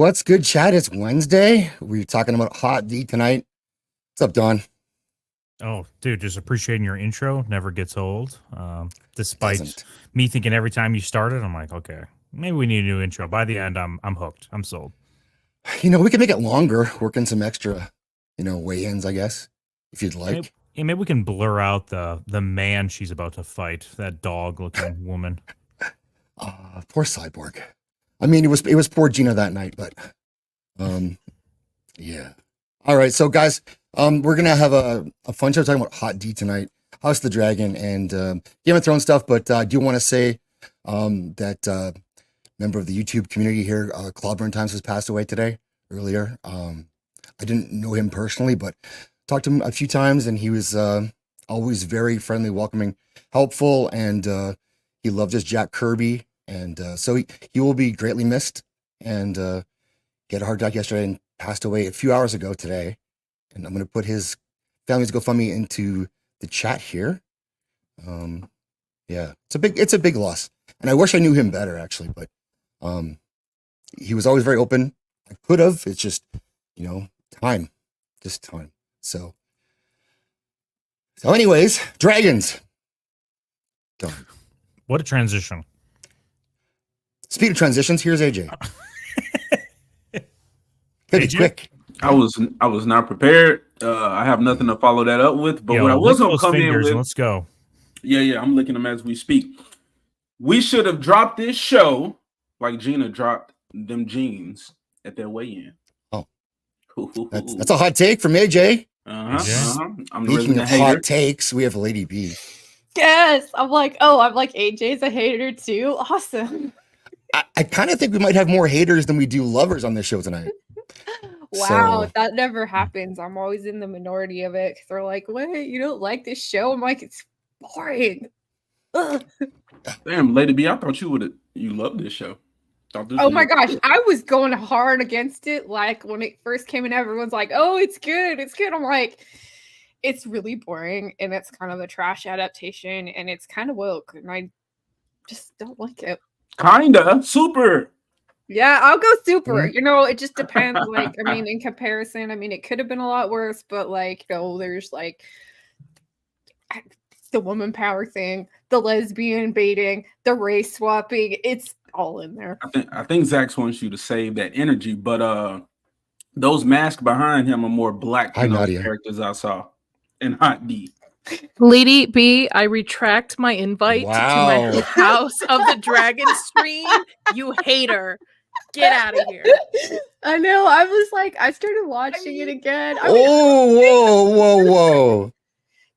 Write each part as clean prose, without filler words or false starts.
What's good, chat? It's Wednesday. We're talking about Hot D tonight. What's up, Don? Oh, dude, just appreciating your intro. Never gets old. Despite Doesn't. me thinking every time you started, I'm like, okay, maybe we need a new intro. By the end, I'm hooked. I'm sold. We can make it longer, work in some extra, weigh-ins, I guess, if you'd like. Maybe we can blur out the man she's about to fight, that dog-looking woman. Poor Cyborg. I mean, it was poor Gina that night, but yeah. All right, so guys, we're gonna have a fun show talking about Hot D tonight, House of the Dragon, and Game of Thrones stuff. But I do want to say that member of the YouTube community here, Clobburn Times, has passed away today. Earlier, I didn't know him personally, but talked to him a few times, and he was always very friendly, welcoming, helpful, and he loved his Jack Kirby, and so he will be greatly missed. And he had a heart attack yesterday and passed away a few hours ago today. And I'm going to put his family's GoFundMe into the chat here. Yeah, it's a big loss, and I wish I knew him better actually, but he was always very open. I could have. It's just time. So anyways, dragons. Done. What a transition. Speed of transitions. Here's AJ. Pretty quick. I was not prepared. I have nothing to follow that up with. But what I was gonna come in with, let's go. Yeah, I'm licking them as we speak. We should have dropped this show like Gina dropped them jeans at their weigh-in. Oh, that's a hot take from AJ. I'm Speaking of hot takes, we have Lady B. Yes, I'm like AJ's a hater too. Awesome. I kind of think we might have more haters than we do lovers on this show tonight. Wow, that never happens. I'm always in the minority of it because they're like, "Wait, you don't like this show?" I'm like, "It's boring." Ugh. Damn, Lady B, I thought you loved this show. Oh my gosh, I was going hard against it. Like when it first came in, everyone's like, "Oh, it's good, it's good." I'm like, it's really boring, and it's kind of a trash adaptation, and it's kind of woke, and I just don't like it. Kinda super. Yeah, I'll go super. It just depends. Like, I mean, in comparison, it could have been a lot worse, but there's like the woman power thing, the lesbian baiting, the race swapping. It's all in there. I think Zach wants you to save that energy, but those masks behind him are more black than those characters I saw in Hot D. Lady B, I retract my invite to my House of the Dragon stream. You hater. Get out of here. I know. I was like, I started watching it again. Whoa.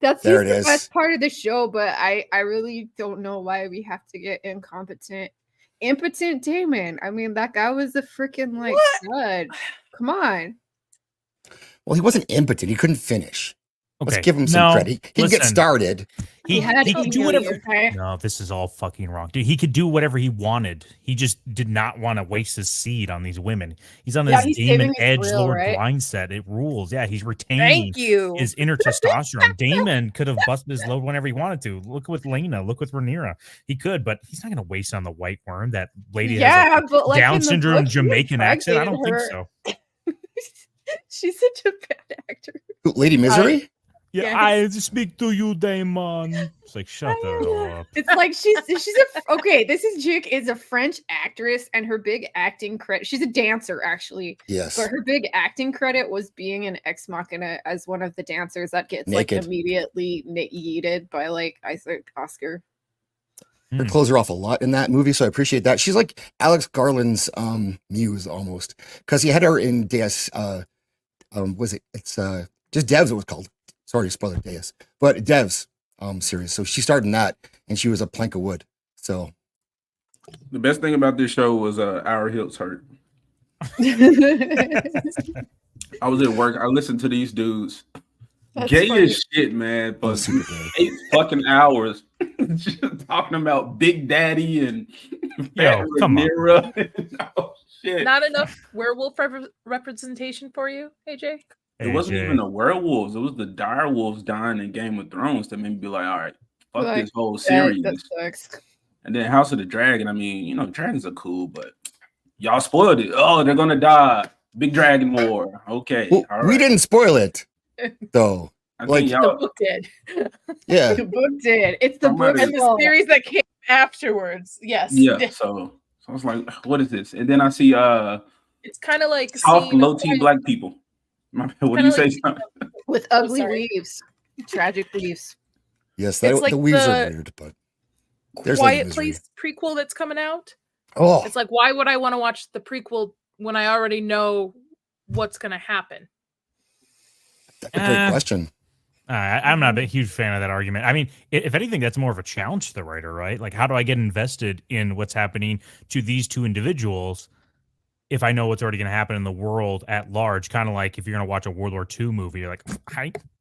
That's the best part of the show, but I really don't know why we have to get impotent Damon. I mean, that guy was a freaking stud. Come on. Well, he wasn't impotent. He couldn't finish. Okay. Let's give him some credit. He can get started. He could do whatever. No, this is all fucking wrong, dude. He could do whatever he wanted. He just did not want to waste his seed on these women. He's on this Damon edgelord mindset. It rules. Yeah, he's retaining his inner testosterone. Damon could have busted his load whenever he wanted to. Look with Lena. Look with Rhaenyra. He could, but he's not going to waste it on the White Worm. That lady has a Down syndrome Jamaican accent. I don't think so. She's such a bad actor. Lady Misery? Yeah, I speak to you, Damon. It's like, shut up. It's like she's okay. Chick is a French actress, and her big acting credit. She's a dancer, actually. Yes. But her big acting credit was being an Ex Machina as one of the dancers that gets naked. Immediately yeeted by Oscar. Her clothes are off a lot in that movie, so I appreciate that. She's like Alex Garland's muse almost, because he had her in Deus. Was it? It's just Devs. It was called. Sorry to spoil Deus, but Devs series. So she starred in that, and she was a plank of wood. So the best thing about this show was our hips hurt. I was at work. I listened to these dudes. Gay as shit, man. But 8 fucking hours just talking about Big Daddy and come on. Oh, shit. Not enough werewolf representation for you, AJ? It wasn't even the werewolves. It was the dire wolves dying in Game of Thrones that made me be like, all right, fuck this whole series. That sucks. And then House of the Dragon. I mean, dragons are cool, but y'all spoiled it. Oh, they're gonna die. Big Dragon War. Okay, well, all right. We didn't spoil it though. I like think The book did. Yeah, The book did. It's the book And the series that came afterwards. Yes. Yeah. So I was like, what is this? And then I see it's kind of like soft, low T black people. What do you say? With ugly weaves, tragic weaves. yes, that, It's like the weaves the are weird, but there's Quiet like Place prequel that's coming out. Oh, It's like, why would I want to watch the prequel when I already know what's going to happen? that's a great question. I'm not a huge fan of that argument. I mean, if anything, that's more of a challenge to the writer, right? Like, how do I get invested in what's happening to these two individuals if I know what's already going to happen in the world at large? Kind of like if you're going to watch a World War II movie, you're like,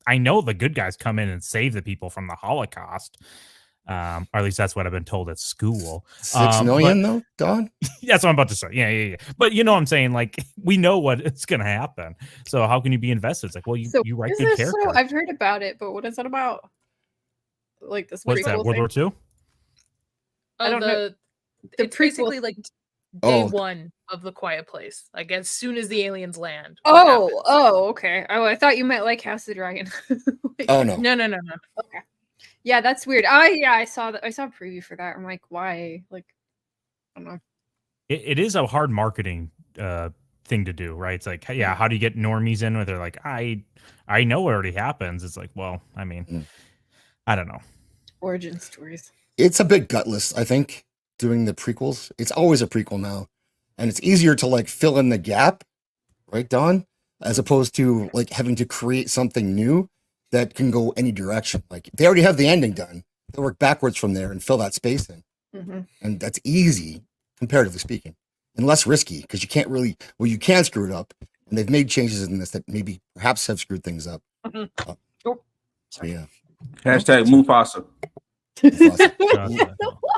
I know the good guys come in and save the people from the Holocaust. Or at least that's what I've been told at school. 6 million though, Don? That's what I'm about to say. Yeah. But you know what I'm saying? Like, we know what it's going to happen. So how can you be invested? It's like, well, you write good characters. So I've heard about it, but what is it about? Like this What's that, World War II? I don't know. It's basically like day one of the Quiet Place. Like as soon as the aliens land. Okay. Oh, I thought you meant like House of the Dragon. Oh no. No. Okay. Yeah, that's weird. I saw that. I saw a preview for that. I'm like, why? Like, I don't know. It is a hard marketing thing to do, right? It's like, yeah, how do you get normies in where they're like, I know what already happens. It's like, well, I mean, I don't know. Origin stories. It's a bit gutless, I think, doing the prequels. It's always a prequel now. And it's easier to like fill in the gap, right, Don? As opposed to like having to create something new that can go any direction. Like they already have the ending done. They work backwards from there and fill that space in. Mm-hmm. And that's easy, comparatively speaking, and less risky because you can't really, you can screw it up. And they've made changes in this that maybe perhaps have screwed things up. So yeah. Hashtag Mufasa.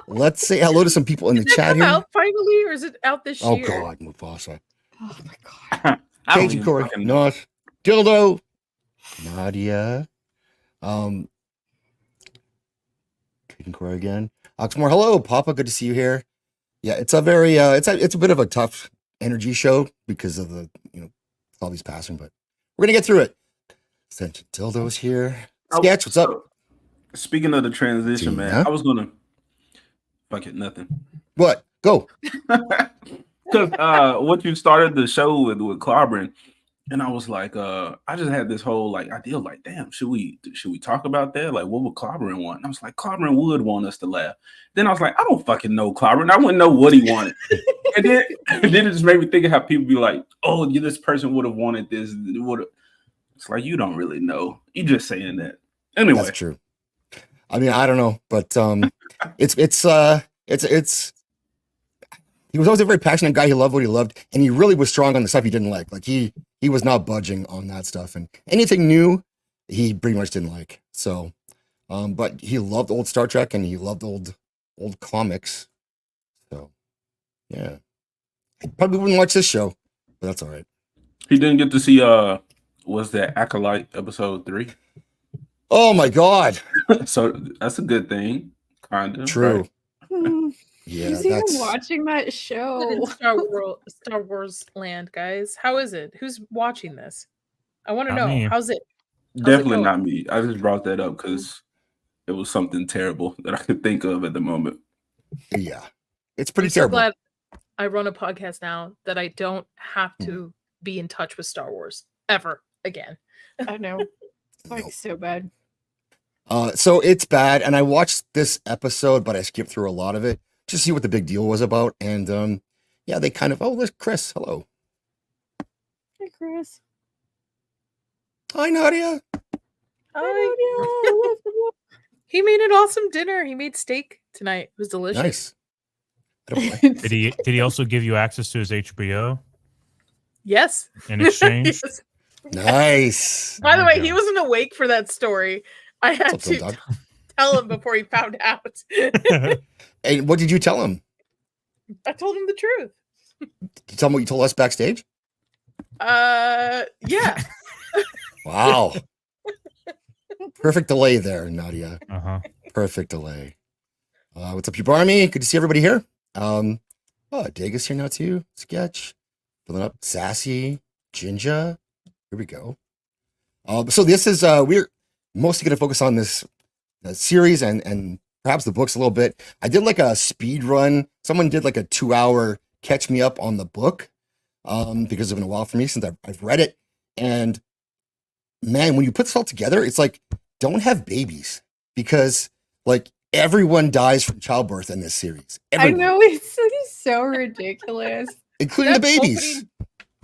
Let's say hello to some people in the chat here. Out finally, or is it out this year? Oh God, Mufasa. Oh my God. Cajun Corey, North, Dildo, Nadia, Cajun Corey again. Oxmoor, hello, Papa. Good to see you here. Yeah, it's a very it's a bit of a tough energy show because of the all these passing, but we're gonna get through it. Ascension Dildo's here. Sketch, what's up? Speaking of the transition, man, I was gonna fuck it, nothing. What? Go. Because what you started the show with clobbering, and I was like, I just had this whole like idea, like, damn, should we talk about that? Like, what would clobbering want? And I was like, clobbering would want us to laugh. Then I was like, I don't fucking know clobbering. I wouldn't know what he wanted. and then it just made me think of how people be like, oh, this person would have wanted this. It's like, you don't really know. You just saying that. Anyway, that's true. I mean, I don't know, but it's he was always a very passionate guy. He loved what he loved, and he really was strong on the stuff he didn't like. Like he was not budging on that stuff, and anything new, he pretty much didn't like. So, but he loved old Star Trek, and he loved old comics. So, yeah, I probably wouldn't watch this show, but that's all right. He didn't get to see was that Acolyte episode 3? Oh my God! So that's a good thing, kind of. True. Right? Yeah, who's even watching that show? In Star Wars land, guys. How is it? Who's watching this? I want to know. Me. How's it? Definitely not me. I just brought that up because it was something terrible that I could think of at the moment. Yeah, it's pretty I'm terrible. So glad I run a podcast now that I don't have to be in touch with Star Wars ever again. I know. It's like so bad. So it's bad, and I watched this episode, but I skipped through a lot of it to see what the big deal was about. And yeah, they kind of there's Chris. Hello. Hey, Chris. Hi, Nadia. Hi. He made an awesome dinner. He made steak tonight. It was delicious. Nice. Did he also give you access to his HBO? Yes. In exchange? Yes. Nice. By the way, he wasn't awake for that story. I had What's up, to dog? tell him before he found out. Hey, what did you tell him? I told him the truth. Did you tell him what you told us backstage? Yeah. Wow. Perfect delay there, Nadia. Uh-huh. Perfect delay. What's up, you Barmy? Good to see everybody here. Oh, Dega's here now too. Sketch. Filling up. Sassy. Jinja. Here we go. So this is we're mostly going to focus on this series and perhaps the books a little bit. I did like a speed run. Someone did like a 2-hour catch me up on the book because it's been a while for me since I've read it. And man, when you put this all together, it's like, don't have babies because like everyone dies from childbirth in this series. Everyone. I know, it's so ridiculous. Including the babies.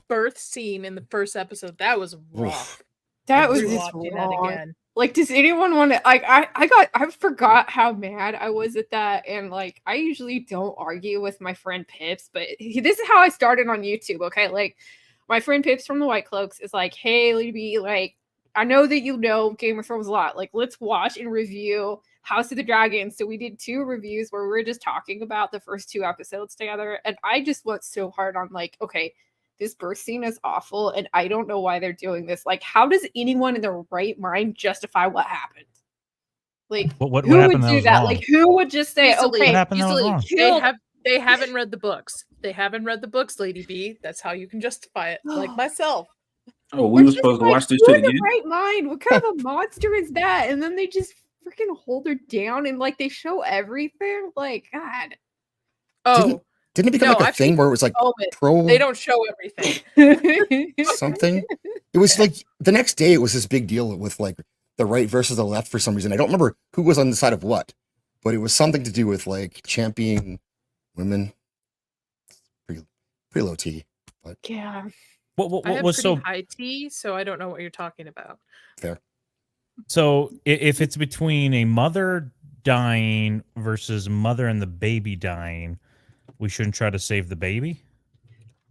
Birth scene in the first episode, that was rough. That was just wrong. Like, does anyone want to like I forgot how mad I was at that. And like I usually don't argue with my friend Pips, but this is how I started on YouTube. Okay, like my friend Pips from the White Cloaks is like, hey Libby, like I know that you know Game of Thrones a lot. Like, let's watch and review House of the Dragon. So we did 2 reviews where we were just talking about the first 2 episodes together. And I just went so hard on like, okay, this birth scene is awful. And I don't know why they're doing this. Like, how does anyone in their right mind justify what happened? Like, what who happened would do that? wrong? Like, who would just say, Easily, okay, what happened that was wrong? They haven't read the books. They haven't read the books, Lady B. That's how you can justify it. Like myself. Oh, we were supposed to watch this who shit in again? the right mind? What kind of a monster is that? And then they just freaking hold her down and like they show everything. Like, God. Oh, didn't it become like a thing where it was like pro? They don't show everything. Something. It was like the next day. It was this big deal with like the right versus the left for some reason. I don't remember who was on the side of what, but it was something to do with like championing women. Pretty low T, but yeah. I have was so high T, so I don't know what you're talking about. Fair. So if it's between a mother dying versus mother and the baby dying, we shouldn't try to save the baby?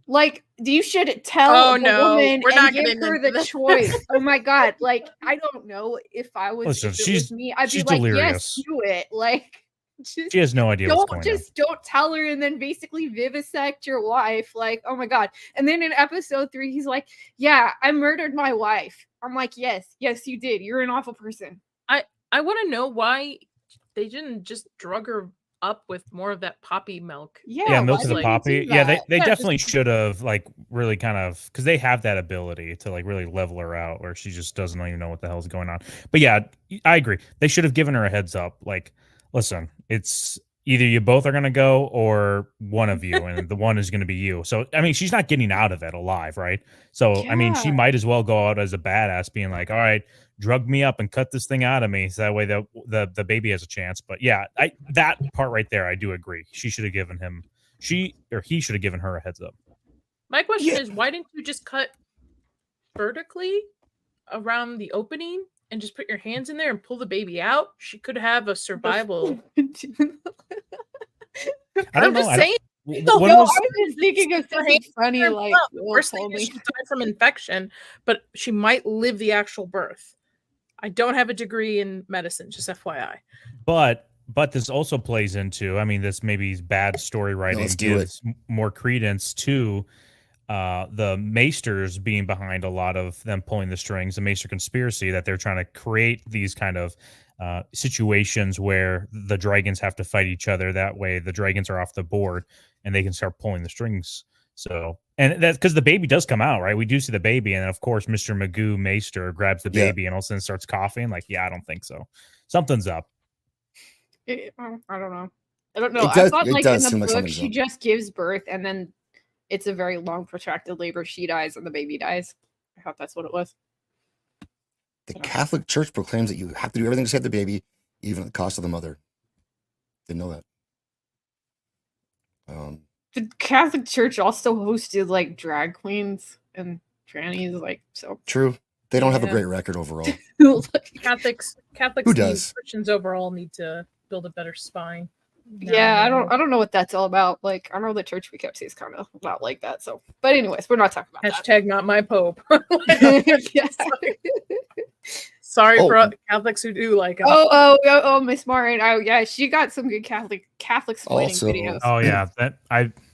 Like, you should tell the woman we're not and give her the choice. Oh my God. Like, I don't know if I was, Listen, if it was me, I'd be like, delirious. yes, do it. Like, she has no idea what's going on. Don't tell her and then basically vivisect your wife. Like, oh my God. And then in episode 3, he's like, yeah, I murdered my wife. I'm like, yes, you did. You're an awful person. I want to know why they didn't just drug her up with more of that poppy milk. Yeah, milk of the poppy. Yeah, they definitely should have like really kind of, because they have that ability to like really level her out where she just doesn't even know what the hell's going on. But yeah, I agree. They should have given her a heads up. Like, listen, it's either you both are going to go or one of you, and the one is going to be you. So, I mean, she's not getting out of it alive, right? So, I mean, she might as well go out as a badass being like, all right, drug me up and cut this thing out of me. So that way the baby has a chance. But yeah, that part right there, I do agree. She should have given him, he should have given her a heads up. My question is, why didn't you just cut vertically around the opening and just put your hands in there and pull the baby out? She could have a survival. I'm just saying. I was thinking of something funny, like worst thing is she died from infection, but she might live the actual birth. I don't have a degree in medicine, just FYI. But this also plays into, I mean, this maybe bad story writing gives more credence to the Maesters being behind a lot of them pulling the strings, the Maester conspiracy, that they're trying to create these kind of situations where the dragons have to fight each other. That way the dragons are off the board and they can start pulling the strings. So, and that's because the baby does come out, right? We do see the baby, and then of course Mr. Magoo Maester grabs the baby and all of a sudden starts coughing. Like, yeah, I don't think so. Something's up. I don't know. I thought like in the book she just gives birth and then it's a very long protracted labor. She dies and the baby dies. I thought that's what it was. The Catholic Church proclaims that you have to do everything to save the baby, even at the cost of the mother. Didn't know that. The Catholic Church also hosted like drag queens and trannies, like, so. True. They don't have a great record overall. Catholics Who does? Christians overall need to build a better spine. Yeah, I don't know what that's all about. Like, I know the church we kept is kind of not like that. So, but anyways, we're not talking about that. Not my Pope. Sorry for Catholics who do like. Oh, Miss Maureen. Oh, yeah, she got some good Catholic explaining videos. Oh yeah,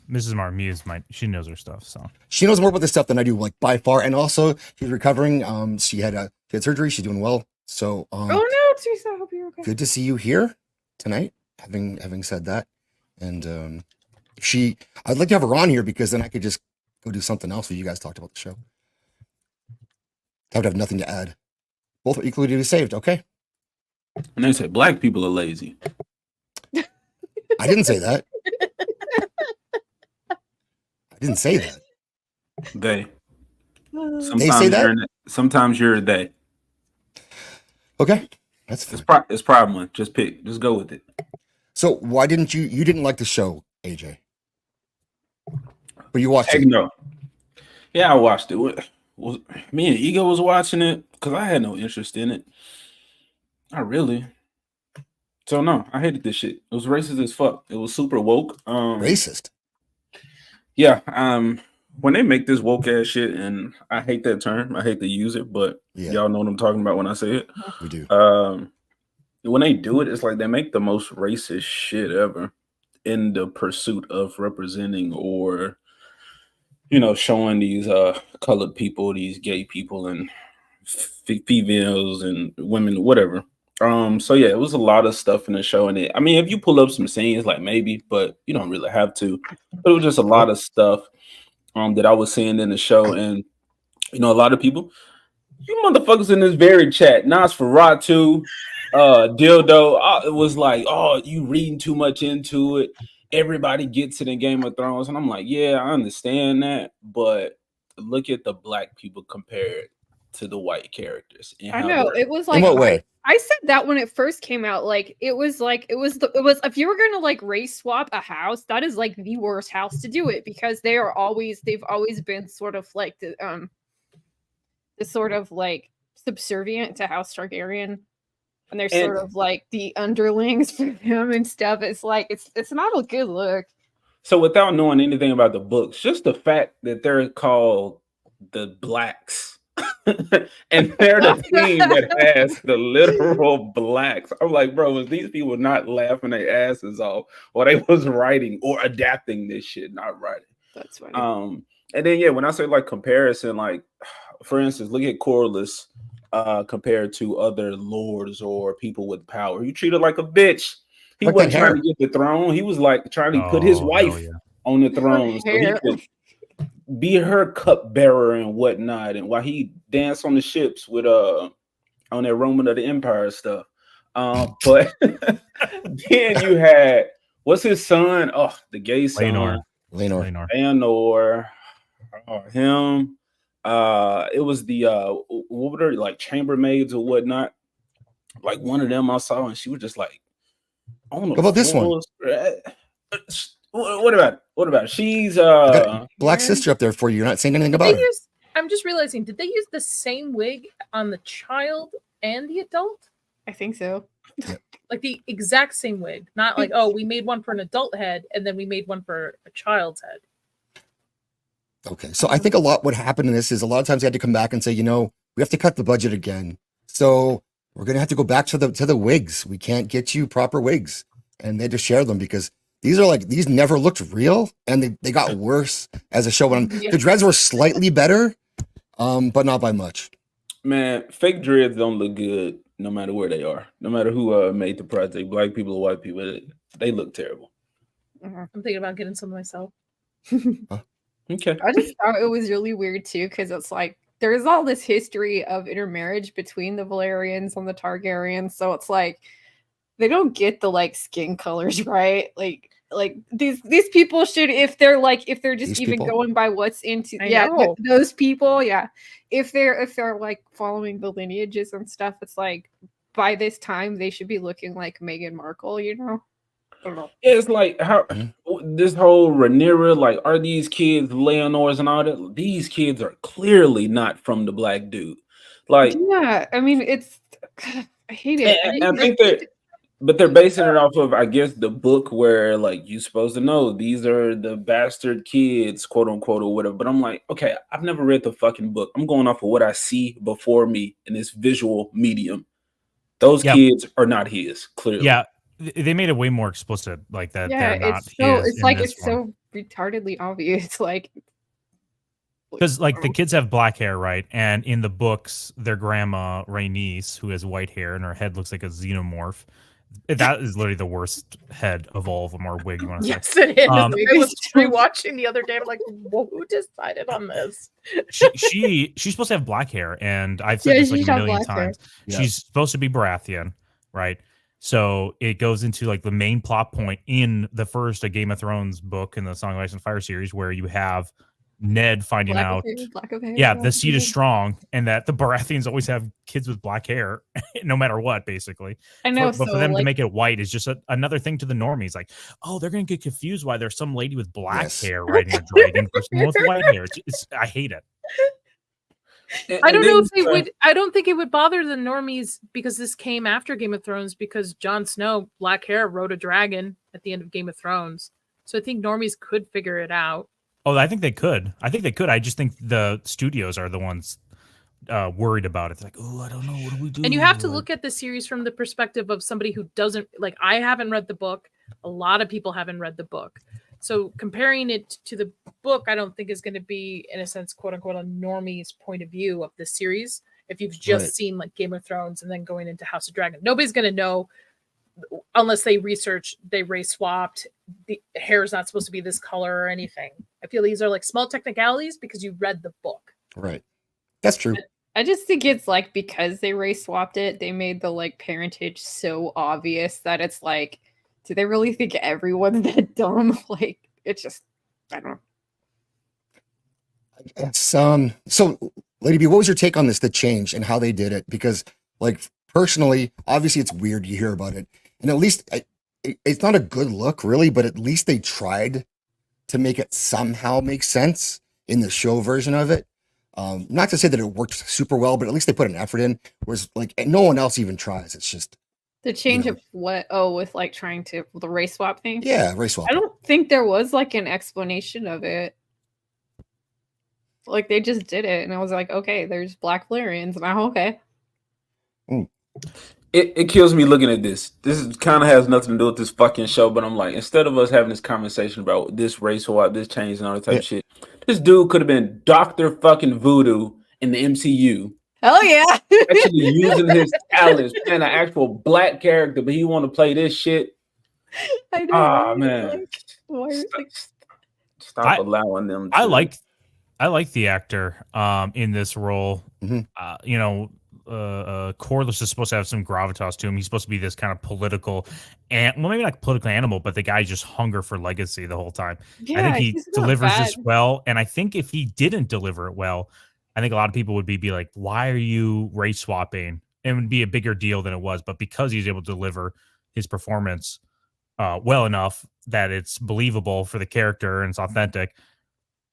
Mrs. Marmuse she knows her stuff, so she knows more about this stuff than I do, like by far. And also, she's recovering. She had surgery. She's doing well. So, oh no, Teresa, I hope you're okay. Good to see you here tonight. Having said that, and I'd like to have her on here because then I could just go do something else when you guys talked about the show. I would have nothing to add. Both are equally to be saved. Okay. And they say black people are lazy. I didn't say that. I didn't say that. They. Sometimes They say that? Sometimes you're they. Okay. That's fine. It's problem one. Just pick. Just go with it. So why didn't you didn't like the show, AJ? But you watched it. No. Yeah, I watched it. Was me and Ego was watching it because I had no interest in it. Not really. So no, I hated this shit. It was racist as fuck. It was super woke. Racist. Yeah. When they make this woke ass shit, and I hate that term. I hate to use it, but y'all know what I'm talking about when I say it. We do. When they do it, it's like they make the most racist shit ever in the pursuit of representing or, you know, showing these colored people, these gay people, and females and women, whatever. So yeah, it was a lot of stuff in the show, and I mean, if you pull up some scenes, like maybe, but you don't really have to. But it was just a lot of stuff that I was seeing in the show, and you know, a lot of people, you motherfuckers in this very chat, Nosferatu, Dildo, it was like, oh, you reading too much into it. Everybody gets it in Game of Thrones, and I'm like, yeah, I understand that, but look at the black people compared to the white characters. And I know it was like, in what way? I said that when it first came out, like it was if you were gonna like race swap a house, that is like the worst house to do it because they've always been sort of like the sort of like subservient to House Targaryen, and they're sort of like the underlings for them and stuff. It's like it's not a good look. So without knowing anything about the books, just the fact that they're called the Blacks. And they're the team that has the literal blacks. I'm like, bro, was these people not laughing their asses off while they was writing or adapting this shit, not writing? That's funny. And then yeah, when I say like comparison, like for instance, look at Corlys compared to other lords or people with power. He treated like a bitch. He wasn't trying to get the throne. He was like trying to put his wife on the throne so he could be her cupbearer and whatnot, and while he danced on the ships with on that Roman of the Empire stuff. But then you had what's his son? Oh, the gay son, Leonor. Him. It was the what were they, like chambermaids or whatnot? Like one of them I saw, and she was just like, "Oh, how about this one? What about it? She's black sister up there for you. You're not saying anything about her. I'm just realizing, did they use the same wig on the child and the adult? I think so. Yep. Like the exact same wig, not like, oh, we made one for an adult head and then we made one for a child's head. Okay, so I think a lot what happened in this is a lot of times they had to come back and say, you know, we have to cut the budget again, so we're gonna have to go back to the wigs. We can't get you proper wigs, and they had to share them because these never looked real, and they got worse as the show went on. The dreads were slightly better, but not by much. Man, fake dreads don't look good no matter where they are. No matter who made the project, black people or white people, they look terrible. I'm thinking about getting some myself. Okay. I just thought it was really weird too, because it's like there's all this history of intermarriage between the Valerians and the Targaryens, so it's like they don't get the like skin colors right. Like these people should, if they're just these even people? Going by what's into those people, if they're like following the lineages and stuff, it's like by this time they should be looking like Meghan Markle, you know. I don't know. It's like how this whole Rhaenyra, like, are these kids Leonors and all that? These kids are clearly not from the black dude. Like, yeah, I mean, it's I hate it. I think but they're basing it off of, I guess, the book where like you're supposed to know these are the bastard kids, quote unquote, or whatever. But I'm like, okay, I've never read the fucking book. I'm going off of what I see before me in this visual medium. Those kids are not his, clearly. Yeah. They made it way more explicit, like that. Yeah, they're not it's so retardedly obvious, like because like the kids have black hair, right? And in the books, their grandma Rhaenys, who has white hair and her head looks like a xenomorph, That is literally the worst head of all of them, or wig, you want to say. Yes, it is. I was rewatching the other day. I'm like, who decided on this? She's supposed to have black hair, and I've said this like a million times. Yeah. She's supposed to be Baratheon, right? So it goes into like the main plot point in the first Game of Thrones book in the Song of Ice and Fire series, where you have Ned finding out, the seed is strong, and that the Baratheons always have kids with black hair, no matter what, basically. I know, but for them to make it white is just another thing to the normies. Like, oh, they're gonna get confused why there's some lady with black hair riding a dragon versus someone with white hair. I hate it. I don't know if they would. I don't think it would bother the normies because this came after Game of Thrones. Because Jon Snow, black hair, rode a dragon at the end of Game of Thrones. So I think normies could figure it out. Oh, I think they could. I just think the studios are the ones worried about it. They're like, oh, I don't know. What do we do? And you have to look at the series from the perspective of somebody who doesn't like. I haven't read the book. A lot of people haven't read the book. So comparing it to the book, I don't think is going to be, in a sense, quote unquote, a normie's point of view of the series. If you've just seen like Game of Thrones and then going into House of Dragon, nobody's going to know unless they research, they race swapped. The hair is not supposed to be this color or anything. I feel these are like small technicalities because you read the book. Right. That's true. I just think it's like because they race swapped it, they made the like parentage so obvious that it's like, do they really think everyone's that dumb? Like, it's just, I don't know. It's so Lady B, what was your take on this, the change and how they did it? Because like personally, obviously it's weird you hear about it. And at least it's not a good look really, but at least they tried to make it somehow make sense in the show version of it. Not to say that it worked super well, but at least they put an effort in. Whereas like no one else even tries. It's just the change of what? Oh, with like trying to the race swap thing. Yeah, race swap. I don't think there was like an explanation of it. Like they just did it, and I was like, okay, there's black Valyrians, and I'm okay. It kills me looking at this. This kind of has nothing to do with this fucking show, but I'm like, instead of us having this conversation about this race swap, this change, and all that type of shit, this dude could have been Dr. fucking Voodoo in the MCU. Hell yeah. Actually using his talents, playing an actual black character, but he want to play this shit. I know. Ah, man. Like, stop allowing them to... I like the actor in this role. Mm-hmm. Corlys is supposed to have some gravitas to him. He's supposed to be this kind of political, and well, maybe not political animal, but the guy just hunger for legacy the whole time. Yeah, I think he delivers this well, and I think if he didn't deliver it well, I think a lot of people would be like, "Why are you race swapping?" It would be a bigger deal than it was, but because he's able to deliver his performance well enough that it's believable for the character and it's authentic.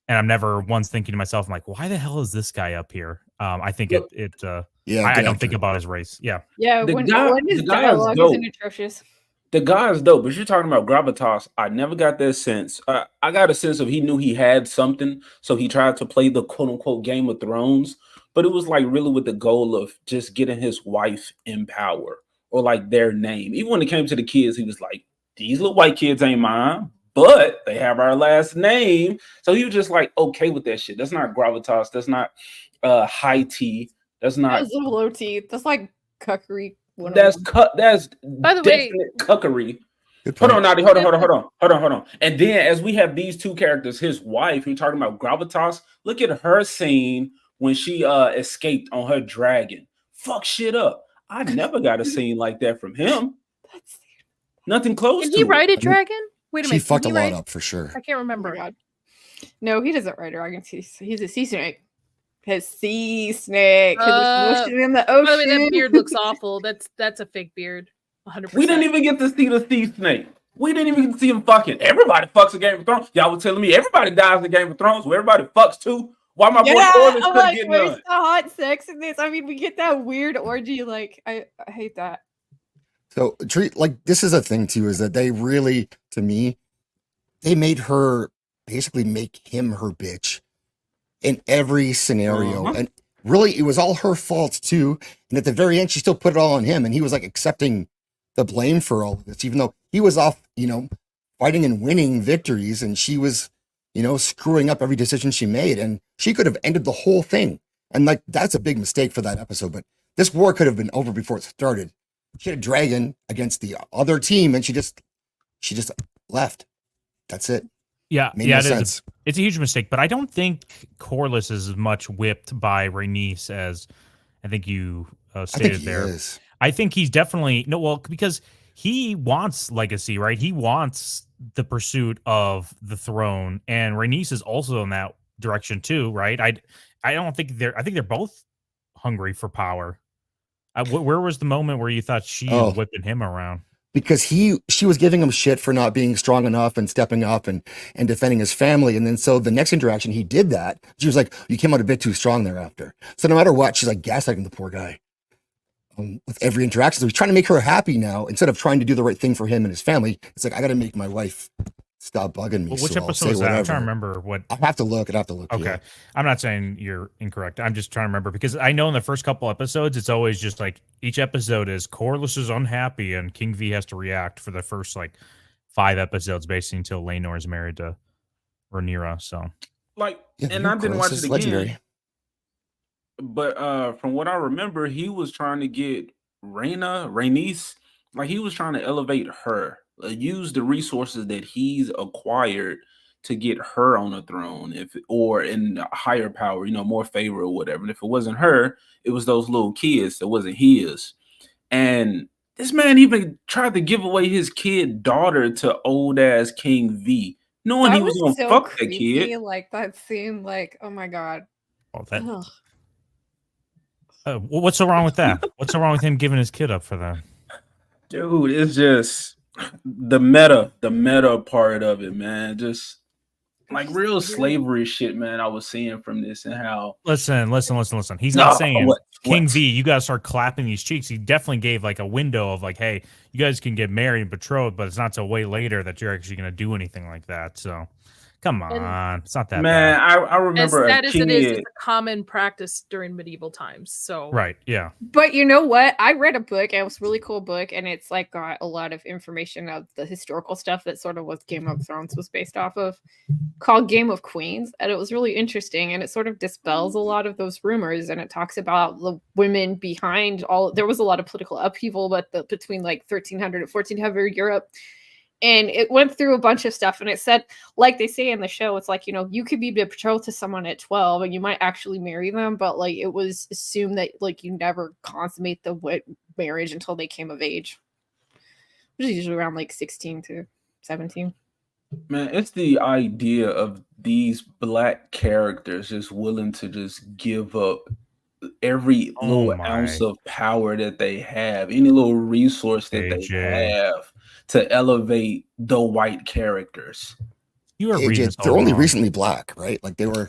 And I'm never once thinking to myself, I'm like, why the hell is this guy up here? I think I don't think about his race. Yeah. Yeah. When his dialogue isn't atrocious. The guy is dope, but you're talking about gravitas. I never got that sense. I got a sense of he knew he had something, so he tried to play the quote unquote Game of Thrones, but it was like really with the goal of just getting his wife in power or like their name. Even when it came to the kids, he was like, these little white kids ain't mine, but they have our last name. So he was just like okay with that shit. That's not gravitas. That's not high tea. That's not low tea. That's like cuckery. That's by the way, cuckery. Hold on, Nadia. Hold on. And then as we have these two characters, his wife, you're talking about gravitas. Look at her scene when she escaped on her dragon. Fuck shit up. I never got a scene like that from him. That's nothing close. Did he ride a dragon? Wait a minute. She fucked a lot up for sure. I can't remember. Oh, no, he doesn't ride dragons. He's a sea snake. His sea snake. Because it's in the ocean. By the way, that beard looks awful. That's a fake beard. 100%. We didn't even get to see the sea snake. We didn't even get to see him fucking. Everybody fucks in Game of Thrones. Y'all were telling me everybody dies in Game of Thrones. Well, everybody fucks too. Why my boy Corlys couldn't get where's none? the hot sex in this? I mean, we get that weird orgy. Like, I hate that. So, like, this is a thing too, is that they really, to me, they made her basically make him her bitch in every scenario. And really, it was all her fault too. And at the very end, she still put it all on him. And he was like accepting the blame for all of this, even though he was off, fighting and winning victories. And she was, screwing up every decision she made. And she could have ended the whole thing. And like, that's a big mistake for that episode. But this war could have been over before it started. she had a dragon against the other team, and she just left. That's it. Yeah, Made no sense. It's a huge mistake, but I don't think Corlys is as much whipped by Rhaenys as I think you stated there. Is. I think he's definitely because he wants legacy, right? He wants the pursuit of the throne, and Rhaenys is also in that direction too, right? I don't think I think they're both hungry for power. Where was the moment where you thought she was whipping him around? Because she was giving him shit for not being strong enough and stepping up and defending his family. And then so the next interaction, he did that. She was like, you came out a bit too strong thereafter. So no matter what, she's like gaslighting the poor guy with every interaction. So he's trying to make her happy now instead of trying to do the right thing for him and his family. It's like, I got to make my wife stop bugging me. Well, which episode was that? I'm trying to remember what. I have to look. Okay. Yeah. I'm not saying you're incorrect. I'm just trying to remember because I know in the first couple episodes, it's always just like each episode is Corlys is unhappy and King V has to react for the first like 5 episodes, basically until Laenor is married to Rhaenyra. So, I didn't watch it again. Legendary. But from what I remember, he was trying to get Rhaenys, like he was trying to elevate her. Use the resources that he's acquired to get her on the throne, or in a higher power, more favor or whatever. And if it wasn't her, it was those little kids that wasn't his. And this man even tried to give away his daughter to old ass King V, knowing he was gonna fuck that kid. Like that scene, like, oh my god. What's so wrong with that? What's so wrong with him giving his kid up for that? Dude, it's just the meta part of it, man. Just like real slavery shit, man. I was seeing from this and how. Listen. He's not saying King V, you gotta start clapping these cheeks. He definitely gave like a window of like, hey, you guys can get married and betrothed, but it's not till way later that you're actually gonna do anything like that. So. Come on, it's not that man. bad. I remember as it is, it's a common practice during medieval times. So right, yeah. But you know what? I read a book, and it was a really cool book, and it's like got a lot of information of the historical stuff that sort of what Game of Thrones was based off of, called Game of Queens, and it was really interesting, and it sort of dispels a lot of those rumors, and it talks about the women behind all. There was a lot of political upheaval, but between like 1300 and 1400 Europe. And it went through a bunch of stuff, and it said, like they say in the show, it's like, you could be betrothed to someone at 12 and you might actually marry them, but like it was assumed that like you never consummate the marriage until they came of age, which is usually around like 16 to 17. Man, it's the idea of these black characters just willing to just give up every little ounce of power that they have, any little resource that they have to elevate the white characers. You are AJ, they're only recently black, right? Like they were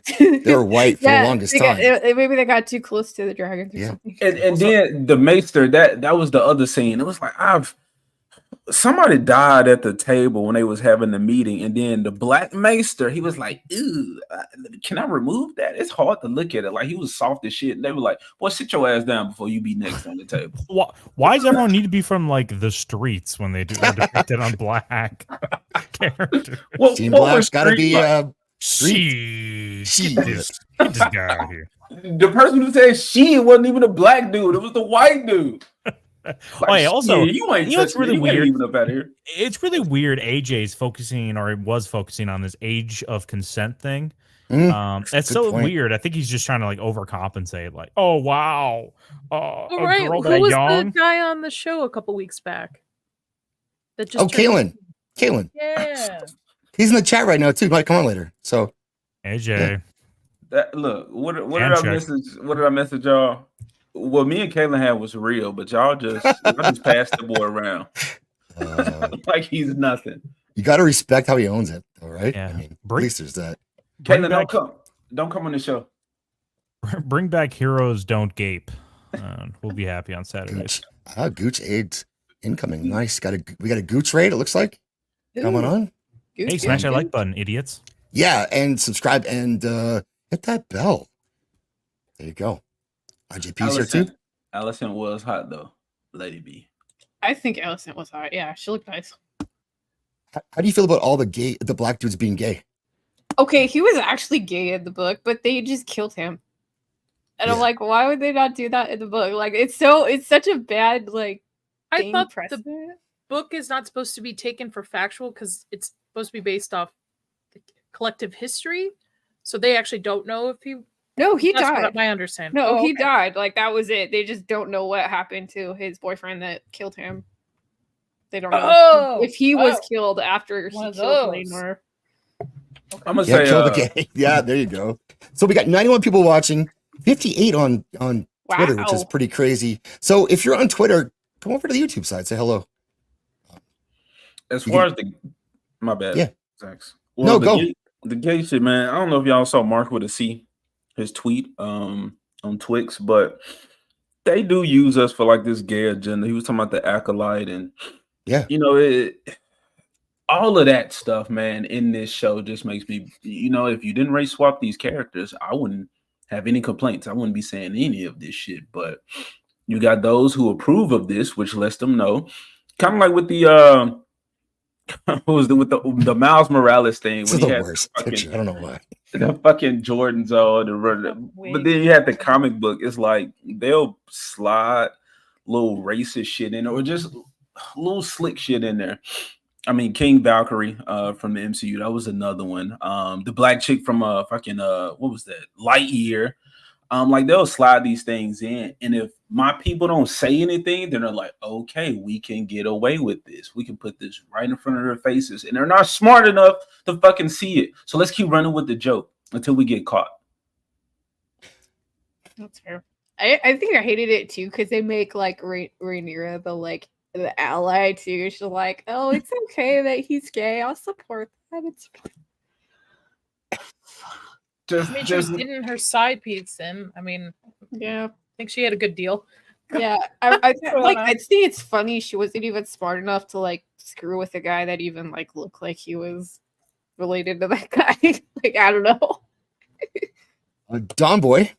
white for the longest time. Maybe they got too close to the dragons or something. And then the maester, that was the other scene. It was like somebody died at the table when they was having the meeting, and then the black maester, he was like, ew, can I remove that? It's hard to look at it. Like he was soft as shit. And they were like, boy, sit your ass down before you be next on the table. Why does everyone need to be from like the streets when they are depicted on black characters? Team Black's gotta be she. Get this guy out here. The person who said she wasn't even a black dude, it was the white dude. Like, also, it's really weird. Even up out here. It's really weird. AJ's focusing, or was focusing, on this age of consent thing. That's so weird. I think he's just trying to like overcompensate. Like, oh wow, right. Who was the guy on the show a couple weeks back? That just Kaylan. Yeah, he's in the chat right now too. Might come on later. So AJ, look, what did I message? What did I message y'all? What me and Kayla had was real, but y'all just passed the boy around like he's nothing. You got to respect how he owns it, all right? Yeah. I mean, at least there's that. Kayla, don't come on the show. Bring back Heroes Don't Gape. We'll be happy on Saturdays. Gooch AIDS incoming. Nice. We got a Gooch raid. It looks like coming on. Hey, smash that like button, idiots. Yeah, and subscribe and hit that bell. There you go. IJP's here too. Allison was hot though, Lady B. I think Allison was hot. Yeah, she looked nice. How do you feel about all the black dudes being gay? Okay, he was actually gay in the book, but they just killed him. And I'm like, why would they not do that in the book? Like, it's such a bad like I thought the book is not supposed to be taken for factual because it's supposed to be based off the collective history. So they actually don't know if he. No, he died. My understanding. No, he died. Like that was it. They just don't know what happened to his boyfriend that killed him. They don't know if he was killed after he killed Laenor. I'm gonna say, kill the gay. Yeah, there you go. So we got 91 people watching, 58 on Twitter, which is pretty crazy. So if you're on Twitter, come over to the YouTube side, say hello. As far as my bad. Yeah. Thanks. Well, no, go. The gay shit, man. I don't know if y'all saw Mark with a C, his tweet on Twix, but they do use us for like this gay agenda. He was talking about the acolyte and all of that stuff, man, in this show just makes me, if you didn't race swap these characters, I wouldn't have any complaints. I wouldn't be saying any of this shit. But you got those who approve of this, which lets them know. Kind of like with the with the Miles Morales thing. This is the worst picture. I don't know why. The fucking Jordans on but then you had the comic book. It's like they'll slide little racist shit in or just little slick shit in there. I mean, King Valkyrie from the MCU, that was another one. The black chick from fucking what was that? Lightyear. Like they'll slide these things in, and if my people don't say anything, then they're like, okay, we can get away with this. We can put this right in front of their faces, and they're not smart enough to fucking see it. So let's keep running with the joke until we get caught. That's fair. I think I hated it too because they make like Rhaenyra the ally too. She's like, oh, it's okay that he's gay. I'll support that. It's fine. Just getting her side piece in. I mean, yeah, I think she had a good deal. Yeah, I think it's funny she wasn't even smart enough to like screw with a guy that even like looked like he was related to that guy. Like I don't know. Don boy,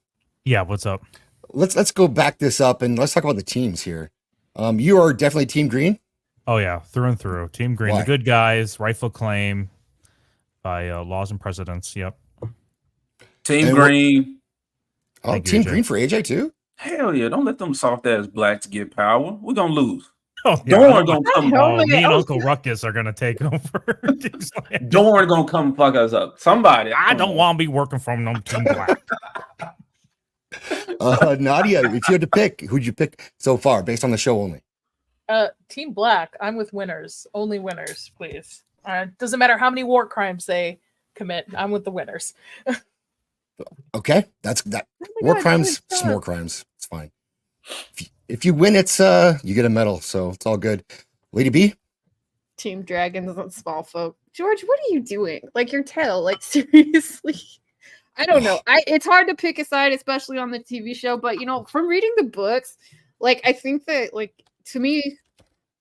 yeah, what's up? Let's go back this up and let's talk about the teams here. You are definitely Team Green. Oh yeah, through and through. Team Green, the good guys, rightful claim by laws and precedents. Yep. Team Green. Team Green for AJ too? Hell yeah. Don't let them soft ass blacks get power. We're gonna lose. Oh, yeah. Dorn gonna come. Me and Uncle Ruckus are gonna take over. Dorn gonna come fuck us up. Somebody. I don't want to be working from them Team Black. Nadia, if you had to pick, who'd you pick so far based on the show only? Team Black. I'm with winners. Only winners, please. Doesn't matter how many war crimes they commit. I'm with the winners. Okay, that's that. War crimes, small crimes. It's fine. If you win, it's you get a medal, so it's all good. Lady B, Team Dragons and small folk. George, what are you doing? Like your tail? Like seriously? I don't know. It's hard to pick a side, especially on the TV show. But from reading the books, like I think that to me,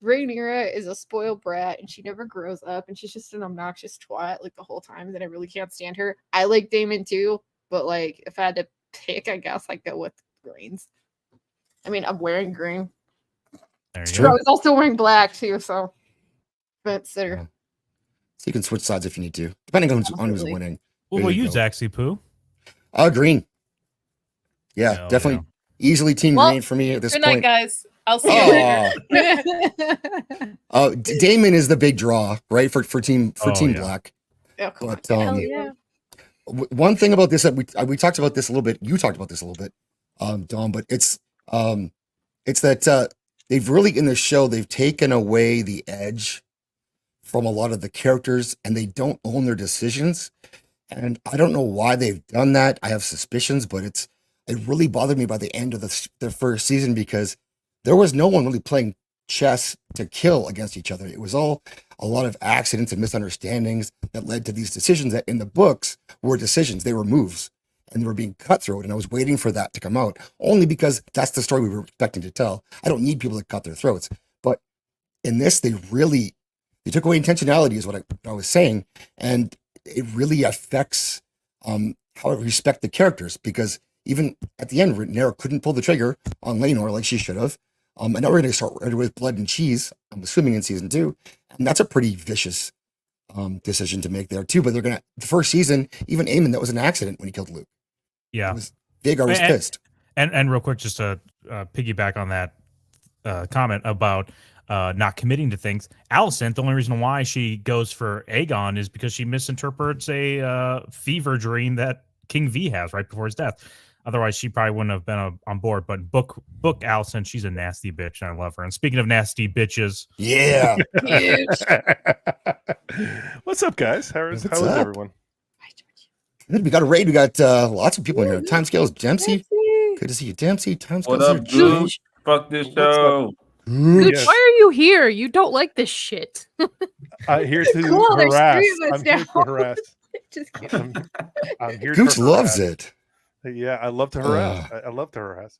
Rhaenyra is a spoiled brat and she never grows up and she's just an obnoxious twat like the whole time. That I really can't stand her. I like Daemon too. But if I had to pick, I guess I'd go with greens. I mean, I'm wearing green. It's true. I was also wearing black too, so consider. Yeah. So you can switch sides if you need to, depending on who's winning. What will you, Zaxi Poo? Green. Yeah, definitely. Easily Team Green for me at this point. Good night, guys. I'll see you later. Daemon is the big draw, right? For Team Black. Yeah, but one thing about this that we talked about this a little bit. You talked about this a little bit, Don. But it's that they've really in the show they've taken away the edge from a lot of the characters, and they don't own their decisions. And I don't know why they've done that. I have suspicions, but it really bothered me by the end of the first season because there was no one really playing chess to kill against each other. It was all a lot of accidents and misunderstandings that led to these decisions that in the books were decisions. They were moves and they were being cutthroat. And I was waiting for that to come out only because that's the story we were expecting to tell. I don't need people to cut their throats. But in this, they took away intentionality is what I was saying. And it really affects how I respect the characters because even at the end, Rhaenyra couldn't pull the trigger on Laenor like she should have. And now we're going to start right with blood and cheese, I'm assuming in season 2. And that's a pretty vicious decision to make there too. But the first season, even Aemon, that was an accident when he killed Luke. Yeah. Vhagar was pissed. And real quick, just to piggyback on that, comment about not committing to things. Alicent, the only reason why she goes for Aegon is because she misinterprets a fever dream that King V has right before his death. Otherwise, she probably wouldn't have been on board. But book Alicent, she's a nasty bitch, and I love her. And speaking of nasty bitches, yeah. What's up, guys? How is everyone? Good. We got a raid. We got lots of people in here. Timescales, Dempsey. Good to see you, Dempsey. Timescales. What up, Gooch? Fuck this show. Gooch, why are you here? You don't like this shit. I'm here to harass. I'm here to harass. Just kidding. I'm here Gooch to loves it. Yeah, I love to harass. I love to harass.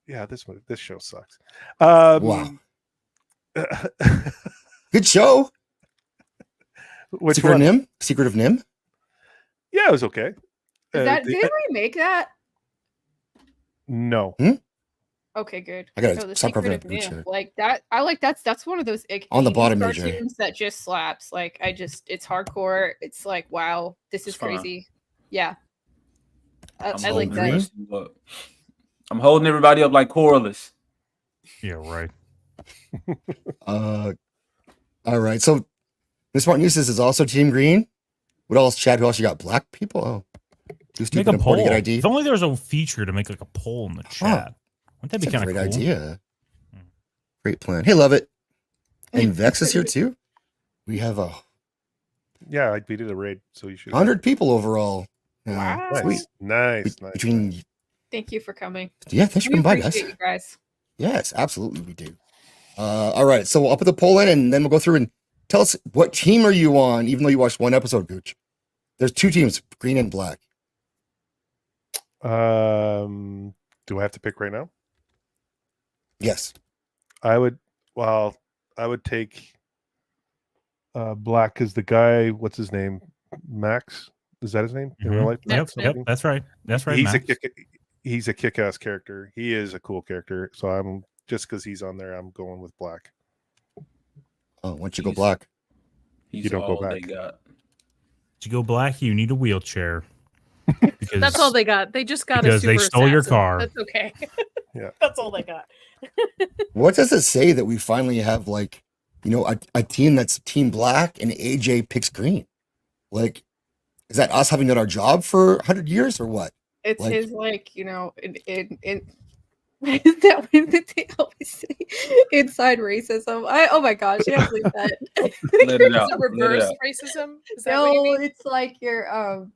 Yeah, this show sucks. Wow. Good show. Which Secret one? of Nim? Secret of Nim? Yeah, it was okay. Did they remake that? No. Okay, good. I gotta the stop Secret covering of up Nim, like that. I like that's one of those on the bottom cartoons that just slaps. Like it's hardcore. It's like, wow, this is crazy. Yeah. I like that. I'm holding everybody up like Corliss. Yeah, right. All right. So Miss Martin Eustace is also Team Green. What else, Chad? Who else you got? Black people? Oh, make a poll. If only there was a feature to make like a poll in the chat. Wouldn't that be kind of great cool? idea? Great plan. Hey, love it. And Vex is here too. We have yeah, I beat it a raid, so you should 100 people overall. Wow. Sweet. Nice. Thank you for coming. Yeah, thanks for coming by, guys. You guys. Yes, absolutely, we do. All right, so I'll put the poll in, and then we'll go through and tell us what team are you on, even though you watched one episode, Gooch. There's two teams, green and black. Do I have to pick right now? Yes. I would take black because the guy, what's his name? Max? Is that his name in real life? Yep, that's right. That's right. He's a kick-ass character. He is a cool character. So I'm just because he's on there, I'm going with black. Oh, once you go black, you don't go back. You go black, you need a wheelchair. Because that's all they got. They just got because a super they stole your assassin. car. That's okay. Yeah, that's all they got. What does it say that we finally have, like, you know, a team that's team black and AJ picks green? Like, is that us having done our job for 100 years or what? It's like, his, like, you know, that way that they always say inside racism. Oh my gosh, I can't believe that. It's a reverse racism. Is that what you mean? It's like your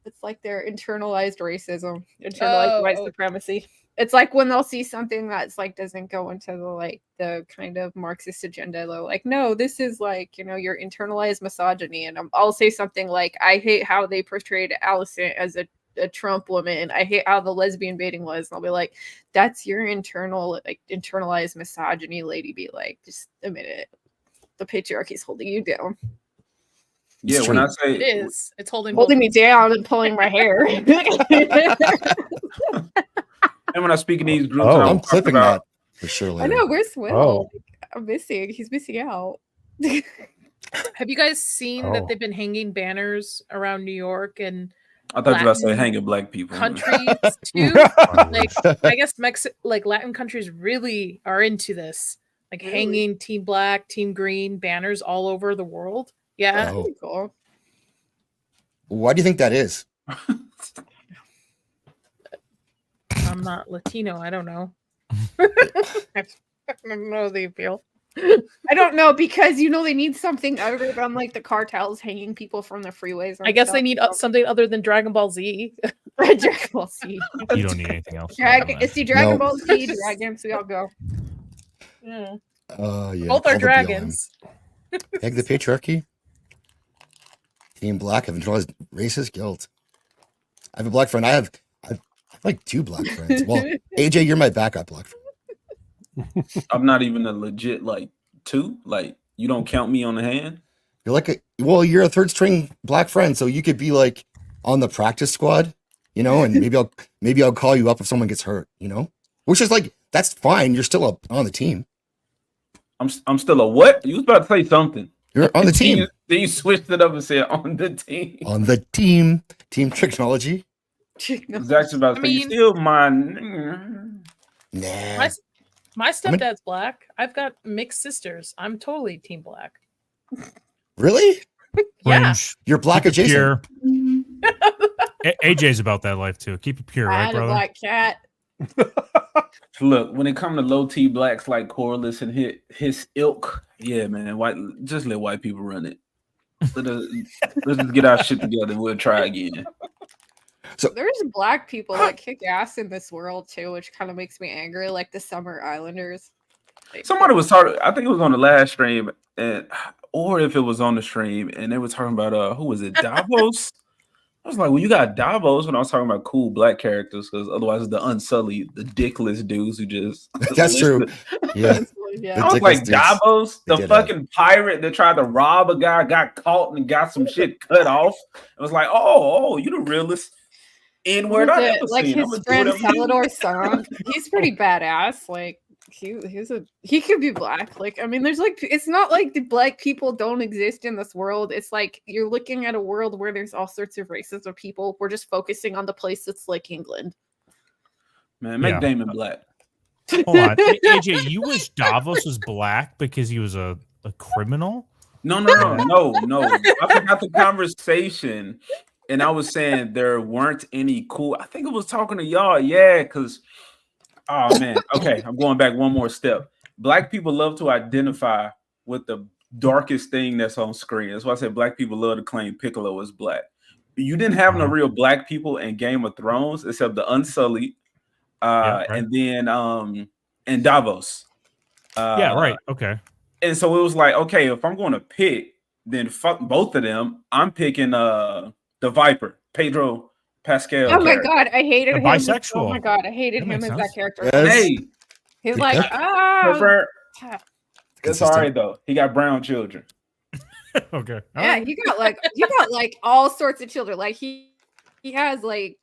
it's like their internalized racism, internalized white supremacy. It's like when they'll see something that's like doesn't go into the kind of Marxist agenda. They're like, no, this is like, you know, your internalized misogyny. And I'll say something like, I hate how they portrayed Alicent as a Trump woman. I hate how the lesbian baiting was. And I'll be like, that's your internalized misogyny, lady. Be like, just admit it. The patriarchy is holding you down. Yeah, when I say it's holding me down and pulling my hair. And when I speak in these groups, I'm clipping that for sure later. I know, where's Will? I'm missing. He's missing out. Have you guys seen that they've been hanging banners around New York and I thought you were saying hanging black people. Countries too. Like, I guess Latin countries really are into this. Like hanging Team Black, Team Green banners all over the world. Yeah. That's pretty cool. Why do you think that is? I'm not Latino. I don't know. I don't know the appeal. I don't know, because you know they need something other than like the cartels hanging people from the freeways. I guess they need something other than Dragon Ball Z. Dragon Ball Z. You don't need anything else. Dragon Ball Z, dragons. We all go. Yeah. Yeah. Both are dragons. Egg the patriarchy. Team Black have internalized racist guilt. I have a black friend. I have like two black friends. Well, AJ, you're my backup black friend. I'm not even a legit like two. Like, you don't count me on the hand. You're like you're a third string black friend, so you could be like on the practice squad, you know, and maybe I'll call you up if someone gets hurt, you know, which is like, that's fine. You're still on the team. I'm still a what? You was about to say something. You're on the team. Then you switched it up and said on the team. On the team. Team technology. Exactly about to say, you still mine. Nah. My stepdad's black. I've got mixed sisters. I'm totally team black. Really? Yeah. You're black Keep it adjacent. pure. AJ's about that life too. Keep it pure, I right, had a brother? black cat. Look, when it comes to low T blacks like Corliss and his ilk, yeah, man, just let white people run it. Let's just get our shit together and we'll try again. So there's black people that kick ass in this world too, which kind of makes me angry, like the Summer Islanders. Somebody was talking, I think it was on the last stream, or if it was on the stream, and they were talking about who was it, Davos? I was like, well, you got Davos when I was talking about cool black characters, because otherwise it's the unsullied, the dickless dudes who just That's true. Yeah. I was like, Davos, the fucking pirate that tried to rob a guy, got caught and got some shit cut off. I was like, oh, you the realest N-word I've ever like seen. his friend Salvador Song. He's pretty badass. Like he could be black. Like, I mean, there's like, it's not like the black people don't exist in this world. It's like you're looking at a world where there's all sorts of races of people. We're just focusing on the place that's like England. Man, make Damon black. Hold on, AJ, you wish Davos was black because he was a criminal? No. I forgot the conversation, and I was saying there weren't any cool. I think I was talking to y'all, because. Oh man, okay. I'm going back one more step. Black people love to identify with the darkest thing that's on screen. That's why I said black people love to claim Piccolo as black. You didn't have no real black people in Game of Thrones except the Unsullied, right. and then and Davos. Right. Okay. And so it was like, okay, if I'm going to pick, then fuck both of them. I'm picking the Viper, Pedro Pascal. Oh my god, I hated him. Bisexual. Oh my god, I hated him as that character. Yes. Hey, he's like, it's all right though. He got brown children. Okay. Yeah, you got like all sorts of children. Like he has like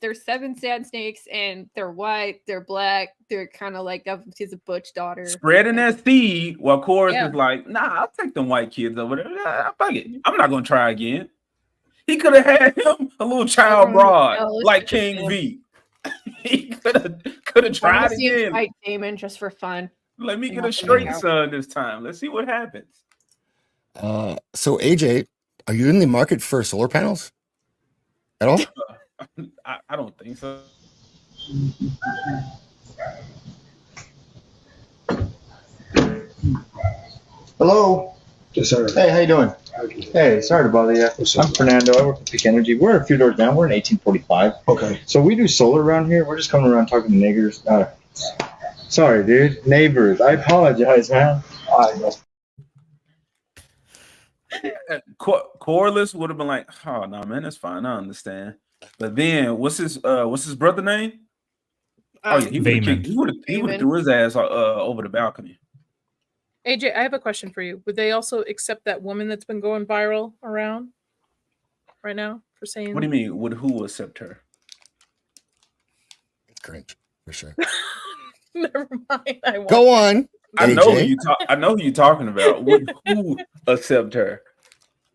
there's 7 sand snakes and they're white, they're black, they're kind of like he's a butch daughter. Spreading that seed while Chorus is like, nah, I'll take them white kids over there. Fuck it. I'm not gonna try again. He could have had him a little child broad like King V. He could have tried again. Fight Damon just for fun. Let me get a straight son this time. Let's see what happens. So AJ, are you in the market for solar panels at all? I don't think so. Hello. Yes, sir. Hey, how you doing? Hey, sorry to bother you. I'm Fernando. I work at Peak Energy. We're a few doors down. We're in 1845. Okay. So we do solar around here. We're just coming around talking to niggers. Sorry, dude. Neighbors. I apologize, man. Corliss would have been like, oh no, man, that's fine. I understand. But then what's his brother name? Oh yeah, he would have threw his ass over the balcony. AJ, I have a question for you. Would they also accept that woman that's been going viral around right now for saying? What do you mean? Would who accept her? It's cringe for sure. Never mind. Go on. I know who you're talking about. Would who accept her?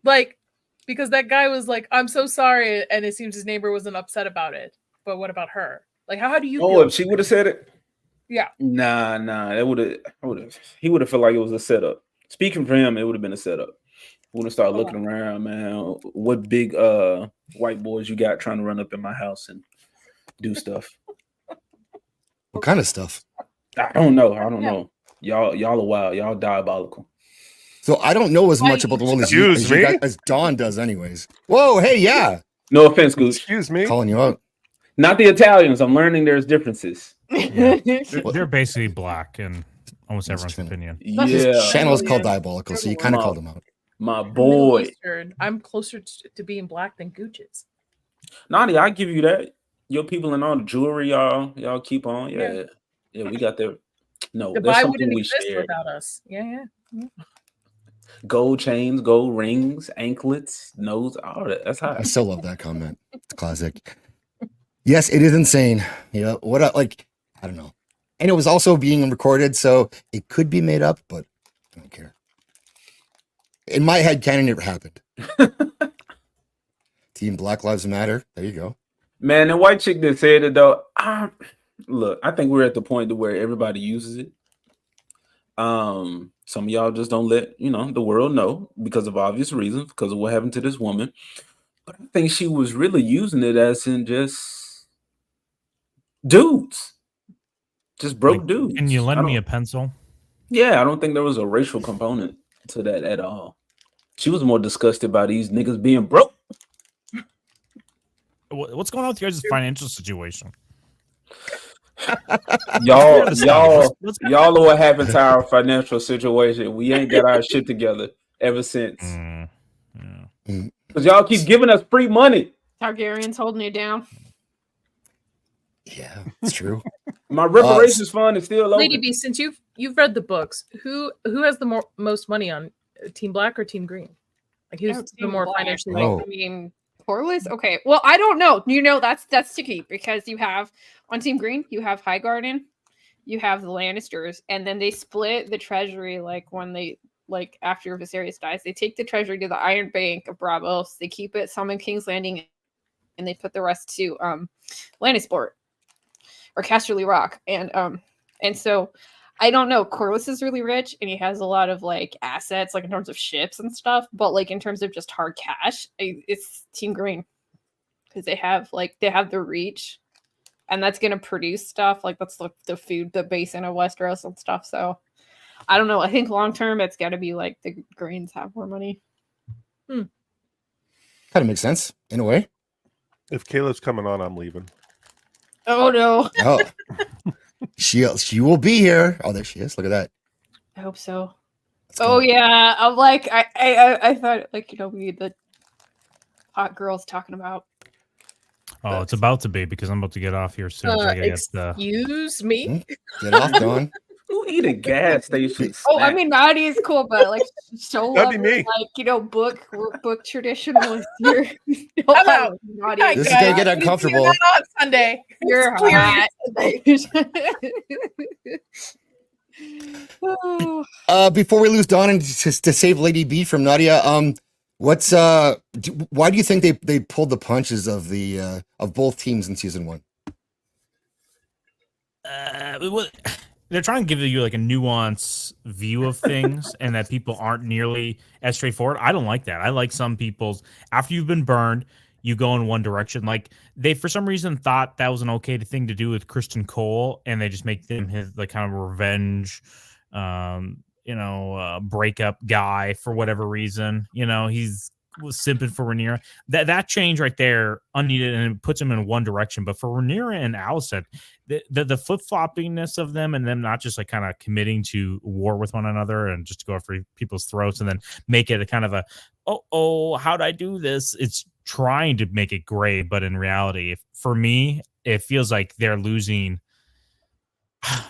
Like, because that guy was like, "I'm so sorry," and it seems his neighbor wasn't upset about it. But what about her? Like, how do you? Oh, if she would have said it. Yeah. Nah. That he would have felt like it was a setup. Speaking for him, it would have been a setup. Would have started looking around, man. What big white boys you got trying to run up in my house and do stuff? What kind of stuff? I don't know. Y'all are wild. Y'all diabolical. So I don't know as much about the world as Don does, anyways. Whoa, hey, yeah. No offense, Gooch. Excuse me. Calling you out. Not the Italians. I'm learning there's differences. Yeah. They're basically black in almost everyone's opinion. Yeah. His channel is called Diabolical, so you kind of called him out. My boy. I'm closer to being black than Gooch is. Nadia, I give you that. Your people and all the jewelry, y'all keep on. Yeah, we got there. No, Dubai wouldn't exist without us. Yeah. Gold chains, gold rings, anklets, nose, all that. That's hot. I still love that comment. It's classic. Yes, it is insane. Yeah, I don't know. And it was also being recorded, so it could be made up, but I don't care. In my head, canon never happened. Team Black Lives Matter. There you go. Man, the white chick that said it though, I Look, I think we're at the point to where everybody uses it. Some of y'all just don't let the world know because of obvious reasons, because of what happened to this woman. But I think she was really using it as in just dudes, just broke dudes. Can you lend me a pencil? Yeah, I don't think there was a racial component to that at all. She was more disgusted by these niggas being broke. What's going on with your guys' financial situation? Y'all are what happened to our financial situation. We ain't got our shit together ever since. Because y'all keep giving us free money. Targaryen's holding you down. Yeah, it's true. My reparations fund is still open. Lady B, since you've read the books, who has the most money on Team Black or Team Green? Like who's the more financially? I mean, Corlys. Okay, well, I don't know. That's sticky because you have on Team Green, you have Highgarden, you have the Lannisters, and then they split the treasury. Like when they after Viserys dies, they take the treasury to the Iron Bank of Bravos. They keep it some in King's Landing, and they put the rest to Lannisport or Casterly Rock, and so I don't know. Corlys is really rich, and he has a lot of assets, in terms of ships and stuff. But in terms of just hard cash, it's Team Green because they have the reach, and that's gonna produce stuff that's the food, the basin of Westeros and stuff. So I don't know. I think long term, it's got to be the Greens have more money. Kind of makes sense in a way. If Kayla's coming on, I'm leaving. Oh no! Oh, she will be here. Oh, there she is. Look at that. I hope so. Oh yeah, I'm I thought we need the hot girls talking about. Oh, it's about to be because I'm about to get off here soon. Excuse me. Get off, Don. Who eat a gas station? Oh, I mean, Nadia is cool, but show That'd be me. book traditionalist here. Hello. This is gonna get uncomfortable. On Sunday. You're hot. Before we lose Don and to save Lady B from Nadia, why do you think they pulled the punches of the of both teams in season 1? They're trying to give you a nuanced view of things and that people aren't nearly as straightforward. I don't like that. I like some people's, after you've been burned, you go in one direction. They, for some reason, thought that was an okay thing to do with Kristen Cole, and they just make him his kind of revenge, breakup guy for whatever reason. He's was simping for Rhaenyra. That change right there, unneeded, and it puts him in one direction. But for Rhaenyra and Alicent, the flip-floppiness of them and them not just kind of committing to war with one another and just to go after people's throats and then make it a kind of a how'd I do this? It's trying to make it gray, but in reality, for me, it feels like they're losing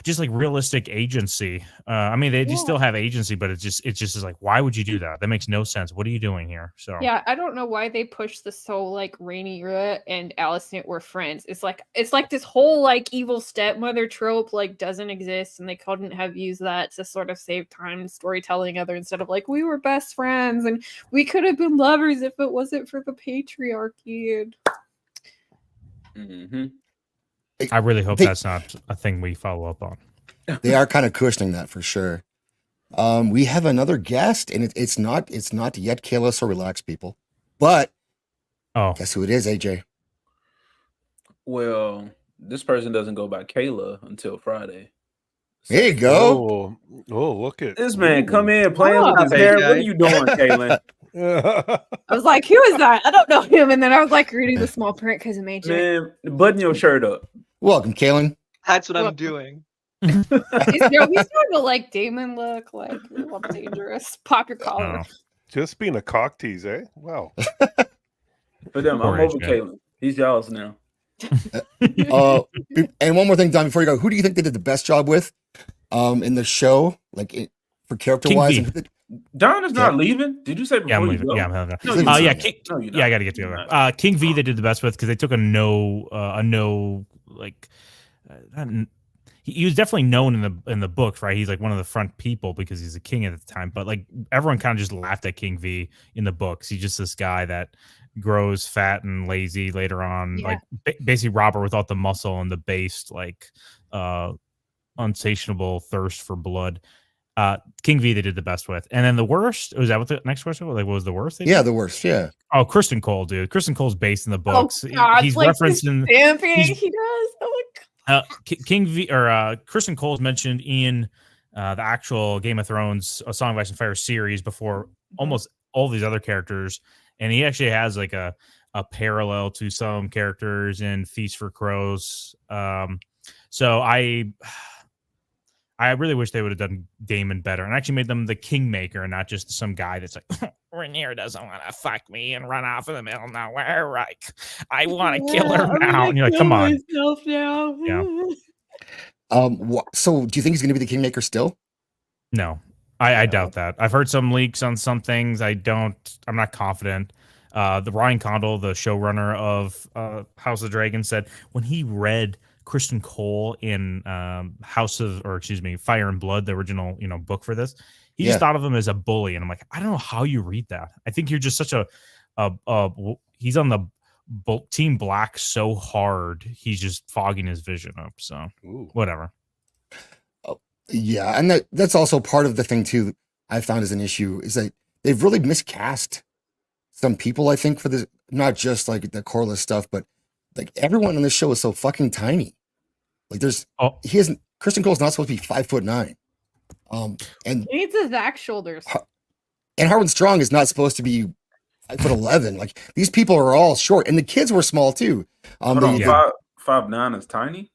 just realistic agency. I mean, they still have agency, but it just is why would you do that? That makes no sense. What are you doing here? So yeah, I don't know why they pushed this whole Rhaenyra and Alicent were friends. It's like this whole evil stepmother trope doesn't exist, and they couldn't have used that to sort of save time storytelling instead of we were best friends and we could have been lovers if it wasn't for the patriarchy. Mm-hmm. I really hope that's not a thing we follow up on. They are kind of cushioning that for sure. We have another guest, and it's not yet Kayla, so relax, people. But guess who it is, AJ? Well, this person doesn't go by Kayla until Friday. So, there you go. Oh, look at this man come in playing with his hair. What are you doing, Kaylin? I was like, who is that? I don't know him. And then I was reading the small print because it made you. Man, button your shirt up. Welcome, Kaylin. That's what I'm doing. He's starting to Damon look dangerous. Pop your collar. Just being a cock tease, eh? Wow. For them, I'm over Kaylin. He's y'all's now. And one more thing, Don, before you go, who do you think they did the best job with in the show, for character-wise? Don is not leaving. Did you say before I'm you leaving. go? Yeah, I'm leaving. I got to get together. King V they did the best with because they took he was definitely known in the books, right? He's one of the front people because he's a king at the time. But everyone kind of just laughed at King V in the books. He's just this guy that grows fat and lazy later on. Like basically Robert without the muscle and the based like unsatiable thirst for blood. King V they did the best with. And then the worst, was that what the next question was? Like what was the worst? The worst, yeah. Oh, Kristen Cole, dude. Kristen Cole's based in the books. Oh, God, he's like referencing he does. Oh my God. King V or Kristen Cole's mentioned in the actual Game of Thrones A Song of Ice and Fire series before almost all these other characters, and he actually has like a parallel to some characters in Feast for Crows. So I really wish they would have done Daemon better and actually made them the kingmaker and not just some guy that's like, Rhaenyra doesn't want to fuck me and run off in the middle of nowhere. Like, I want to kill her now. And you're like, come on. Now. Yeah. So do you think he's going to be the kingmaker still? No, I doubt that. I've heard some leaks on some things. I'm not confident. The Ryan Condal, the showrunner of House of the Dragon, said when he read Kristen Cole in Fire and Blood, the original book for this, he just thought of him as a bully, and I'm like, I don't know how you read that. I think you're just such he's on the Team Black so hard, he's just fogging his vision up. So whatever. Yeah, and that's also part of the thing too. I found as an issue is that they've really miscast some people. I think for this, not just like the Corliss stuff, but like everyone on this show is so fucking tiny. Like Kristen Cole's not supposed to be 5'9". And he needs his back shoulders. And Harwin Strong is not supposed to be 5'11". Like these people are all short, and the kids were small too. 5'9" is tiny.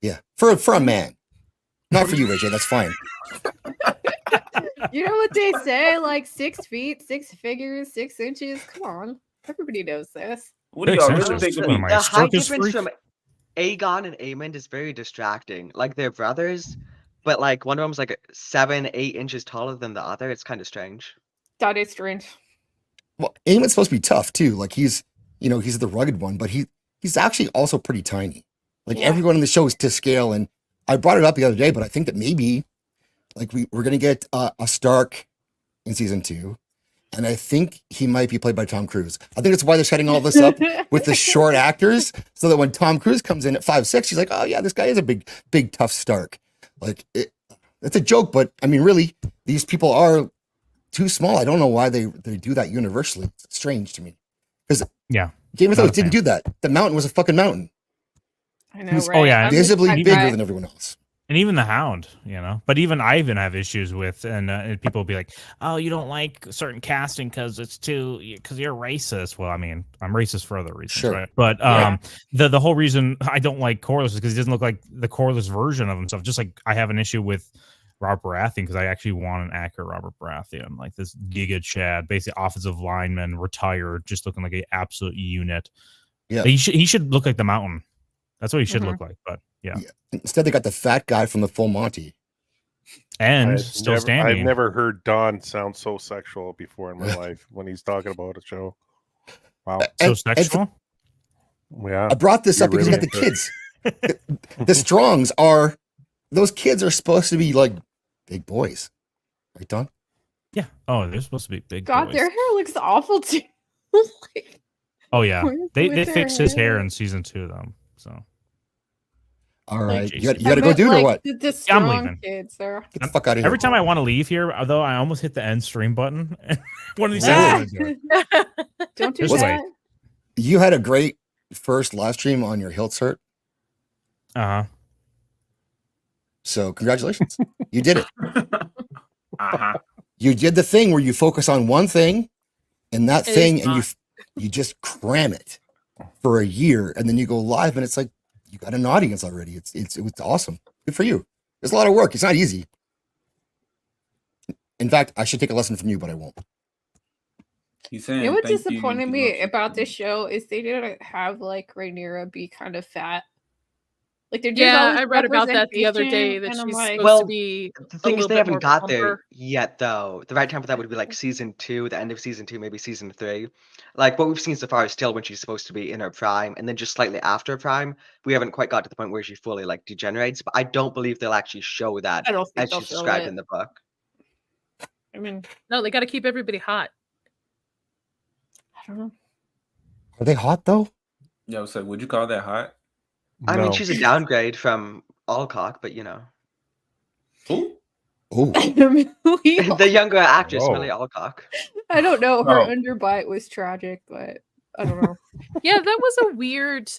Yeah, for a man. Not for you, AJ. That's fine. You know what they say? Like 6 feet, 6 figures, 6 inches. Come on, everybody knows this. What do y'all really think of me? The height difference from Aegon and Aemond is very distracting. Like they're brothers, but like one of them's like 7-8 inches taller than the other. It's kind of strange. That is strange. Well, Aemond's supposed to be tough too. Like he's the rugged one, but he's actually also pretty tiny. Like everyone in the show is to scale, and I brought it up the other day, but I think that maybe like we're gonna get a Stark in season 2. And I think he might be played by Tom Cruise. I think that's why they're setting all this up with the short actors, so that when Tom Cruise comes in at 5'6", he's like, oh yeah, this guy is a big tough Stark. Like it's a joke, but I mean, really, these people are too small. I don't know why they do that universally. It's strange to me. Because Game of Thrones didn't do that. The mountain was a fucking mountain. I know, right? Visibly bigger than everyone else. And even the Hound, but I even have issues with, and people will be like, oh, you don't like certain casting because you're racist. Well, I mean, I'm racist for other reasons, right? But the whole reason I don't like Corliss is because he doesn't look like the Corliss version of himself. Just like I have an issue with Robert Baratheon because I actually want an accurate Robert Baratheon, like this Giga Chad, basically offensive lineman, retired, just looking like an absolute unit. Yeah, he should look like the Mountain. That's what he should look like. But yeah. Instead, they got the fat guy from the Full Monty. And still standing. I've never heard Don sound so sexual before in my life when he's talking about a show. Wow. So sexual? Yeah. I brought this up because you got the kids. The Strongs those kids are supposed to be like big boys. Right, Don? Yeah. Oh, they're supposed to be big God, boys. their hair looks awful too. Oh, yeah. They fixed his hair in season 2, though. So. All right, you got to go, dude, or what? I'm leaving. Kids, get the fuck out of here. Every time I want to leave here, although I almost hit the end stream button. One of these days. Don't do that. You had a great first live stream on your Hilt cert. Uh-huh. So congratulations, you did it. You did the thing where you focus on one thing, and that thing, and you just cram it for a year, and then you go live, and it's like. You got an audience already. It's awesome. Good for you. There's a lot of work. It's not easy. In fact, I should take a lesson from you, but I won't. He's saying, what disappointed me about this show is they didn't have like Rhaenyra be kind of fat. Like they're I read about that the other day that she's supposed to be. The thing is, they haven't got there yet, though. The right time for that would be like season 2, the end of season 2, maybe season 3. Like what we've seen so far is still when she's supposed to be in her prime, and then just slightly after her prime, we haven't quite got to the point where she fully like degenerates. But I don't believe they'll actually show that as she's described in the book. I mean, no, they got to keep everybody hot. I don't know. Are they hot though? Yeah, so would you call that hot? I mean, No. she's a downgrade from Alcock, but you know. Who? Oh, The younger actress, Oh. Millie Alcock. I don't know. Her Oh. underbite was tragic, but I don't know. Yeah, that was a weird.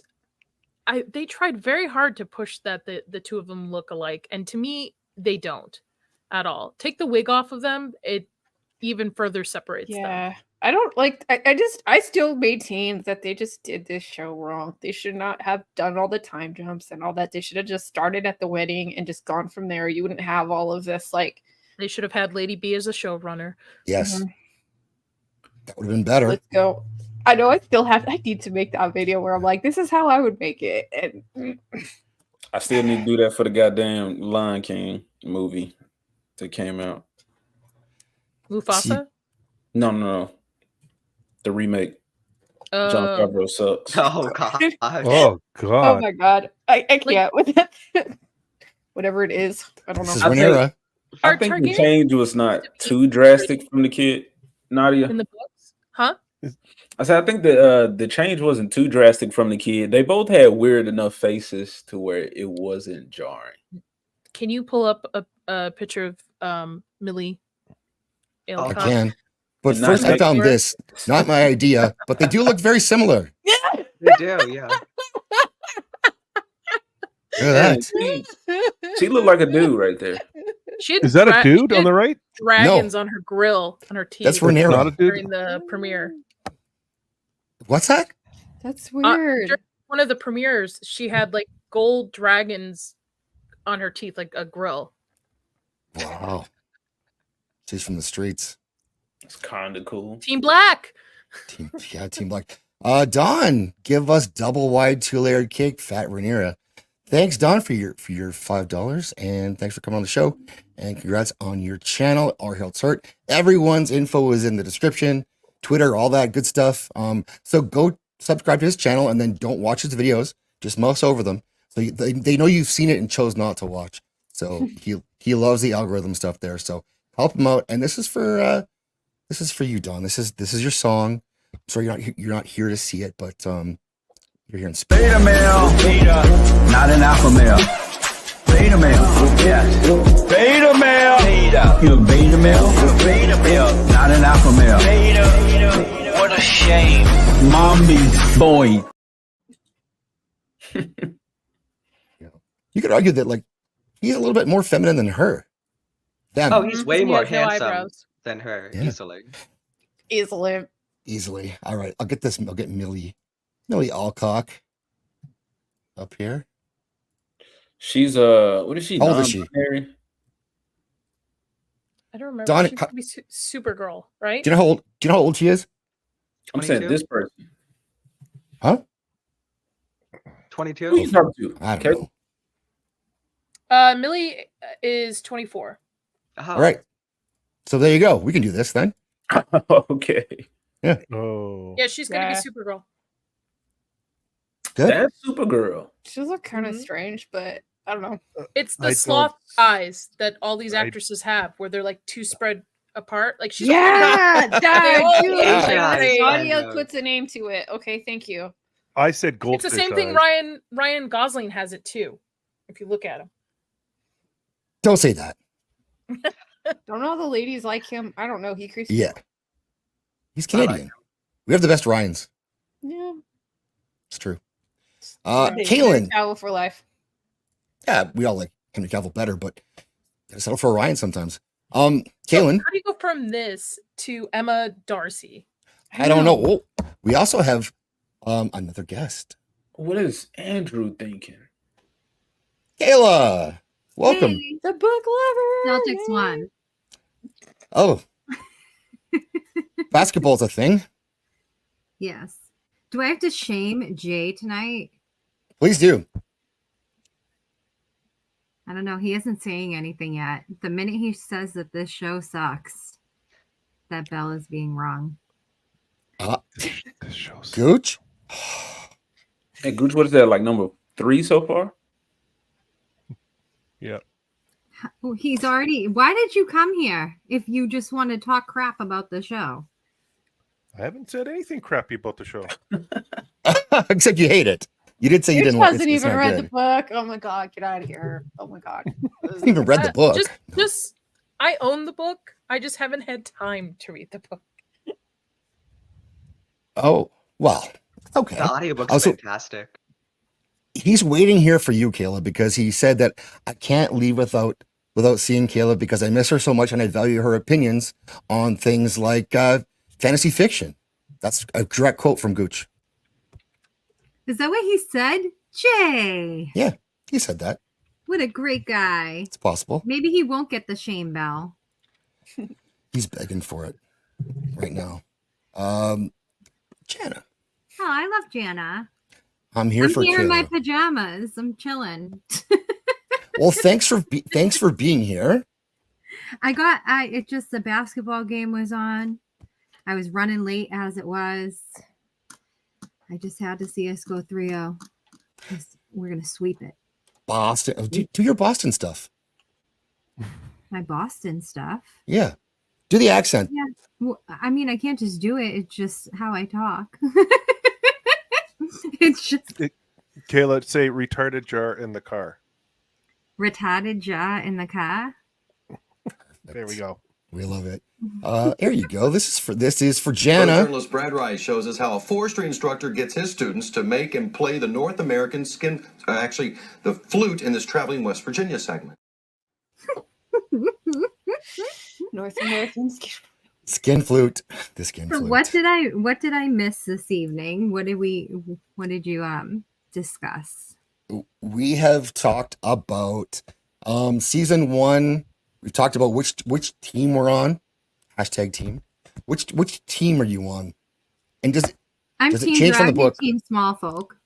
They tried very hard to push that the two of them look alike, and to me, they don't at all. Take the wig off of them, it even further separates them. Yeah. I don't like I still maintain that they just did this show wrong. They should not have done all the time jumps and all that. They should have just started at the wedding and just gone from there. You wouldn't have all of this like They should have had Lady B as a showrunner. yes. That would have been better. Let's go. I know I need to make that video where I'm like, this is how I would make it. And I still need to do that for the goddamn Lion King movie that came out. Mufasa? No. The remake. John Favreau sucks. Oh god. Oh god. oh my god. I can't with that. Whatever it is. I don't This is know. Rhaenyra. I think the change was not too drastic from the kid, Nadia. In the books? Huh? I said I think the change wasn't too drastic from the kid. They both had weird enough faces to where it wasn't jarring. Can you pull up a picture of Millie I Alcock? can. But Not first I like- found this. Not my idea, but they do look very similar. They do, yeah. Look at that. She looked like a dude right there. She had Is that a dude on the right? dragons on her grill, on her teeth. That's Rhaenyra. Not a dude. during the premiere. What's that? That's weird. During one of the premieres, she had like gold dragons on her teeth, like a grill. Wow. She's from the streets. It's kind of cool. Team Black. Team Black. Don, give us double wide 2-layered cake, fat Rhaenyra. Thanks, Don, for your $5, and thanks for coming on the show. And congrats on your channel, Our Health's Hurt. Everyone's info is in the description, Twitter, all that good stuff. So go subscribe to his channel and then don't watch his videos. Just mouse over them. So they know you've seen it and chose not to watch. So he loves the algorithm stuff there. So help him out. And this is for you, Don. This is your song. Sorry, you're not here to see it, but you're here in spirit. Beta male, not an alpha male. Beta male, yes. Beta male, you're a beta male, not an alpha male. What a shame. Mommy's boy. You could argue that like he's a little bit more feminine than her. Damn. Oh, he's way He more has no handsome eyebrows. than her, Yeah. Easily. All right. I'll get Millie Alcock up here. She's what is she? How old is she? Non-binary? I don't remember. Don, She's gonna be Supergirl, right? Do you know how old she is? I'm saying 22? this person. Huh? 22? Who you talking to? I don't know. Millie is 24. Oh. All right. So there you go. We can do this then. Okay. Yeah. Oh. Yeah, she's gonna be Supergirl. Good. That's Supergirl. She look kind of strange, but I don't know. It's the I sloth don't- eyes that all these actresses have, where they're like too spread apart. Like she's Yeah, all dude. Asian eyes. Nadia I puts a name to it. Okay, thank you. I said It's goldfish the same thing. eyes. Ryan Gosling has it too. If you look at him, Don't say that. Don't all the ladies like him? I don't know. He creeps me Yeah. out. He's Canadian. We have the best Ryans. Yeah. It's true. Henry Kaylin. Cavill for life. Yeah, we all like Henry Cavill better, but gotta settle for a Ryan sometimes. Kaylin. how do you go from this to Emma Darcy? I don't know. Oh, we also have another guest. What is Andrew thinking? Kayla. Welcome. Hey, The book lover. Celtics won. Oh. Basketball's a thing. Yes. Do I have to shame Jay tonight? Please do. I don't know. He isn't saying anything yet. The minute he says that this show sucks, that Belle is being wrong. This show's Gooch. Hey, Gooch, what is that? Like number 3 so far? yeah. Oh, he's already. Why did you come here if you just want to talk crap about the show? I haven't said anything crappy about the show. Except you hate it. You did say you didn't. Hasn't even read the book. Oh my god, get out of here! Oh my god, hasn't even read the book. Just I own the book. I just haven't had time to read the book. Oh well, okay. The audiobook's fantastic. He's waiting here for you, Kayla, because he said that I can't leave without seeing Kayla because I miss her so much and I value her opinions on things like fantasy fiction. That's a direct quote from Gooch. Is that what he said? Jay. Yeah, he said that. What a great guy. It's possible. Maybe he won't get the shame bell. He's begging for it right now. Jana. Oh, I love Jana. I'm here for Kayla. in my pajamas. I'm chilling. Well, thanks for being here. It just the basketball game was on. I was running late as it was. I just had to see us go 3-0. We're going to sweep it. Boston. Oh, do your Boston stuff. My Boston stuff? Yeah. Do the accent. Yeah. Well, I mean, I can't just do it. It's just how I talk. It's just... Kayla, say retarded jar in the car. Retarded jar in the car? There we go. We love it. There you go. This is for Jana. Journalist Brad Rice shows us how a forestry instructor gets his students to make and play the North American the flute in this Traveling West Virginia segment. North American skin flute. The skin flute. What did I miss this evening? What did you discuss? We have talked about season 1. We've talked about which team we're on. #team. Which team are you on? And does it change from the book? Team Small Folk.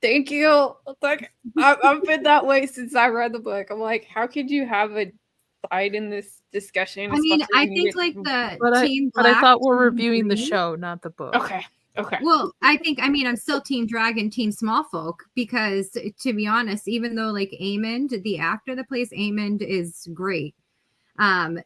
Thank you. Like I've been that way since I read the book. I'm like, how could you have a side in this discussion? I mean, I think like Team Black. But I thought we're reviewing the show, not the book. Okay. Well, I'm still Team Dragon, Team Small Folk, because to be honest, even though like Aemond, the actor that plays Aemond is great.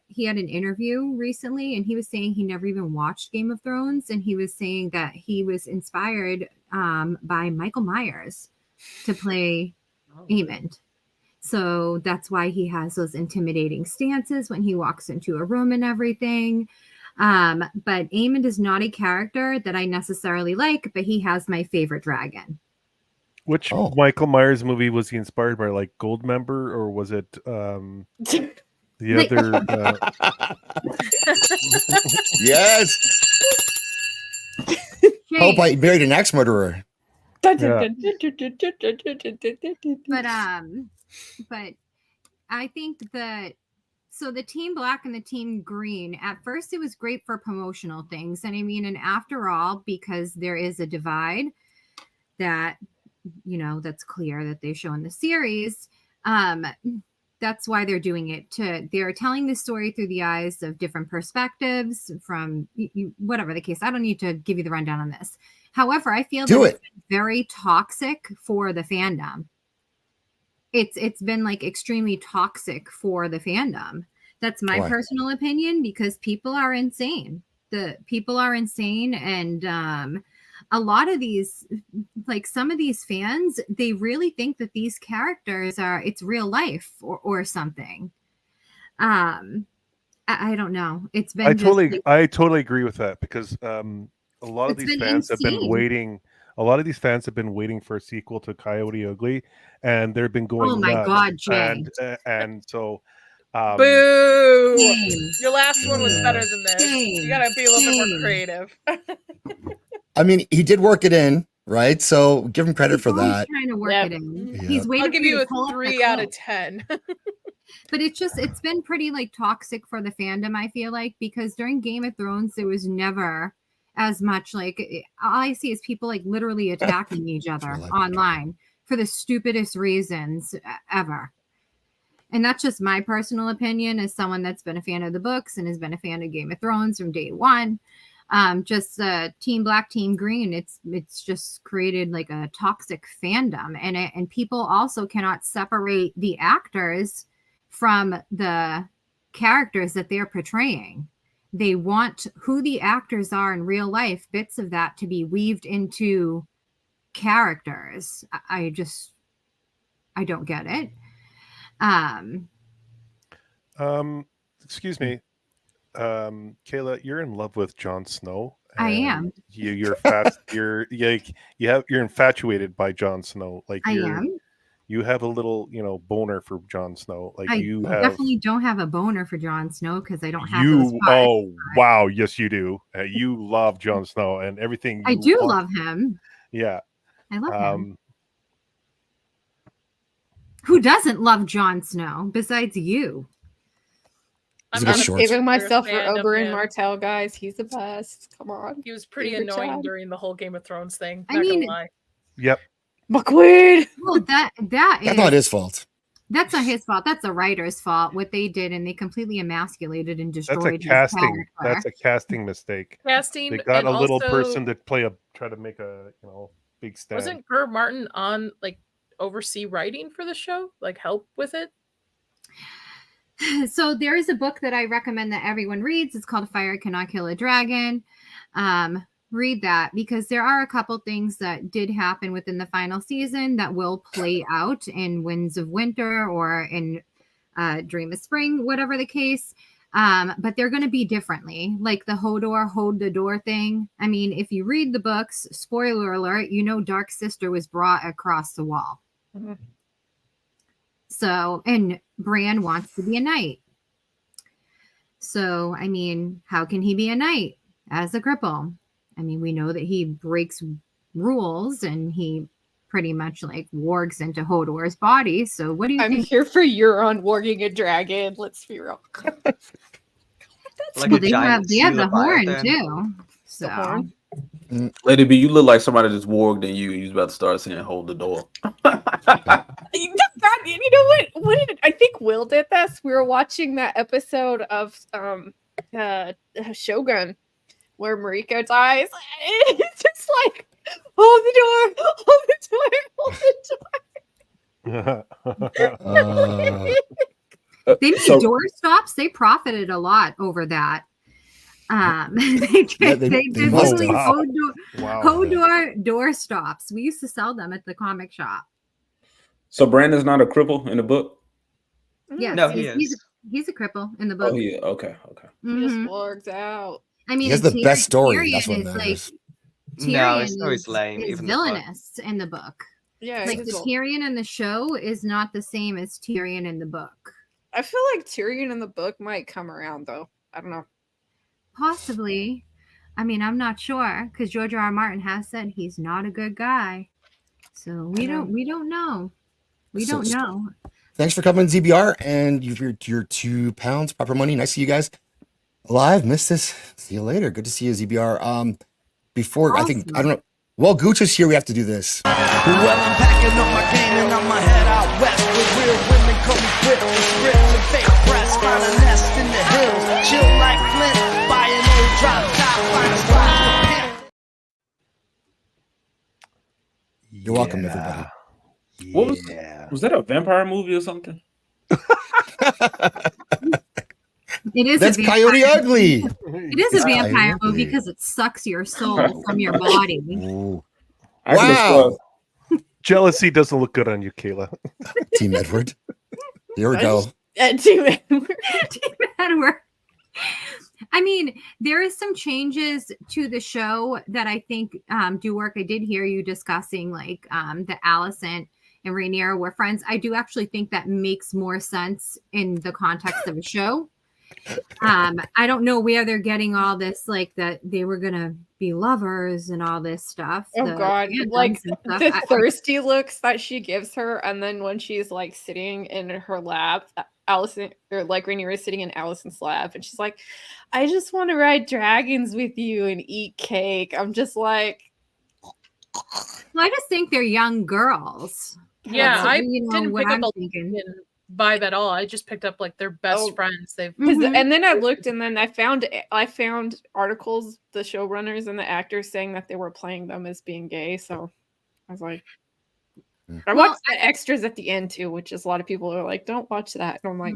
He had an interview recently and he was saying he never even watched Game of Thrones. And he was saying that he was inspired by Michael Myers to play Aemond. So that's why he has those intimidating stances when he walks into a room and everything. But Aemond is not a character that I necessarily like, but he has my favorite dragon. Which Michael Myers movie was he inspired by? Like Goldmember, or was it the other? Yes. Hope I married an ex murderer. Yeah. But I think that. So the Team Black and the Team Green, at first it was great for promotional things. And I mean, and after all, because there is a divide that, that's clear that they show in the series, that's why they're doing it. They're telling the story through the eyes of different perspectives from whatever the case. I don't need to give you the rundown on this. However, I feel that it's been very toxic for the fandom. It's been like extremely toxic for the fandom. That's my personal opinion, because people are insane. The people are insane. And a lot of these, like some of these fans, they really think that these characters it's real life or something. I don't know. It's been I totally agree with that, because a lot of these fans have been waiting. A lot of these fans have been waiting for a sequel to Coyote Ugly, and they've been going. Oh my God, Jay! And so, boo! Your last one was better than this. You gotta be a little bit more creative. I mean, he did work it in, right? So give him credit for that. Trying to work it in. Yeah. He's waiting. I'll give you a 3 out of 10. But it's been pretty like toxic for the fandom, I feel like, because during Game of Thrones there was never as much like, all I see is people like literally attacking each other online for the stupidest reasons ever. And that's just my personal opinion as someone that's been a fan of the books and has been a fan of Game of Thrones from day one. Just Team Black, Team Green, it's just created like a toxic fandom, and people also cannot separate the actors from the characters that they're portraying. they want who the actors are in real life, bits of that to be weaved into characters. I don't get it. Excuse me. Kayla, you're in love with Jon Snow. I am. You're infatuated by Jon Snow. Like I am. You have a little, boner for Jon Snow. Like I definitely don't have a boner for Jon Snow because I don't have those parts. Oh wow, yes you do. You love Jon Snow and everything. I do love him. Yeah, I love him. Who doesn't love Jon Snow besides you? I'm saving myself for Oberyn Martell, guys. He's the best. Come on. He was pretty annoying during the whole Game of Thrones thing. I mean, gonna lie. Yep. Buckwheat. Well, that's not his fault. That's not his fault. That's the writer's fault. What they did, and they completely emasculated and destroyed. That's a casting. That's a casting mistake. Casting. They got a little person to try to make a big stand. Wasn't Kerr Martin on oversee writing for the show, help with it? So there is a book that I recommend that everyone reads. It's called Fire Cannot Kill a Dragon. Read that because there are a couple things that did happen within the final season that will play out in Winds of Winter or in Dream of Spring, whatever the case. But they're going to be differently, like the Hodor hold the door thing. I mean, if you read the books, spoiler alert, Dark Sister was brought across the wall. Mm-hmm. So, and Bran wants to be a knight. So, I mean, how can he be a knight as a cripple? I mean, we know that he breaks rules and he pretty much wargs into Hodor's body. So what do you think? I'm here for Euron warging a dragon. Let's be real. They have the horn too. So. The horn? Lady B, you look like somebody just warged and you was about to start saying hold the door. You know what? I think Will did this. We were watching that episode of Shogun where Mariko dies. It's just hold the door, hold the door. They made door stops. They profited a lot over that. They did literally Hodor door stops. We used to sell them at the comic shop. So Brandon's not a cripple in the book? Yeah, no, he's a cripple in the book. Oh yeah, okay. Mm-hmm. He just wargs out. I mean, he has the best story. That's what matters. Tyrion is lame. Is villainous in the book. Yeah, the Tyrion in the show is not the same as Tyrion in the book. I feel like Tyrion in the book might come around though. I don't know. Possibly. I mean, I'm not sure because George R. R. Martin has said he's not a good guy. So we don't know. We don't know. Thanks for coming, ZBR, and your £2 proper money. Nice to see you guys live. Missed this. See you later. Good to see you, ZBR. Before awesome. I don't know. Well, Gooch is here. We have to do this. Well, I'm packing up my game and I'm my head out west with real women come equipped with scripts and fake press. Find a nest in the hills, chill like Flint, buy an old drop top, find a spot. You're welcome, everybody. What was that a vampire movie or something? It is. That's Coyote Ugly. It is a vampire movie because it sucks your soul from your body. Wow. Jealousy doesn't look good on you, Kayla. Team Edward. Here we go. Team Edward. Team Edward. I mean, there is some changes to the show that I think do work. I did hear you discussing that Alicent and Rhaenyra were friends. I do actually think that makes more sense in the context of a show. I don't know where they're getting all this, that they were gonna be lovers and all this stuff. Oh God, the thirsty looks that she gives her, and then when she's sitting in her lab, Alicent or Rhaenyra is sitting in Alicent's lab, and she's like, "I just want to ride dragons with you and eat cake." I'm just like, well, I just think they're young girls. Yeah, I didn't pick up vibe at all. I just picked up they're best friends. They've and then I looked, and then I found articles, the showrunners and the actors saying that they were playing them as being gay. So I was like, I watched the extras at the end too, which is a lot of people are like, don't watch that. And I'm like,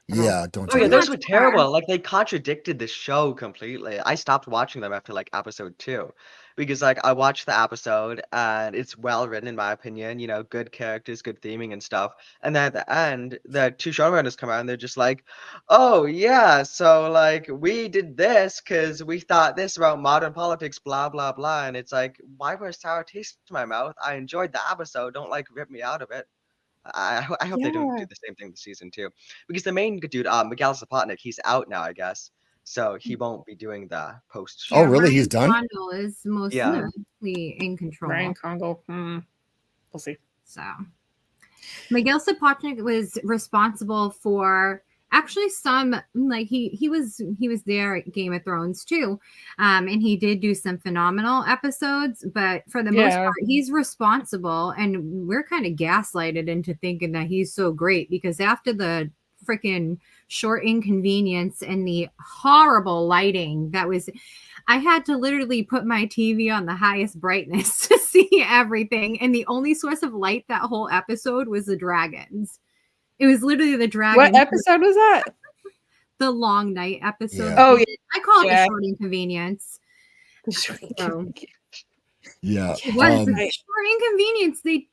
Yeah, don't. Oh yeah, I'm those not were sure. terrible. Like they contradicted the show completely. I stopped watching them after like episode 2 because like I watched the episode and it's well written in my opinion. You know, good characters, good theming and stuff. And then at the end, the two showrunners come out and they're just like, "Oh yeah, so like we did this because we thought this about modern politics, blah blah blah." And it's like, why was sour taste in my mouth? I enjoyed the episode. Don't like rip me out of it. I hope they don't do Yeah. the same thing this season too, because the main dude, Miguel Sapochnik, he's out now, I guess, so he won't be doing the post Oh, show. really? He's Ryan done? Condal is most Yeah. likely in control. Ryan Condal. We'll see. So Miguel Sapochnik was responsible for actually some like he was there at Game of Thrones too, and he did do some phenomenal episodes, but for the most part he's responsible, and we're kind of gaslighted into thinking that he's so great because after the freaking Short Inconvenience and the horrible lighting that was, I had to literally put my TV on the highest brightness to see everything, and the only source of light that whole episode was the dragons. It was literally the dragons. What episode was that? The long night episode. Yeah. Oh, yeah. I call it the Short Inconvenience. The Short So, Inconvenience. Yeah. it was the Short Inconvenience. They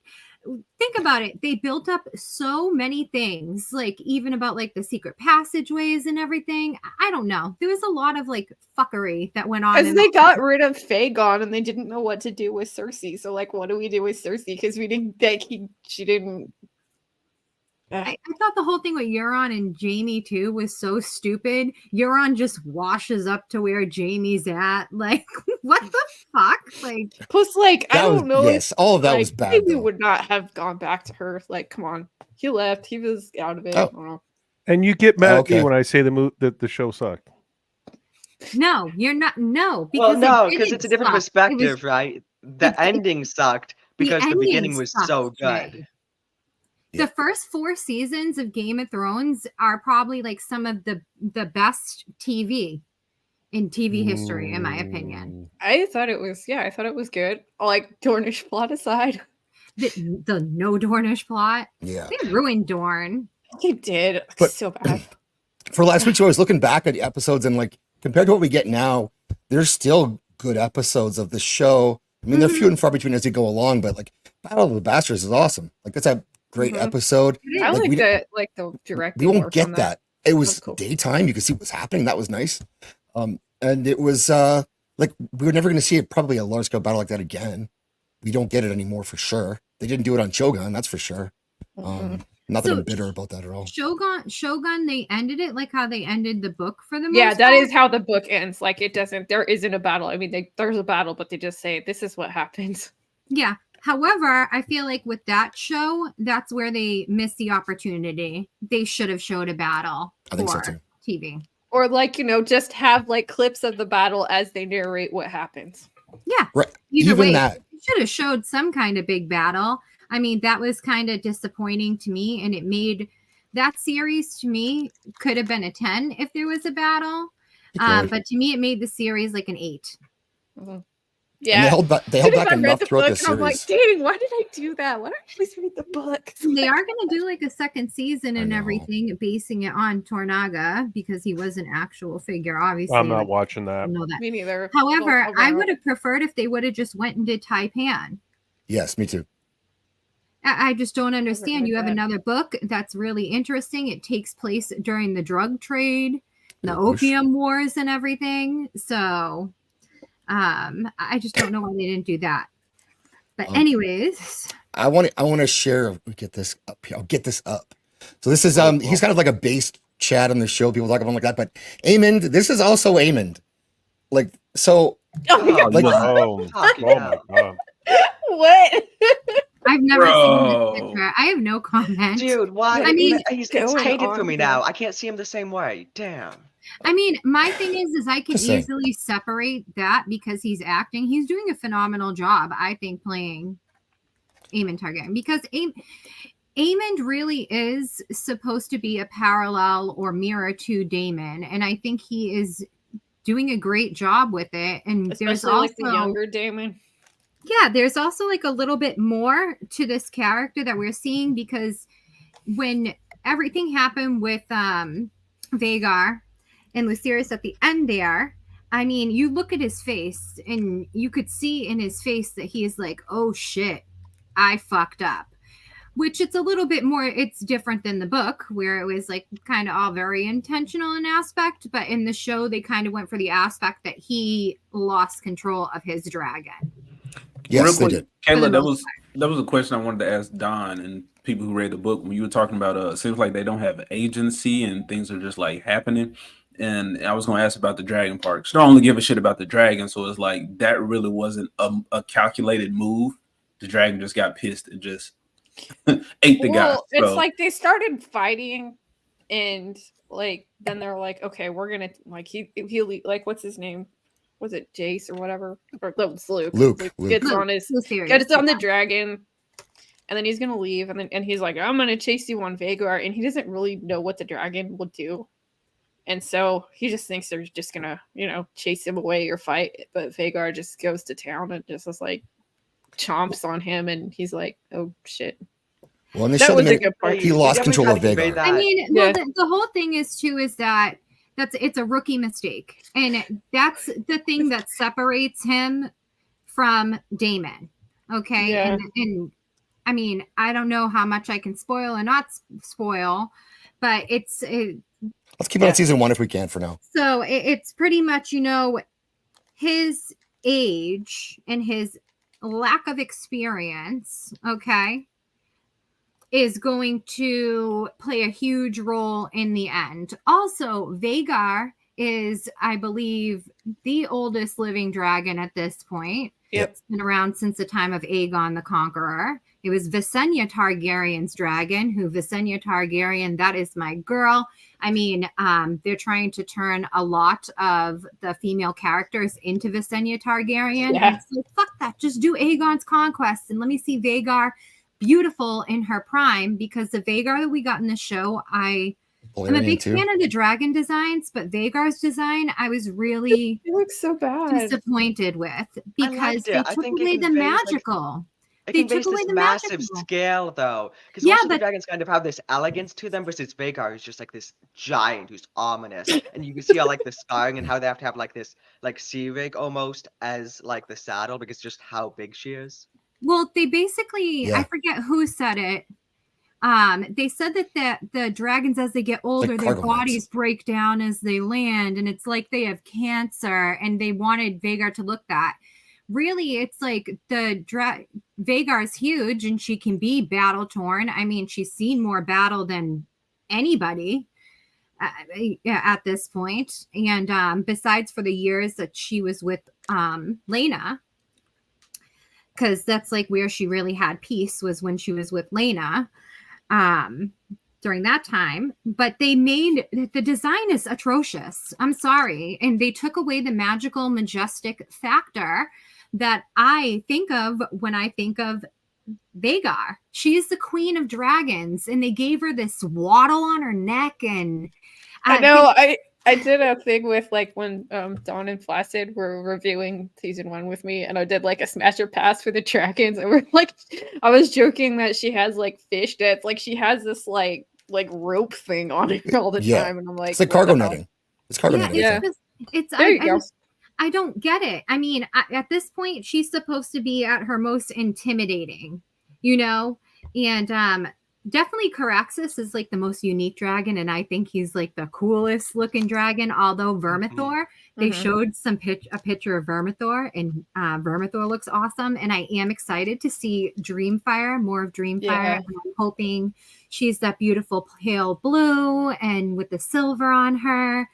think about it. They built up so many things, like even about like the secret passageways and everything. I don't know. There was a lot of like fuckery that went on. Because they got rid of Fagon and they didn't know what to do with Cersei. So like, what do we do with Cersei? Because we didn't like she didn't. I thought the whole thing with Euron and Jaime too was so stupid. Euron just washes up to where Jaime's at. Like, what the fuck? Like, plus, like, I don't know. Yes, all of that was bad. Maybe would not have gone back to her. Like, come on, he left. He was out of it. I don't know. And you get mad at me when I say the show sucked. no, you're not. No, Well, no, it because didn't it's a different suck. It perspective, was- right? The ending sucked because the beginning ending was sucked, so Jay. good. The first 4 seasons of Game of Thrones are probably like some of the best TV in TV history, in my opinion. I thought it was good. Like Dornish plot aside. The no Dornish plot. Yeah. They ruined Dorne. They did. But- So bad. For last week's show, I was looking back at the episodes and like compared to what we get now, there's still good episodes of the show. I mean, they're few and far between as they go along, but like Battle of the Bastards is awesome. Like that's a great episode. I like, like the direct. we won't get that. It was daytime. You could see what's happening. That was nice. And it was like we were never going to see it probably a large scale battle like that again. We don't get it anymore for sure. They didn't do it on Shogun, that's for sure. Not that I'm bitter about that at all. Shogun, they ended it like how they ended the book for the most Yeah, that part. is how the book ends. Like it doesn't. There isn't a battle. I mean, there's a battle, but they just say this is what happens. Yeah. However, I feel like with that show, that's where they missed the opportunity. They should have showed a battle I think so for too. TV. Or like just have like clips of the battle as they narrate what happens. Yeah. Right. Either Even way, that. you should have showed some kind of big battle. I mean, that was kind of disappointing to me, and it made that series to me could have been a 10 if there was a battle. But to me, it made the series like an 8. Yeah, and they held back enough throughout the series. I'm like, dang, why did I do that? Why don't I please read the book? They are going to do like a second season and everything, basing it on Tornaga because he was an actual figure. Obviously, I'm not watching that. Know that. Me neither. However, I would have preferred if they would have just went and did Taipan. Yes, me too. I just don't understand. You have that. another book that's really interesting. It takes place during the drug trade, the opium wars, and everything. So, I just don't know why they didn't do that. But anyways, I want to share. We get this up here. I'll get this up. So this is he's kind of like a base chat on the show. People talk about him like that, but Aemond. This is also Aemond. Like so. Like, oh my god. What? I've never seen this picture. I have no comment. Dude, why? I mean, it's tainted for me now. I can't see him the same way. Damn. I mean, my thing is I can Just saying. easily separate that because he's acting. He's doing a phenomenal job, I think, playing Aemond Targaryen because Aemond really is supposed to be a parallel or mirror to Daemon, and I think he is doing a great job with it. And Especially there's also like the younger Daemon. Yeah, there's also like a little bit more to this character that we're seeing because when everything happened with Vhagar and Lucerys at the end there. I mean, you look at his face and you could see in his face that he is like, oh shit, I fucked up. Which it's a little bit more, it's different than the book where it was like kind of all very intentional in aspect. But in the show, they kind of went for the aspect that he lost control of his dragon. Yes, they did. Kayla, that was a question I wanted to ask Don and people who read the book. When you were talking about it seems like they don't have agency and things are just like happening. And I was going to ask about the dragon part. She don't only give a shit about the dragon, so it's like that really wasn't a calculated move. The dragon just got pissed and just ate the guy. It's like they started fighting, and like then they're like, okay, we're gonna like he like what's his name? Was it Jace or whatever? Or no, it's Luke. Luke gets on the dragon, and then he's gonna leave, and he's like, I'm gonna chase you on Vhagar, and he doesn't really know what the dragon will do. And so he just thinks they're just gonna, chase him away or fight. But Vhagar just goes to town and just is like chomps on him, and he's like, "Oh shit!" Well, and they showed him he lost control of Vhagar. I mean, the whole thing is that it's a rookie mistake, and that's the thing that separates him from Daemon. Okay, and I mean, I don't know how much I can spoil and not spoil, but let's keep it on season 1 if we can for now. So it's pretty much, his age and his lack of experience, okay, is going to play a huge role in the end. Also, Vhagar is, I believe, the oldest living dragon at this point. Yep. It's been around since the time of Aegon the Conqueror. It was Visenya Targaryen's dragon, Visenya Targaryen, that is my girl. I mean, they're trying to turn a lot of the female characters into Visenya Targaryen. Yeah. So fuck that. Just do Aegon's conquest and let me see Vhagar beautiful in her prime, because the Vhagar that we got in the show, I'm a big fan of the dragon designs, but Vhagar's design, I was really it looks so bad disappointed with, because they took away the magical. They took away the massive scale, though, because most of the dragons kind of have this elegance to them, versus Vhagar is just like this giant who's ominous, and you can see all like the scarring and how they have to have like this like sea rig almost as like the saddle, because just how big she is. Well, they basically, I forget who said it. They said that the dragons, as they get older, their bodies break down as they land, and it's like they have cancer, and they wanted Vhagar to look that. Really, it's like Vhagar's huge, and she can be battle torn. I mean, she's seen more battle than anybody at this point. And besides for the years that she was with Laena, because that's like where she really had peace, was when she was with Laena during that time. But they made the design is atrocious. I'm sorry. And they took away the magical, majestic factor that I think of when I think of Vhagar. She is the queen of dragons, and they gave her this waddle on her neck. And I know I did a thing with like when Dawn and Flaccid were reviewing season 1 with me, and I did like a smasher pass for the dragons, and we're like, I was joking that she has like fish nets, like she has this like rope thing on it all the time, and I'm like, it's like cargo netting. It's cargo netting. Yeah, it's there you go. I don't get it. I mean, at this point, she's supposed to be at her most intimidating, and definitely Caraxes is like the most unique dragon, and I think he's like the coolest looking dragon. Although Vermithor, they showed a picture of Vermithor, and Vermithor looks awesome, and I am excited to see Dreamfire, more of Dreamfire. Yeah. And I'm hoping she's that beautiful pale blue and with the silver on her.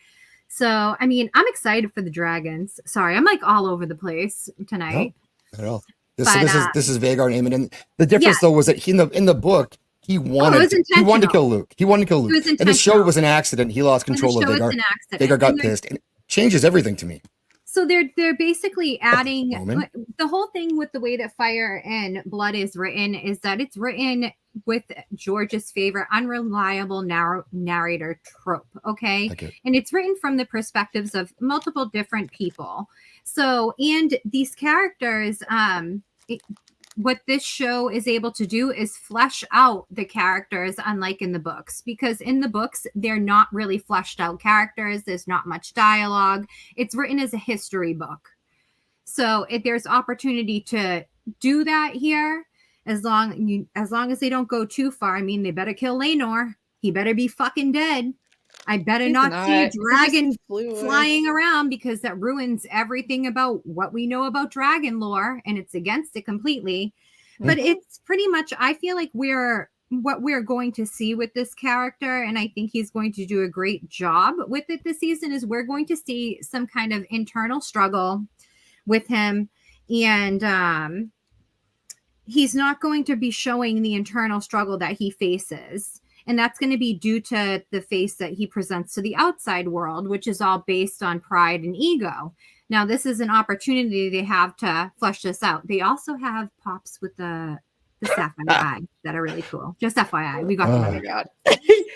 So, I mean, I'm excited for the dragons. Sorry, I'm like all over the place tonight. No, not at all. This is Vhagar and Aemon, and the difference though was that in the book he wanted to kill Luke. He wanted to kill Luke. And the show was an accident. He lost control of Vhagar. Vhagar got pissed, and it changes everything to me. So they're basically adding the whole thing with the way that Fire and Blood is written is that it's written with George's favorite unreliable narrator trope, okay? And it's written from the perspectives of multiple different people. So, and these characters, what this show is able to do is flesh out the characters, unlike in the books, because in the books, they're not really fleshed out characters. There's not much dialogue. It's written as a history book. So if there's opportunity to do that here, as long as they don't go too far. I mean, they better kill Laenor. He better be fucking dead. I better not see dragon flying around, because that ruins everything about what we know about dragon lore, and it's against it completely. But it's pretty much, I feel like what we're going to see with this character, and I think he's going to do a great job with it this season, is we're going to see some kind of internal struggle with him, and he's not going to be showing the internal struggle that he faces. And that's going to be due to the face that he presents to the outside world, which is all based on pride and ego. Now, this is an opportunity they have to flesh this out. They also have pops with the sapphire eye that are really cool. Just FYI, we got them. Oh my god!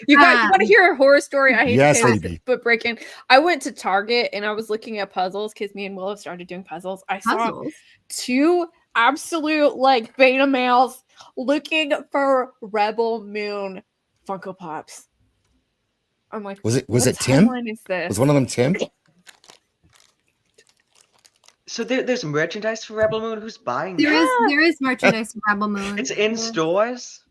You want to hear a horror story? I hate to say this, but breaking. I went to Target and I was looking at puzzles because me and Will have started doing puzzles. I saw 2 absolute like beta males looking for Rebel Moon Funko Pops. I'm like, was it Tim? Is this? Was one of them Tim? So there's merchandise for Rebel Moon. Who's buying that? There is merchandise for Rebel Moon. It's in stores.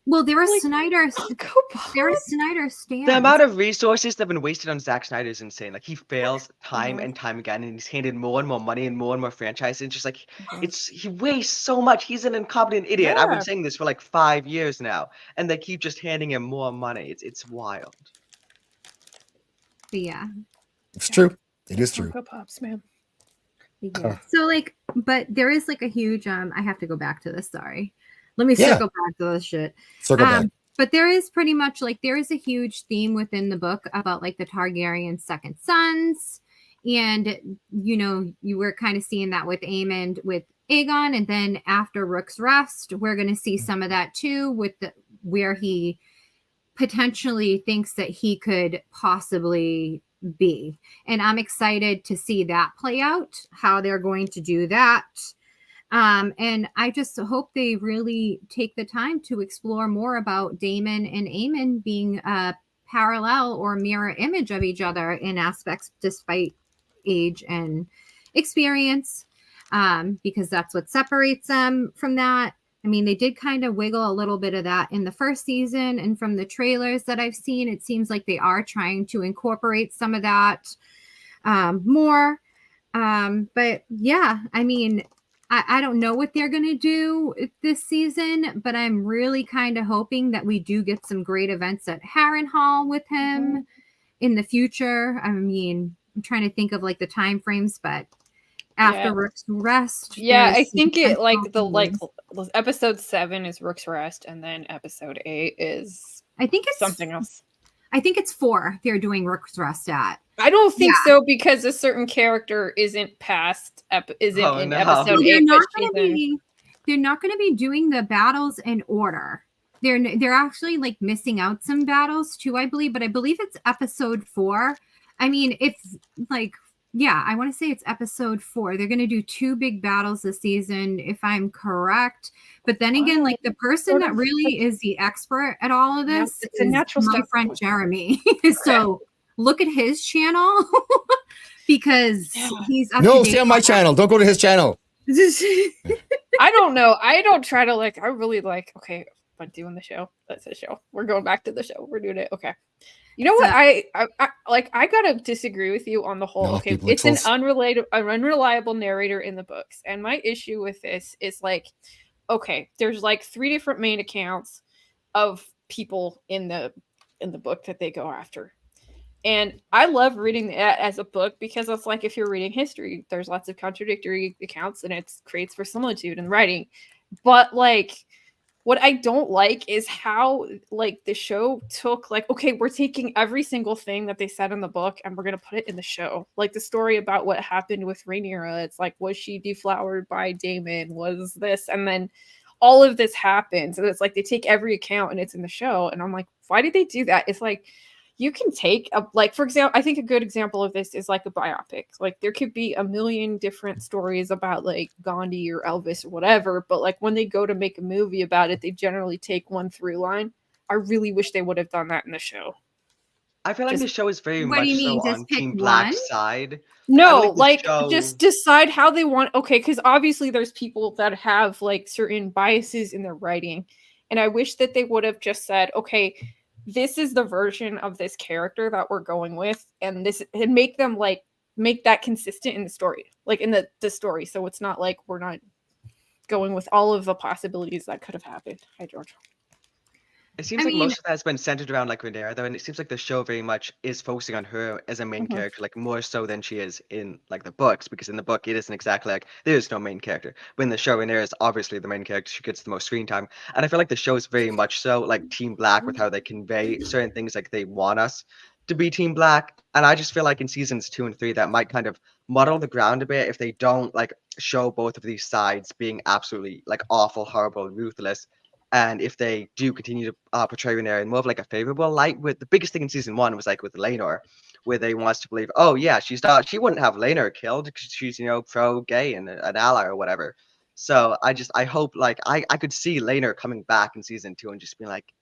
Well, there are Snyder stands. The amount of resources that have been wasted on Zack Snyder is insane. Like, he fails time and time again, and he's handed more and more money and more franchises. It's just like he wastes so much. He's an incompetent idiot. Yeah. I've been saying this for like 5 years now, and they keep just handing him more money. It's wild. But yeah, it's true. It is true. Funko Pops, man. Yeah. So like, but there is like a huge. I have to go back to this. Sorry. Let me circle back to this shit. Circle back. But there is pretty much like there is a huge theme within the book about like the Targaryen second sons, and you were kind of seeing that with Aemond with Aegon, and then after Rook's Rest, we're going to see some of that too with where he potentially thinks that he could possibly be, and I'm excited to see that play out, how they're going to do that. And I just hope they really take the time to explore more about Daemon and Aemon being a parallel or mirror image of each other in aspects despite age and experience, because that's what separates them from that. I mean, they did kind of wiggle a little bit of that in the first season, and from the trailers that I've seen, it seems like they are trying to incorporate some of that more. But yeah, I mean, I don't know what they're going to do this season, but I'm really kind of hoping that we do get some great events at Harrenhal with him in the future. I mean, I'm trying to think of like the time frames, but after Rook's Rest. Yeah, I think it episode 7 is Rook's Rest, and then episode 8 is something else. I think it's 4 they're doing Rook's Rest at. I don't think so, because a certain character isn't past in episode 8. They're not going to be doing the battles in order. They're actually like missing out some battles too, I believe, but I believe it's episode 4. I mean, it's like, I want to say it's episode 4. They're going to do 2 big battles this season, if I'm correct. But then again, like the person that really is the expert at all of this is my friend Jeremy. So look at his channel because he's up no, stay on my channel. Don't go to his channel. I don't know. I don't try to I really okay, I'm doing the show. That's a show. We're going back to the show. We're doing it. Okay. You know what? I gotta disagree with you on the whole. Okay, it's an unreliable narrator in the books, and my issue with this is okay, there's 3 different main accounts of people in the book that they go after, and I love reading that as a book because it's if you're reading history, there's lots of contradictory accounts, and it creates verisimilitude in writing, but what I don't like is how the show took okay, we're taking every single thing that they said in the book and we're going to put it in the show. The story about what happened with Rhaenyra, it's was she deflowered by Daemon? Was this? And then all of this happens. And it's they take every account and it's in the show. And I'm why did they do that? It's you can take like, for example, I think a good example of this is like a biopic. Like there could be a million different stories about like Gandhi or Elvis or whatever, but like when they go to make a movie about it, they generally take one through line. I really wish they would have done that in the show. I feel like the show is very What do much you mean? so Just on pick Team one? Black's side. No, like show... just decide how they want. Okay, because obviously there's people that have like certain biases in their writing, and I wish that they would have just said, okay, this is the version of this character that we're going with, and this, and make them like make that consistent in the story, like in the story, so it's not like we're not going with all of the possibilities that could have happened. Hi, George. It seems like most of that has been centered around like Rhaenyra, though, and it seems like the show very much is focusing on her as a main character, like more so than she is in like the books, because in the book it isn't exactly like there is no main character. But in the show, Rhaenyra is obviously the main character; she gets the most screen time, and I feel like the show is very much so like Team Black with how they convey certain things, like they want us to be Team Black, and I just feel like in seasons 2 and 3 that might kind of muddle the ground a bit if they don't like show both of these sides being absolutely like awful, horrible, ruthless. And if they do continue to portray Rhaenyra in more of like a favorable light, with the biggest thing in season 1 was like with Laenor, where they want us to believe, oh yeah, she wouldn't have Laenor killed because she's, you know, pro-gay and an ally or whatever. So I hope like I could see Laenor coming back in season 2 and just being like,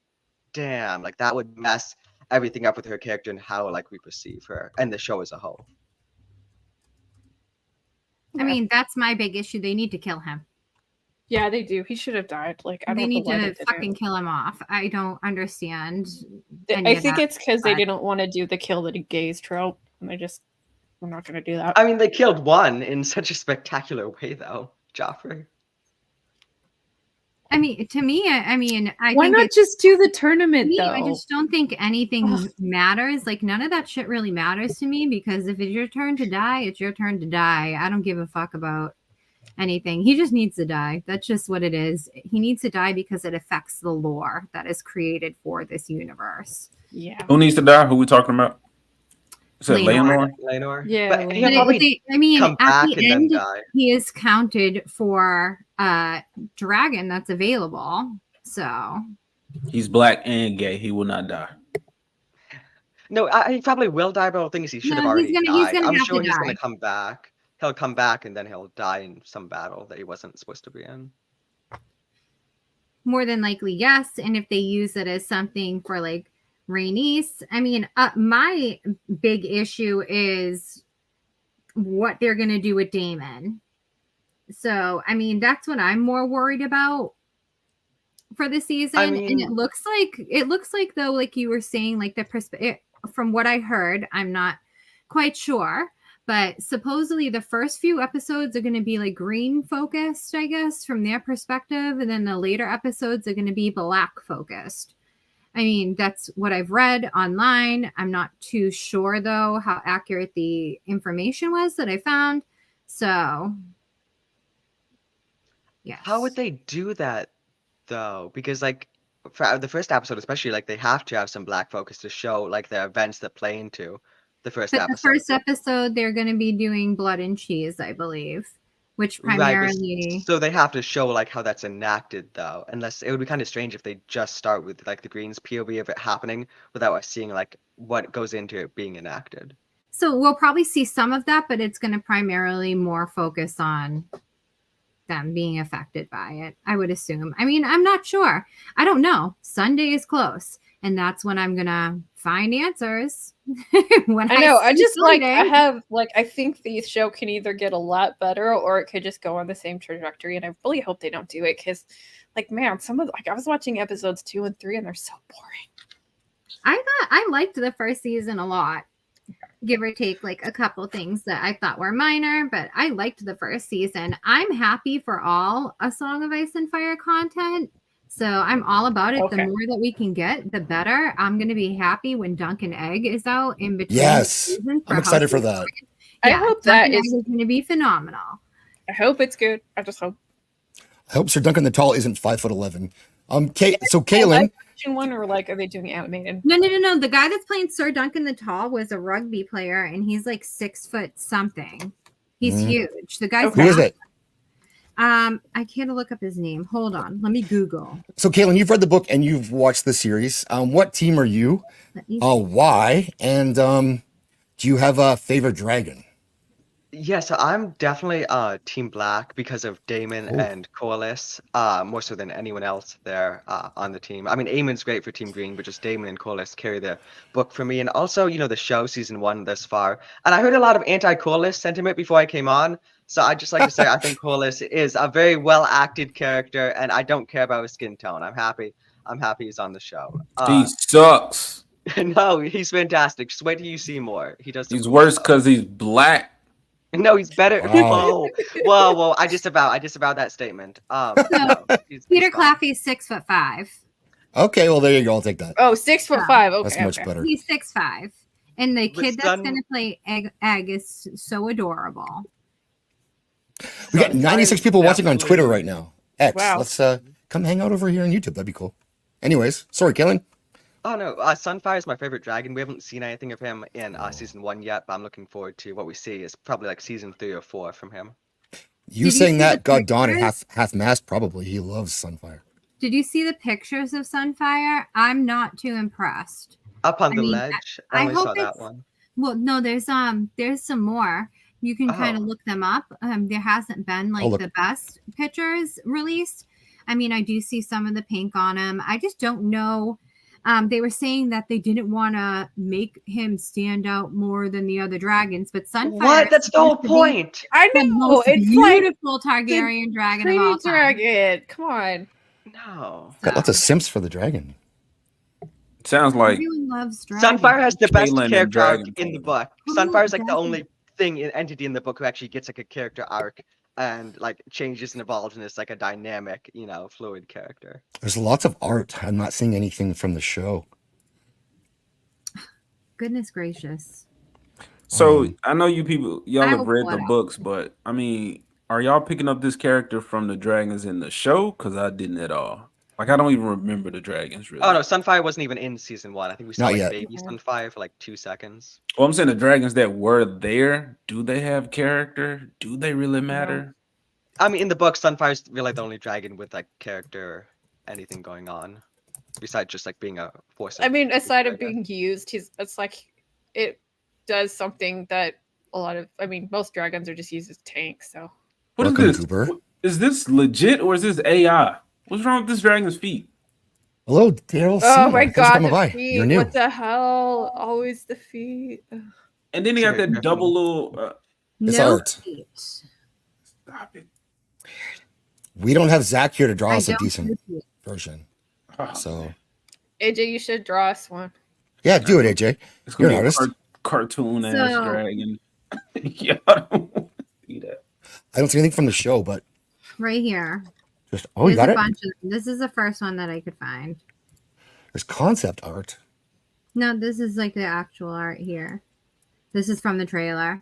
damn, like that would mess everything up with her character and how like we perceive her and the show as a whole. I mean, that's my big issue. They need to kill him. Yeah, they do. He should have died. Like, I don't they need know why to fucking kill him off. I don't understand. I think it's because they didn't want to do the kill the gays trope, and we're not going to do that. I mean, they killed one in such a spectacular way, though, Joffrey. I mean, to me, why not just do the tournament though? I just don't think anything matters. Like, none of that shit really matters to me, because if it's your turn to die, it's your turn to die. I don't give a fuck about anything. He just needs to die. That's just what it is. He needs to die because it affects the lore that is created for this universe. Yeah. Who needs to die? Who we talking about? Is it Laenor? Yeah. But he'll probably come back and then die. He is counted for dragon that's available. So he's black and gay. He will not die. No, he probably will die, but I think he should have already died. I'm sure he's going to come back. He'll come back and then he'll die in some battle that he wasn't supposed to be in. More than likely, yes. And if they use it as something for like Rhaenys, I mean, my big issue is what they're going to do with Daemon. So, I mean, that's what I'm more worried about for the season. I mean, and it looks like though, like you were saying, like from what I heard, I'm not quite sure, but supposedly the first few episodes are going to be like green focused, I guess, from their perspective. And then the later episodes are going to be black focused. I mean, that's what I've read online. I'm not too sure, though, how accurate the information was that I found. So, yes. How would they do that, though? Because, like, for the first episode, especially, like, they have to have some black focus to show, like, the events that play into the first episode. The first episode, they're going to be doing Blood and Cheese, I believe, which primarily... Right, so they have to show, like, how that's enacted, though. Unless it would be kind of strange if they just start with, like, the Green's POV of it happening without us seeing, like, what goes into it being enacted. So we'll probably see some of that, but it's going to primarily more focus on them being affected by it, I would assume. I mean, I'm not sure. I don't know. Sunday is close, and that's when I'm going to find answers. When I know. I just Sunday. I think the show can either get a lot better or it could just go on the same trajectory. And I really hope they don't do it because, like, man, I was watching episodes 2 and 3 and they're so boring. I liked the first season a lot, give or take like a couple things that I thought were minor, but I liked the first season. I'm happy for all A Song of Ice and Fire content. So I'm all about it. Okay. The more that we can get, the better. I'm going to be happy when Dunk and Egg is out in between. Yes, I'm excited for that. I hope that is going to be phenomenal. I hope it's good. I just hope. I hope Sir Duncan the Tall isn't 5'11". So Kaylin. One or like, are they doing animated? No. The guy that's playing Sir Duncan the Tall was a rugby player, and he's like 6 foot something. He's huge. The guy's Who is it? I can't look up his name. Hold on. Let me Google. So, Caitlin, you've read the book and you've watched the series. What team are you? Why? And do you have a favorite dragon? Yeah, so I'm definitely Team Black because of Damon and Corliss, more so than anyone else there on the team. I mean, Eamon's great for Team Green, but just Damon and Corliss carry the book for me. And also, the show season 1 thus far. And I heard a lot of anti-Corliss sentiment before I came on. So I'd just like to say I think Corliss is a very well-acted character, and I don't care about his skin tone. I'm happy he's on the show. He sucks. No, he's fantastic. Just wait till you see more. He does. He's worse because he's black. No, he's better. Wow. Whoa! I disavow that statement. No, Peter Claffey's 6'5". Okay, well there you go. I'll take that. Oh, 6'5". Okay, that's much better. He's 6'5", and the kid that's Sun- gonna play Egg is so adorable. We got 96 people watching on Twitter right now. X, Wow. let's come hang out over here on YouTube. That'd be cool. Anyways, sorry, Kaylin. Oh no, Sunfire is my favorite dragon. We haven't seen anything of him in season 1 yet, but I'm looking forward to what we see. It's probably like season 3 or 4 from him. You saying that got Dawn and half mast probably. He loves Sunfire. Did you see the pictures of Sunfire? I'm not too impressed. Up on the ledge. I only saw that one. Well, no, there's some more. You can kind of look them up. There hasn't been like the best pictures released. I mean, I do see some of the pink on him. I just don't know. They were saying that they didn't want to make him stand out more than the other dragons, but Sunfire. What? That's the whole point. I know. It's beautiful Targaryen dragon of all time. Dragon. Come on. No. Got lots of simps for the dragon. Sounds like Everyone loves dragons. Sunfire has the best Caitlyn and character arc Dragon in the Ball. book. Sunfire's like the only entity in the book who actually gets like a character arc and like changes and evolves and is like a dynamic, fluid character. There's lots of art. I'm not seeing anything from the show. Goodness gracious. So I know y'all have read the what? books, but I mean, are y'all picking up this character from the dragons in the show? Because I didn't at all. Like I don't even remember the dragons really. Oh no, Sunfire wasn't even in season 1. I think we saw Not like yet. baby Sunfire for like 2 seconds. Well, I'm saying the dragons that were there, do they have character? Do they really matter? I mean, in the book, Sunfire's really the only dragon with like character or anything going on, besides just like being a force. I mean, aside of being used, it's like it does something that most dragons are just used as tanks. So What is Welcome, this? Cooper. Is this legit or is this AI? What's wrong with this dragon's feet? Hello, Daryl. oh my god, You're the feet! new. What the hell? Always the feet. And then he got that double little. It's No art. feet. Stop it. We don't have Zach here to draw I us a don't decent see it. version. Oh, So AJ, you should draw us one. yeah, do it, AJ. It's You're gonna an be artist. a cartoon ass So- dragon. Yeah, I don't want to see that. I don't see anything from the show, but Right here. just you There's got a it. bunch of them. This is the first one that I could find. There's concept art. No, this is like the actual art here. This is from the trailer.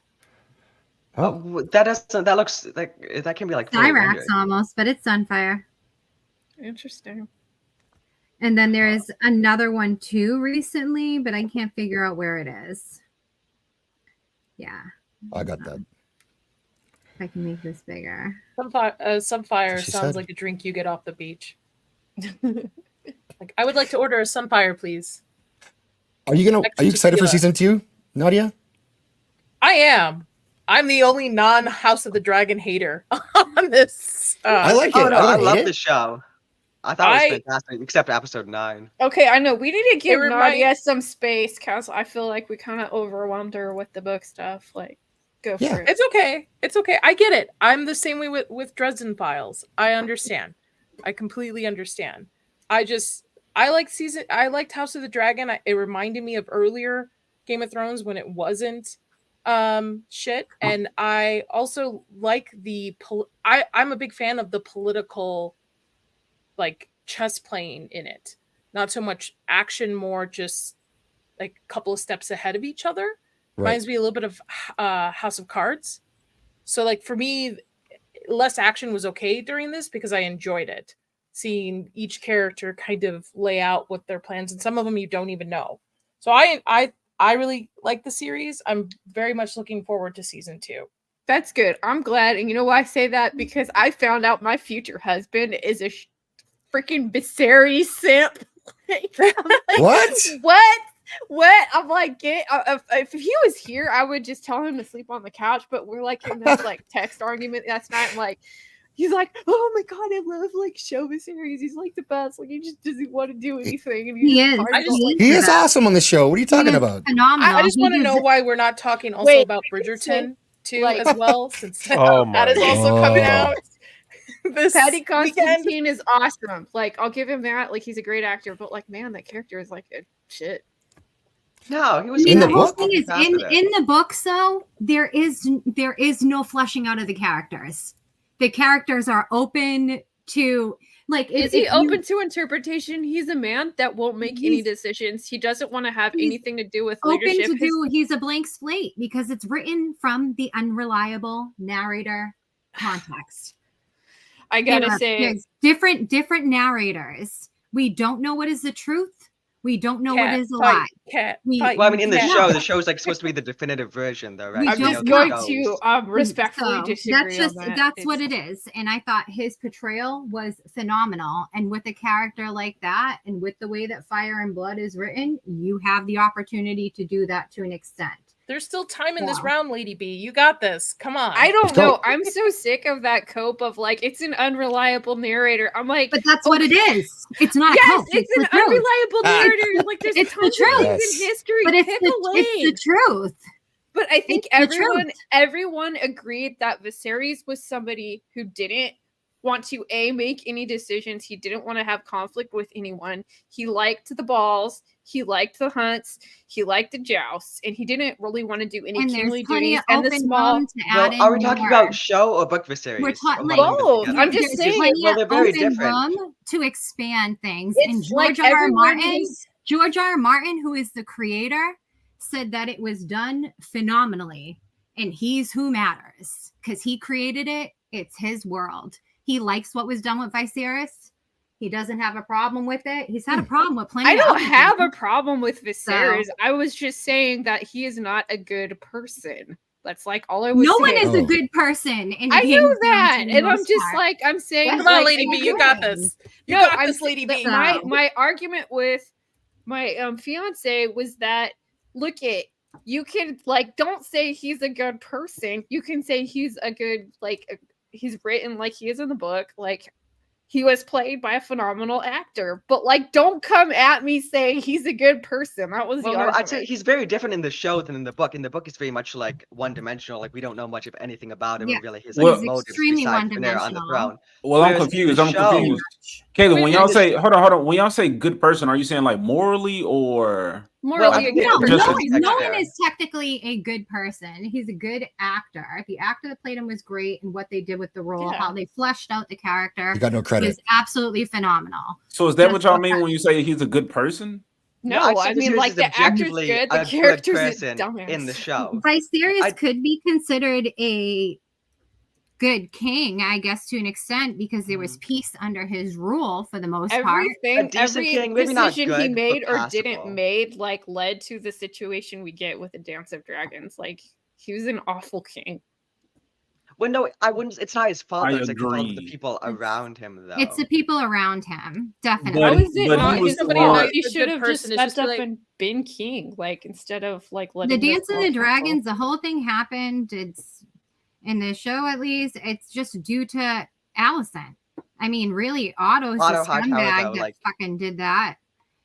Oh, That looks like that can be like fully Cyrax rendered. almost, but it's Sunfire. Interesting. And then there is another one too recently, but I can't figure out where it is. Yeah, I got that. if I can make this bigger. Sunfire She sounds said. like a drink you get off the beach. Like, I would like to order a Sunfire, please. Are you Extra excited for tequila. season 2, Nadia? I am. I'm the only non-House of the Dragon hater on this. I like it. Oh no, I don't love hate the it. show. I thought it was fantastic, except episode 9. Okay, I know we need to give reminds- Nadia some space because I feel like we kind of overwhelmed her with the book stuff. Like, go Yeah. for it. It's okay. It's okay. I get it. I'm the same way with Dresden Files. I understand. I completely understand. I liked House of the Dragon. It reminded me of earlier Game of Thrones when it wasn't shit. And I also like I'm a big fan of the political like chess playing in it. Not so much action, more just like a couple of steps ahead of each other. Right. Reminds me a little bit of House of Cards. So like for me, less action was okay during this because I enjoyed it. Seeing each character kind of lay out what their plans, and some of them you don't even know. So I really like the series. I'm very much looking forward to season 2. That's good. I'm glad. And you know why I say that? Because I found out my future husband is a freaking Viserys simp. Like, what? I'm like, if he was here, I would just tell him to sleep on the couch. But we're like in this like text argument last night. I'm like, he's like, oh my god, I love like show Viserys. He's like the best. Like he just doesn't want to do anything. And he is awesome on the show. What are you talking about? Phenomenal. I just want to know why we're not talking also about Bridgerton too, like, as well, since that is also coming out. Patty Constantine is awesome. Like I'll give him that. Like he's a great actor, but like man, that character is like a shit. No, he was in the book. In the books, though, there is no fleshing out of the characters. The characters are open to like. Is he open to interpretation? He's a man that won't make any decisions. He doesn't want to have anything to do with leadership. He's a blank slate because it's written from the unreliable narrator context. I gotta say, different narrators. We don't know what is the truth. We don't know what is a lie. Well, I mean, in the show, the show is like supposed to be the definitive version, though, right? I'm just going to respectfully disagree. That's what it is. And I thought his portrayal was phenomenal. And with a character like that, and with the way that Fire and Blood is written, you have the opportunity to do that to an extent. There's still time in this round, Lady B. You got this. Come on. I don't know. I'm so sick of that cope of like it's an unreliable narrator. I'm like, but that's what it is. It's not a cope. It's an unreliable narrator. Like there's it's the truth in history. But it's the truth. But I think everyone agreed that Viserys was somebody who didn't want to make any decisions. He didn't want to have conflict with anyone. He liked the balls. He liked the hunts. He liked the jousts, and he didn't really want to do any kingly duties. And the small. Well, are we talking about show or book Viserys? We're talking both. I'm just saying. Well, they're very different. Room to expand things. It's and George R. Martin, who is the creator, said that it was done phenomenally, and he's who matters because he created it. It's his world. He likes what was done with Viserys. He doesn't have a problem with it. He's had a problem with plenty. I don't have a problem with Viserys. I was just saying that he is not a good person. That's like all I was saying. No one is a good person. I know that. And I'm just like, I'm saying. Come on, Lady B, you got this. You got this, Lady B. My argument with my fiance was that, look it, you can like, don't say he's a good person. You can say he's a good, like, he's written like he is in the book. Like, he was played by a phenomenal actor, but like, don't come at me saying he's a good person. That was the argument. I'd say he's very different in the show than in the book. In the book, it's very much like one-dimensional. Like we don't know much of anything about him. Really, his motives besides Daenerys on the throne. Well, I'm confused. Kayla, when y'all say hold on, when y'all say good person, are you saying like morally or? Morally, no one is technically a good person. He's a good actor. The actor that played him was great, and what they did with the role, how they fleshed out the character, you got no credit. Was absolutely phenomenal. So is that what y'all mean when you say he's a good person? No, I mean like the actor's good, the character's a dumbass in the show. Viserys could be considered a good king, I guess, to an extent, because there was peace under his rule for the most part. Every decision he made or didn't made like led to the situation we get with the Dance of Dragons. Like he was an awful king. Well, no, I wouldn't. It's not his fault. It's like the fault of the people around him, though. It's the people around him, definitely. How is it not? He should have just stepped up and been king, like instead of like letting the Dance of the Dragons. The whole thing happened. It's in the show, at least. It's just due to Alicent. I mean, really, Otto's the scumbag that fucking did that.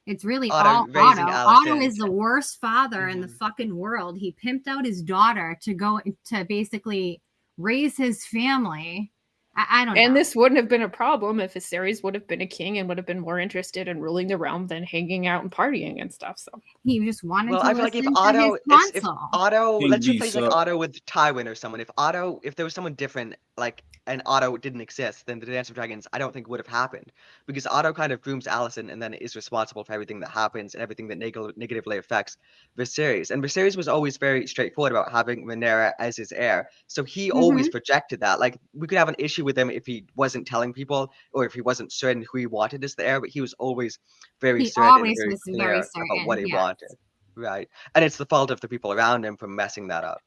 It's really all Otto. Otto is the worst father in the fucking world. He pimped out his daughter to go to basically raise his family. I don't know. And this wouldn't have been a problem if Viserys would have been a king and would have been more interested in ruling the realm than hanging out and partying and stuff. So he just wanted to I feel like if Otto, let's replace like Otto with Tywin or someone. If there was someone different, like, and Otto didn't exist, then the Dance of Dragons, I don't think would have happened, because Otto kind of grooms Alicent and then is responsible for everything that happens and everything that negatively affects Viserys. And Viserys was always very straightforward about having Rhaenyra as his heir, so he always projected that. Like, we could have an issue with him if he wasn't telling people or if he wasn't certain who he wanted as the heir, but he was always very certain and very clear about what he wanted. Right. And it's the fault of the people around him for messing that up.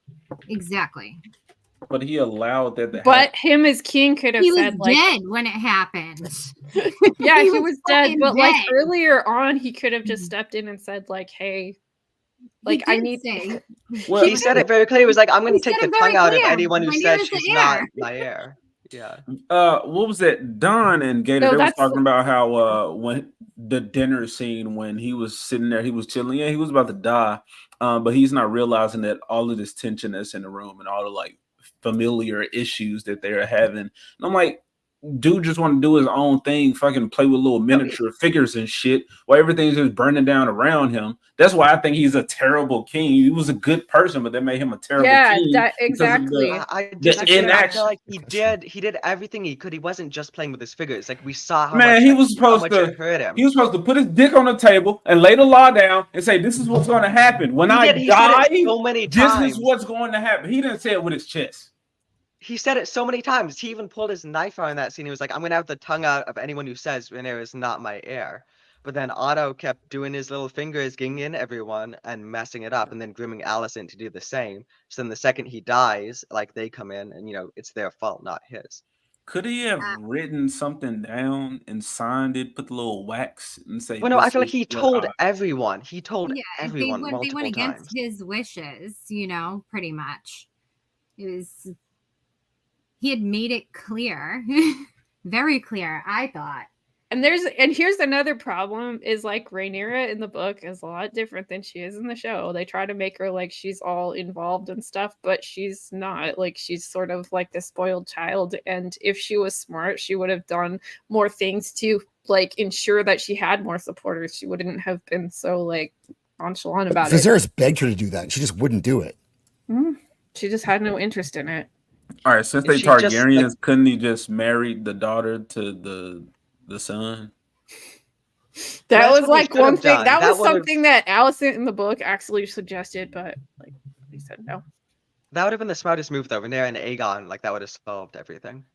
Exactly. but he allowed that to happen. But him as king could have said, like, dead when it happened. Yeah, he was dead. But dead. like earlier on, he could have just stepped in and said, like, hey, like I need. Well, he said it very clearly. He was like, I'm going to take the tongue out of anyone who says she's not my heir. Yeah. What was that? Don and Gator, they was talking about how when the dinner scene, when he was sitting there, he was chilling. Yeah, he was about to die, but he's not realizing that all of this tension that's in the room and all the like familiar issues that they're having. And I'm like, dude just want to do his own thing, fucking play with little miniature figures and shit while everything's just burning down around him. That's why I think he's a terrible king. He was a good person, but that made him a terrible king. Yeah, exactly. I feel like he did everything he could. He wasn't just playing with his figures. Like we saw how much he was supposed to hurt him. He was supposed to put his dick on the table and lay the law down and say, "This is what's going to happen when I die. So many times. This is what's going to happen." He didn't say it with his chest. He said it so many times. He even pulled his knife out in that scene. He was like, I'm going to have the tongue out of anyone who says Rhaenyra is not my heir. But then Otto kept doing his little fingers, ginging in everyone and messing it up and then grooming Alicent to do the same. So then the second he dies, like they come in and, you know, it's their fault, not his. Could he have written something down and signed it, put the little wax and say, well, no, I feel like he told everyone. He told everyone they multiple went against times. his wishes, you know, pretty much. It was... He had made it clear, very clear, I thought. And here's another problem is like Rhaenyra in the book is a lot different than she is in the show. They try to make her like she's all involved and stuff, but she's not. Like she's sort of like the spoiled child. And if she was smart, she would have done more things to like ensure that she had more supporters. She wouldn't have been so like nonchalant about it. Viserys begged her to do that. And she just wouldn't do it. She just had no interest in it. All right, since they Targaryens, couldn't he just marry the daughter to the son? That was like one thing. That was something that Alicent in the book actually suggested, but like he said no. That would have been the smartest move, though. Rhaenyra and Aegon, like that would have solved everything.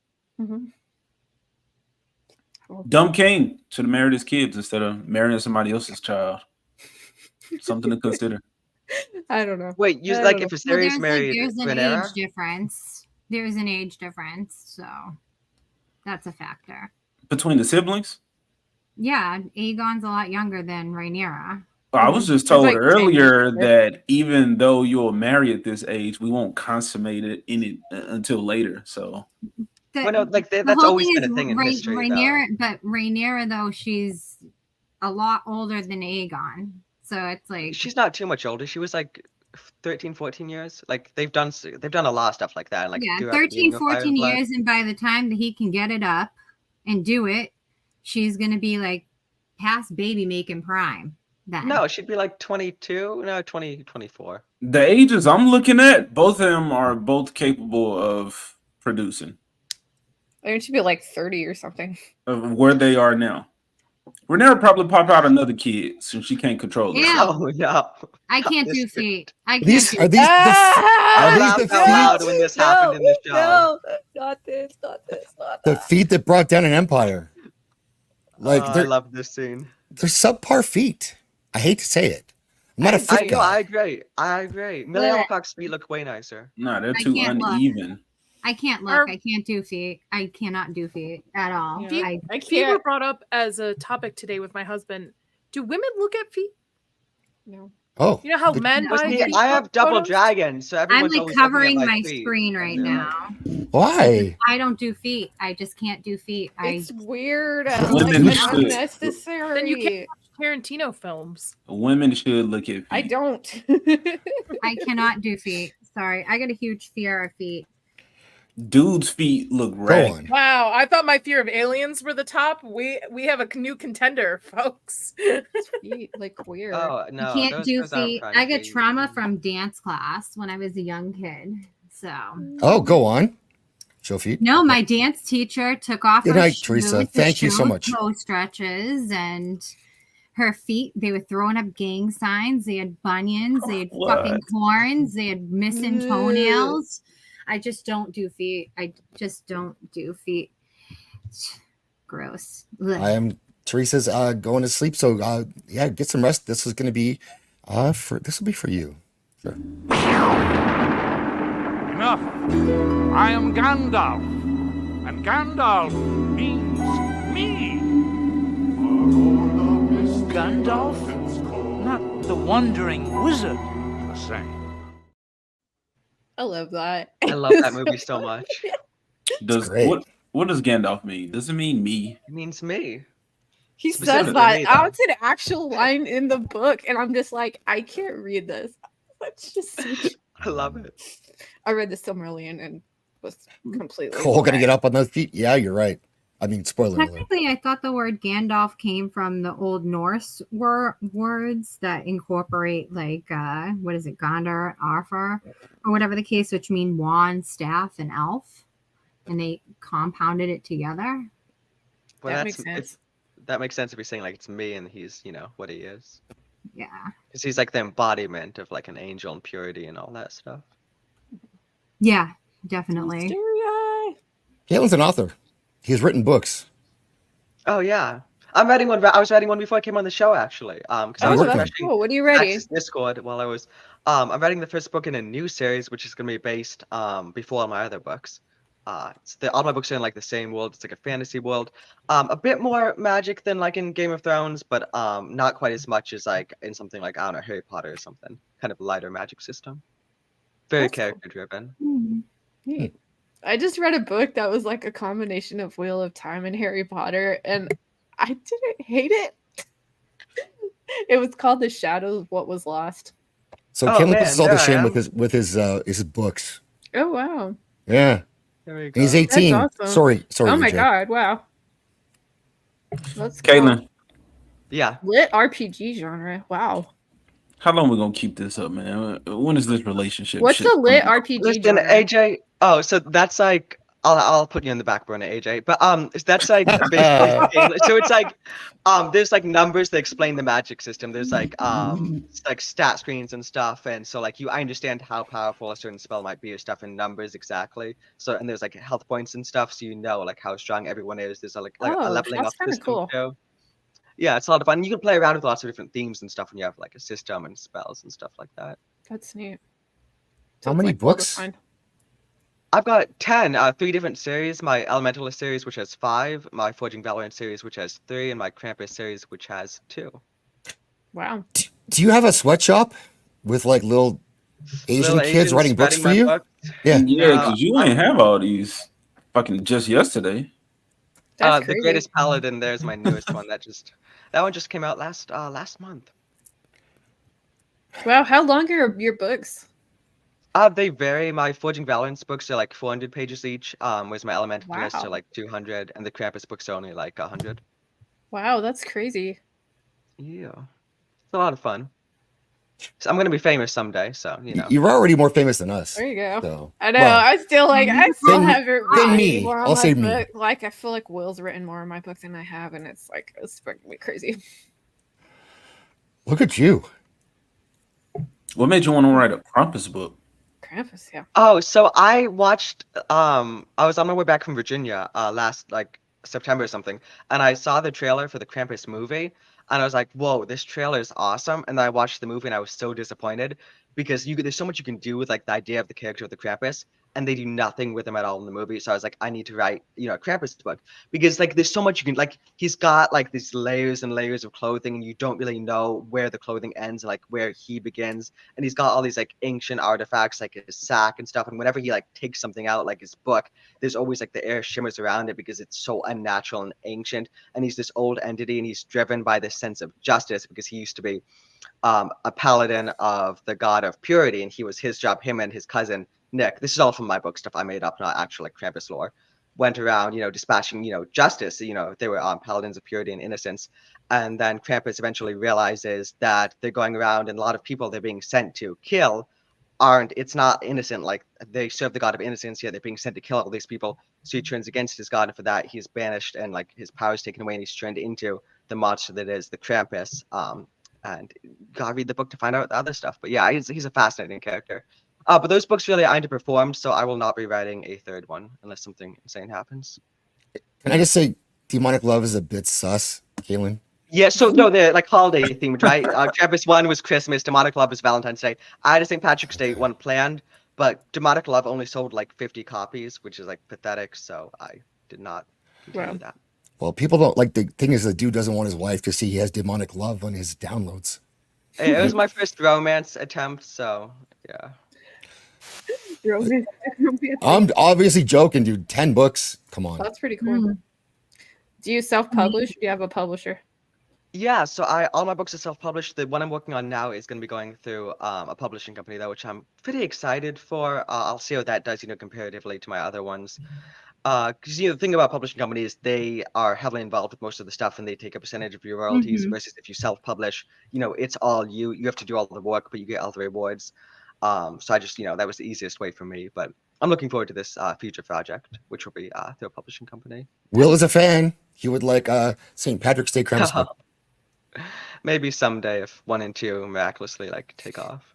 Dumb king should have married his kids instead of marrying somebody else's child. Something to consider. I don't know. Wait, you like if Viserys married there's an Rhaenyra? age difference. There's an age difference, so that's a factor. Between the siblings? Yeah, Aegon's a lot younger than Rhaenyra. I was just told earlier that even though you'll marry at this age, we won't consummate it in it until later. So, that's always been a thing in history. But Rhaenyra, though, she's a lot older than Aegon, so it's like she's not too much older. She was like 13, 14 years. Like they've done a lot of stuff like that. Like 13, 14 years, and by the time that he can get it up and do it, she's gonna be like past baby making prime. Then. No, she'd be like 22, 24. The ages I'm looking at, both of them are both capable of producing. I think she'd be like 30 or something. Of where they are now. Rhaenyra probably pop out another kid since she can't control it. Oh no! I can't do feet. Are these the feet? When this happened in the show? No, not this. The feet that brought down an empire. Like I love this scene. They're subpar feet. I hate to say it. I'm not a foot guy. I agree. Millie Alcock's feet look way nicer. No, they're too uneven. I can't look. I can't do feet. I cannot do feet at all. Yeah. Feet were brought up as a topic today with my husband. Do women look at feet? No. Oh. You know how men buy feet I have double dragon, so everyone's I'm like covering my screen right now. Why? I don't do feet. I just can't do feet. It's weird. Women like, should. Unnecessary. Then you can't watch Tarantino films. Women should look at feet. I don't. I cannot do feet. Sorry. I got a huge fear of feet. Dudes' feet look ragged. Wow, I thought my fear of aliens were the top. We have a new contender, folks. Feet like weird. Oh no, I can't do feet. I got trauma from dance class when I was a young kid. So. Oh, go on. Show feet. No, my dance teacher took off. Good night, Teresa. Thank you so much. Toe stretches and her feet. They were throwing up gang signs. They had bunions. They had fucking corns. They had missing toenails. I just don't do feet. I just don't do feet. Gross. Ugh. Teresa's going to sleep. So yeah, get some rest. This is going to be this will be for you. Sure. Enough. I am Gandalf, and Gandalf means me. Gandalf? Not the wandering wizard, per se. I love that. I love that movie so much. What does Gandalf mean? Does it mean me? It means me. He says that. That's an actual line in the book, and I'm just like, I can't read this. That's just I love it. I read the Silmarillion and was completely Cole gonna get up on those feet. Yeah, you're right. I mean, spoiler alert. Technically, I thought the word Gandalf came from the Old Norse words that incorporate, like, what is it, Gondar, Arthur, or whatever the case, which mean wand, staff, and elf, and they compounded it together. Well, that makes sense. That makes sense if you're saying like it's me and he's, what he is. Yeah. Because he's like the embodiment of like an angel and purity and all that stuff. Yeah, definitely. Caitlin's an author. He's written books. Oh yeah, I'm writing one. I was writing one before I came on the show actually. Because I was that's cool. What are you writing? Discord while I was. I'm writing the first book in a new series, which is going to be based before all my other books. All my books are in like the same world. It's like a fantasy world. A bit more magic than like in Game of Thrones, but not quite as much as like in something like, I don't know, Harry Potter or something. Kind of lighter magic system. Very character driven. Mm-hmm. I just read a book that was like a combination of Wheel of Time and Harry Potter, and I didn't hate it. It was called The Shadows of What Was Lost. So Caitlin puts us all to shame with his books. Oh wow. Yeah. There He's 18. Awesome. Sorry. Oh my AJ. god! Wow. That's Caitlin. cool. Yeah. Lit RPG genre. Wow. How long we gonna keep this up, man? When is this relationship? What's the lit RPG Listen, genre? AJ. Oh, so that's like I'll put you in the back burner, AJ. But that's like basically so it's like there's like numbers that explain the magic system. There's like stat screens and stuff, and so like I understand how powerful a certain spell might be or stuff in numbers exactly. So and there's like health points and stuff, so you know like how strong everyone is. There's like a leveling up system cool. too. Yeah, it's a lot of fun. You can play around with lots of different themes and stuff when you have like a system and spells and stuff like that. That's neat. How many books? I've got 10, 3 different series. My Elementalist series, which has 5, my Forging Valorant series, which has 3, and my Krampus series, which has 2. Wow. Do you have a sweatshop with like little Asian kids writing books for you? Yeah. Yeah, because you ain't have all these fucking just yesterday. The Greatest Paladin, there's my newest one. That one just came out last month. Wow, how long are your books? They vary. My Forging Valorant's books are like 400 pages each. Whereas my Elementalists are like 200, and the Krampus books are only like 100. Wow, that's crazy. Yeah, it's a lot of fun. So I'm gonna be famous someday, so You're already more famous than us. There you go. So, I know. I still haven't written me. more on I'll my say me. book. Like I feel like Will's written more in my book than I have, and it's fucking me crazy. Look at you. What made you want to write a Krampus book? Krampus, yeah. Oh, so I watched. I was on my way back from Virginia last like September or something, and I saw the trailer for the Krampus movie, and I was like, "Whoa, this trailer is awesome!" And then I watched the movie, and I was so disappointed because there's so much you can do with like the idea of the character of the Krampus, and they do nothing with him at all in the movie. So I was like, I need to write, a Krampus book because like there's so much you can like. He's got like these layers and layers of clothing, and you don't really know where the clothing ends, like where he begins. And he's got all these like ancient artifacts, like his sack and stuff. And whenever he like takes something out, like his book, there's always like the air shimmers around it because it's so unnatural and ancient. And he's this old entity, and he's driven by this sense of justice because he used to be a paladin of the god of purity, and he was his job. Him and his cousin Nick. This is all from my book stuff I made up, not actual like Krampus lore. Went around, dispatching, justice. They were paladins of purity and innocence. And then Krampus eventually realizes that they're going around, and a lot of people they're being sent to kill it's not innocent. Like they serve the god of innocence, yet they're being sent to kill all these people. So he turns against his god, and for that he's banished, and like his powers taken away, and he's turned into the monster that is the Krampus. And gotta read the book to find out the other stuff. But yeah, he's a fascinating character. But those books really are underperformed, so I will not be writing a third one unless something insane happens. Can I just say, Demonic Love is a bit sus, Caitlin? Yeah, so no, they're like holiday themed, right? Krampus 1 was Christmas, Demonic Love was Valentine's Day. I had a St. Patrick's Day one planned, But Demonic Love only sold like 50 copies, which is like pathetic. So I did not continue that. Well, people don't like, the thing is the dude doesn't want his wife to see he has demonic love on his downloads. It was my first romance attempt, so yeah. I'm obviously joking, dude. 10 books. Come on. That's pretty cool. Do you self-publish? Do you have a publisher? Yeah, so all my books are self-published. The one I'm working on now is going to be going through a publishing company, though, which I'm pretty excited for. I'll see how that does, comparatively to my other ones. Because the thing about publishing companies, they are heavily involved with most of the stuff, and they take a percentage of your royalties. Versus if you self-publish, it's all you. You have to do all the work, but you get all the rewards. So I just, that was the easiest way for me. But I'm looking forward to this future project, which will be through a publishing company. Will is a fan. He would like St. Patrick's Day Christmas book. Maybe someday if 1 and 2 miraculously take off.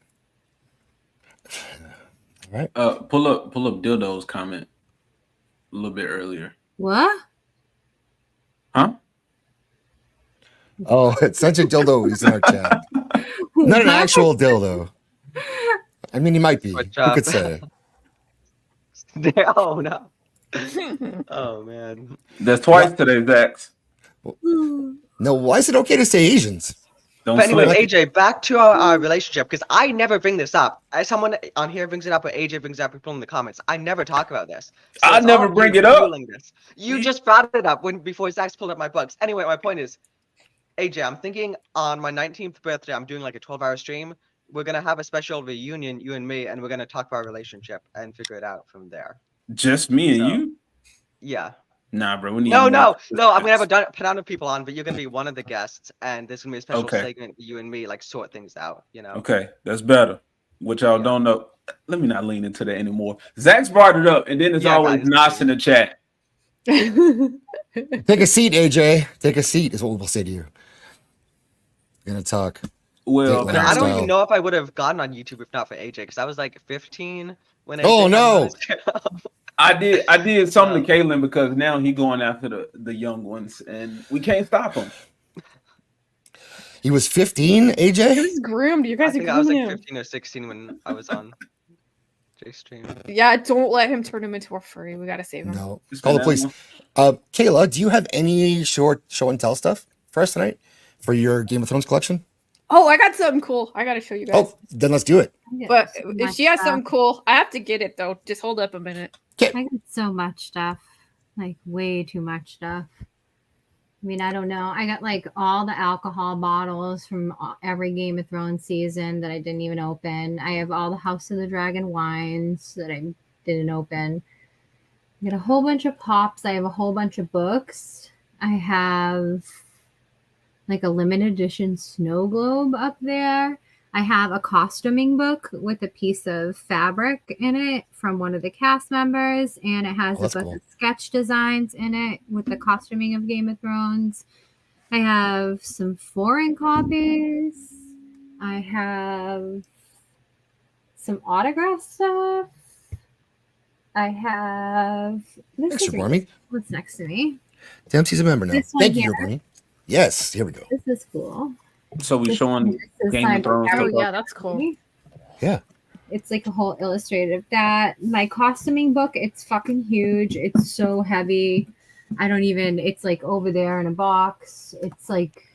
All right. Pull up Dildo's comment a little bit earlier. What? Huh? Oh, it's such a dildo. He's in our chat. Not an actual dildo. I mean, he might be. Who could say? Oh no. Oh man. That's twice today, Zax. No, why is it okay to say Asians? But anyway, AJ, back to our relationship, because I never bring this up. As someone on here brings it up, or AJ brings it up, people in the comments, I never talk about this. So I never bring it up. You just brought it up before Zax pulled up my books. Anyway, my point is, AJ, I'm thinking on my 19th birthday, I'm doing like a 12-hour stream. We're going to have a special reunion, you and me, and we're going to talk about our relationship and figure it out from there. Just me and you? Yeah. Nah, bro. We need No. I'm gonna have a ton of people on, but you're gonna be one of the guests, and there's gonna be a special segment where you and me sort things out. Okay, that's better. What y'all don't know. Let me not lean into that anymore. Zach's brought it up, and then there's always Nas in the chat. Take a seat, AJ. Take a seat is what we'll say to you. We're gonna talk. Well, I don't even know if I would have gotten on YouTube if not for AJ, because I was like 15 when. Oh no. I did something to Kaylin because now he going after the young ones, and we can't stop him. He was 15, AJ? He was groomed. You guys are grooming I was like him. 15 or 16 when I was on Jay's stream. Yeah, don't let him turn him into a furry. We gotta save him. No. Call the police. Kayla, do you have any short show and tell stuff for us tonight for your Game of Thrones collection? Oh, I got something cool. I gotta show you guys. Oh, then let's do it. But if she has something cool, I have to get it though. Just hold up a minute. I got so much stuff, like way too much stuff. I mean, I don't know. I got like all the alcohol bottles from every Game of Thrones season that I didn't even open. I have all the House of the Dragon wines that I didn't open. I got a whole bunch of pops. I have a whole bunch of books. I have like a limited edition snow globe up there. I have a costuming book with a piece of fabric in it from one of the cast members, and it has a book of sketch designs in it with the costuming of Game of Thrones. I have some foreign copies. I have some autograph stuff. I have Thanks, Barney. What's next to me? Dempsey's a member now. Thank you, Barney. Yes, here we go. This is cool. So we're showing Game of Thrones. Oh yeah, that's cool. Yeah. It's like a whole illustrated of that. My costuming book, it's fucking huge. It's so heavy. It's like over there in a box. It's like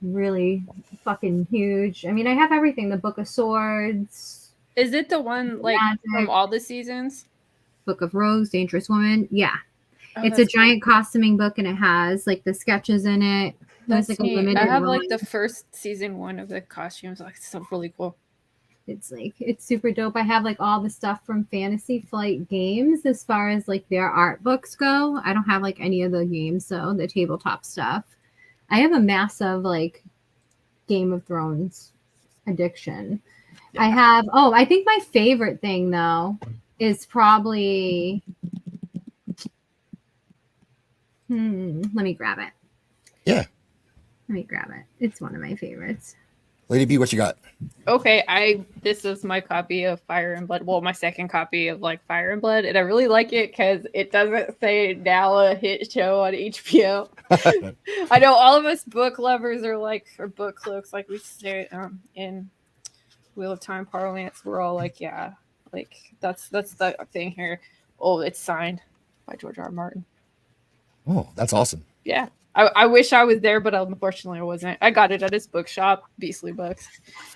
really fucking huge. I mean, I have everything. The Book of Swords. Is it the one like from all the seasons? Book of Rogues, Dangerous Woman. Yeah. Oh, it's a giant costuming book, and it has like the sketches in it. That's like neat. I have like the first season one of the costumes. Like it's so really cool. It's super dope. I have like all the stuff from Fantasy Flight Games as far as like their art books go. I don't have like any of the games, so the tabletop stuff. I have a massive like Game of Thrones addiction. Yeah. I think my favorite thing though is probably let me grab it. Yeah. Let me grab it. It's one of my favorites. Lady B, what you got? Okay, this is my copy of Fire and Blood. Well, my second copy of like Fire and Blood, and I really like it because it doesn't say now a hit show on HBO. I know all of us book lovers or book clerks, like we say in Wheel of Time parlance. We're all like, yeah, Like that's the thing here. Oh, it's signed by George R. R. Martin. Oh, that's awesome. Yeah. I wish I was there, but unfortunately I wasn't. I got it at his bookshop, Beastly Books.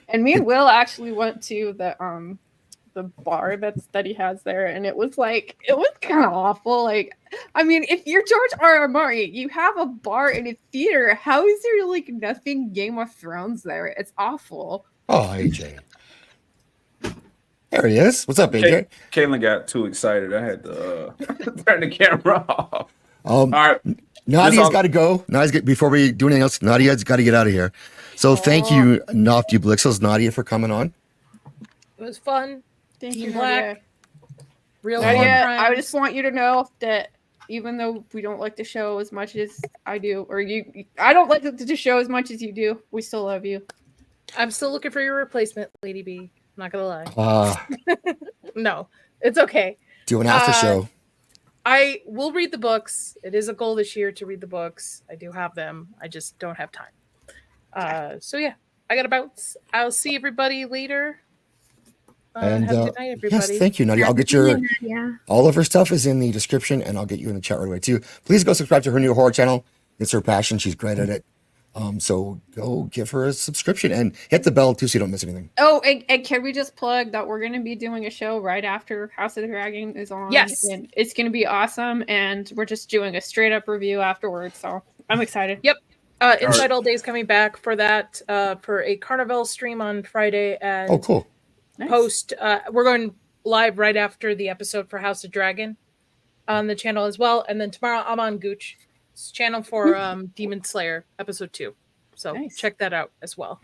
And me and Will actually went to the bar that he has there, and it was kind of awful. Like, I mean, if you're George R. R. Martin, you have a bar in a theater. How is there like nothing Game of Thrones there? It's awful. Oh, AJ. There he is. What's up, AJ? Caitlin got too excited. I had to turn the camera off. All right. Nadia's got to go. Before we do anything else, Nadia's got to get out of here. So thank you, Nofty Blixels, Nadia, for coming on. It was fun. Thank you, Black. Nadia. Real Nadia, I just want you to know that even though we don't like the show as much as I do, or I don't like the show as much as you do, we still love you. I'm still looking for your replacement, Lady B. I'm not gonna lie. No, it's okay. Do an after show. I will read the books. It is a goal this year to read the books. I do have them. I just don't have time. So yeah, I got to bounce. I'll see everybody later. And have a good night, everybody. yes, thank you, Nadia. I'll get all of her stuff is in the description, and I'll get you in the chat right away too. Please go subscribe to her new horror channel. It's her passion. She's great at it. So go give her a subscription and hit the bell too, so you don't miss anything. Oh, and can we just plug that we're going to be doing a show right after House of the Dragon is on? Yes, and it's going to be awesome, and we're just doing a straight up review afterwards. So I'm excited. Yep. Inside All Day is coming back for that for a Carnival stream on Friday. And oh, cool. Post. We're going live right after the episode for House of Dragon on the channel as well, and then tomorrow I'm on Gooch channel for Demon Slayer episode 2. So check that out as well.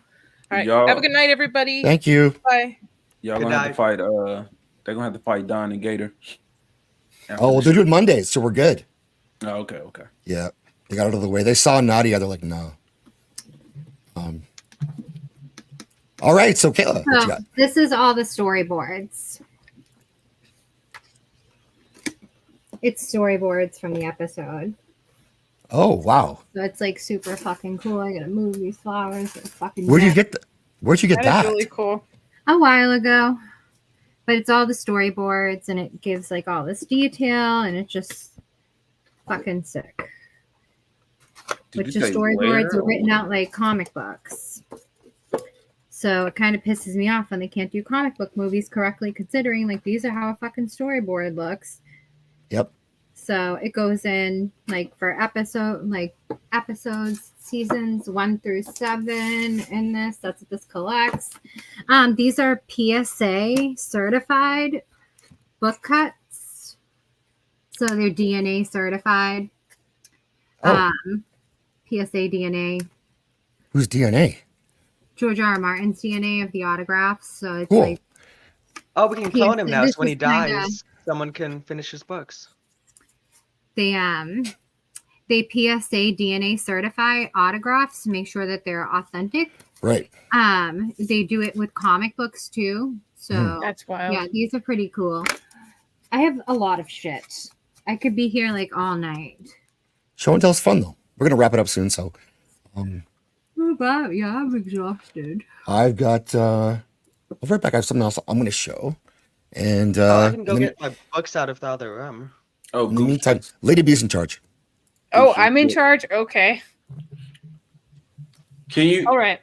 All right. Have a good night, everybody. Thank you. Bye. Y'all gonna have to fight. They're gonna have to fight Don and Gator. Oh, well, they're doing Mondays, so we're good. Oh, okay. Yeah, they got it out of the way. They saw Nadia. They're like, no. All right, so Kayla, what you got? This is all the storyboards. It's storyboards from the episode. Oh, wow. So it's like super fucking cool. I gotta move these flowers. Fucking Where'd you get that? That's really cool. A while ago. But it's all the storyboards, and it gives like all this detail, and it's just fucking sick. Which the storyboards are written out like comic books. So it kind of pisses me off when they can't do comic book movies correctly, considering like these are how a fucking storyboard looks. Yep. So it goes in like for episodes, seasons 1 through 7 in this. That's what this collects. These are PSA certified book cuts. So they're DNA certified. Oh. PSA DNA. Who's DNA? George R. R. Martin's DNA of the autographs. So it's cool. like, oh, we can clone him now. So when he dies, someone can finish his books. They PSA DNA certify autographs to make sure that they're authentic. Right. They do it with comic books too. So that's wild. Yeah, these are pretty cool. I have a lot of shit. I could be here like all night. Show and tell's fun though. We're gonna wrap it up soon, so yeah, I'm exhausted. I've got I'll be right back. I have something else I'm gonna show. And I can go get my books out of the other room. Oh, in the meantime, Lady B's in charge. Oh, I'm in charge. Okay. Can you? All right.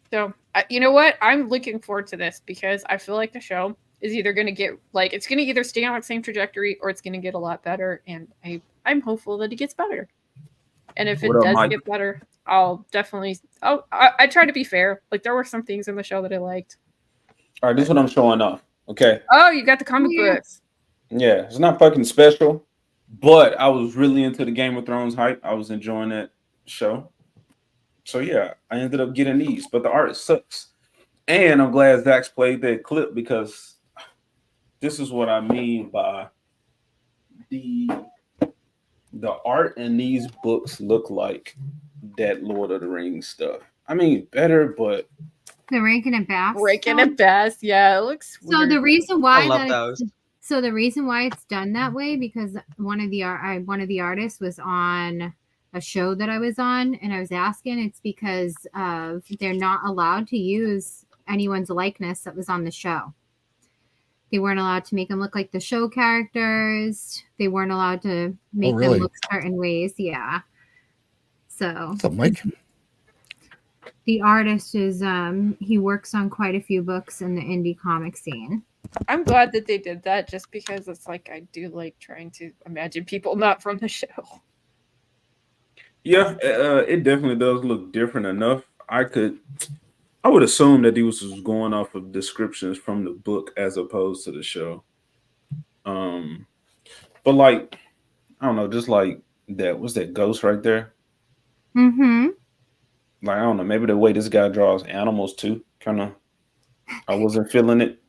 So you know what? I'm looking forward to this because I feel like the show is either going to get like it's going to either stay on the same trajectory or it's going to get a lot better, and I'm hopeful that it gets better. And if it does get better, I'll definitely. I try to be fair. Like there were some things in the show that I liked. All right, this is what I'm showing off. Okay. Oh, you got the comic books. Yeah, it's not fucking special, but I was really into the Game of Thrones hype. I was enjoying that show. So yeah, I ended up getting these, but the art sucks. And I'm glad Zach's played that clip because this is what I mean by the art in these books look like that Lord of the Rings stuff. I mean, better, but the Rankin and Bass. Rankin and Bass, yeah, it looks. So weird. the reason why I love those. So the reason why it's done that way because one of the artists was on a show that I was on, and I was asking. It's because they're not allowed to use anyone's likeness that was on the show. They weren't allowed to make them look like the show characters. They weren't allowed to make them look certain ways. Yeah. So what's up, Mike? The artist is he works on quite a few books in the indie comic scene. I'm glad that they did that, just because it's like I do like trying to imagine people not from the show. Yeah, it definitely does look different enough. I would assume that he was going off of descriptions from the book as opposed to the show. But like, I don't know, just like that. What's that ghost right there? Mm-hmm. Like, I don't know, maybe the way this guy draws animals too, kind of. I wasn't feeling it.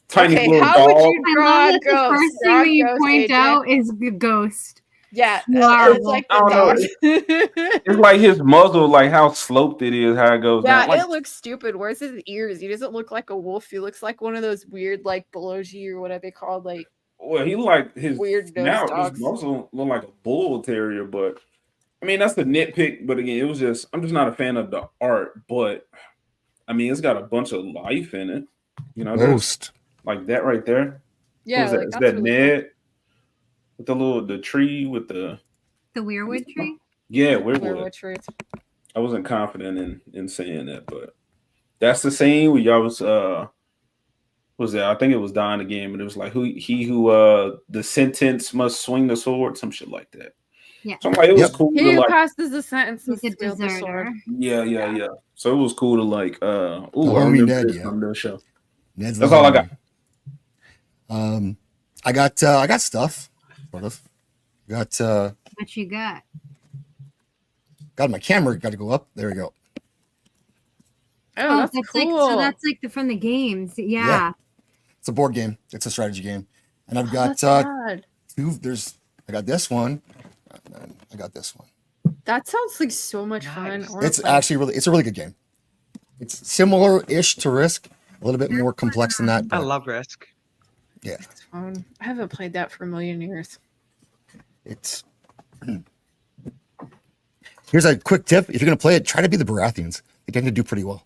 Tiny okay, little how dog. would you draw a ghost? The first thing that you point out is the ghost. Yeah, it's like the dog. It's like his muzzle, like how sloped it is, how it goes down. Like, it looks stupid. Where's his ears? He doesn't look like a wolf. He looks like one of those weird, like Belogi or whatever they called, like. Well, he like his weird now dogs. his muzzle look like a bull terrier, but I mean that's the nitpick. But again, I'm just not a fan of the art. But I mean, it's got a bunch of life in it. You know, Ghost. Like that right there. Yeah, is that, like, is that's that really Ned with the tree with the weirwood tree? Yeah, weirwood. Weirwood tree. I wasn't confident in saying that, but that's the scene where y'all was that? I think it was Don again, but it was like who the sentence must swing the sword, some shit like that. Yeah. So I'm like, it was cool. He to, who like, passes the sentence He's must a wield the sword. deserter. Yeah. So it was cool to like I homie remember Ned, this yeah. from the show. Ned's That's the all I homie. got. I got stuff. Sort of. Got What you got? my camera got to go up. There we go. Oh, that's that's cool. like that's like from the games. Yeah. It's a board game. It's a strategy game. And I've got I got this one. And I got this one. That sounds like so much fun. I wanna It's play. actually it's a really good game. It's similar-ish to Risk, a little bit more complex than that. I But love Risk. yeah, It's fun. I haven't played that for a million years. it's. Here's a quick tip: if you're gonna play it, try to be the Baratheons. They tend to do pretty well.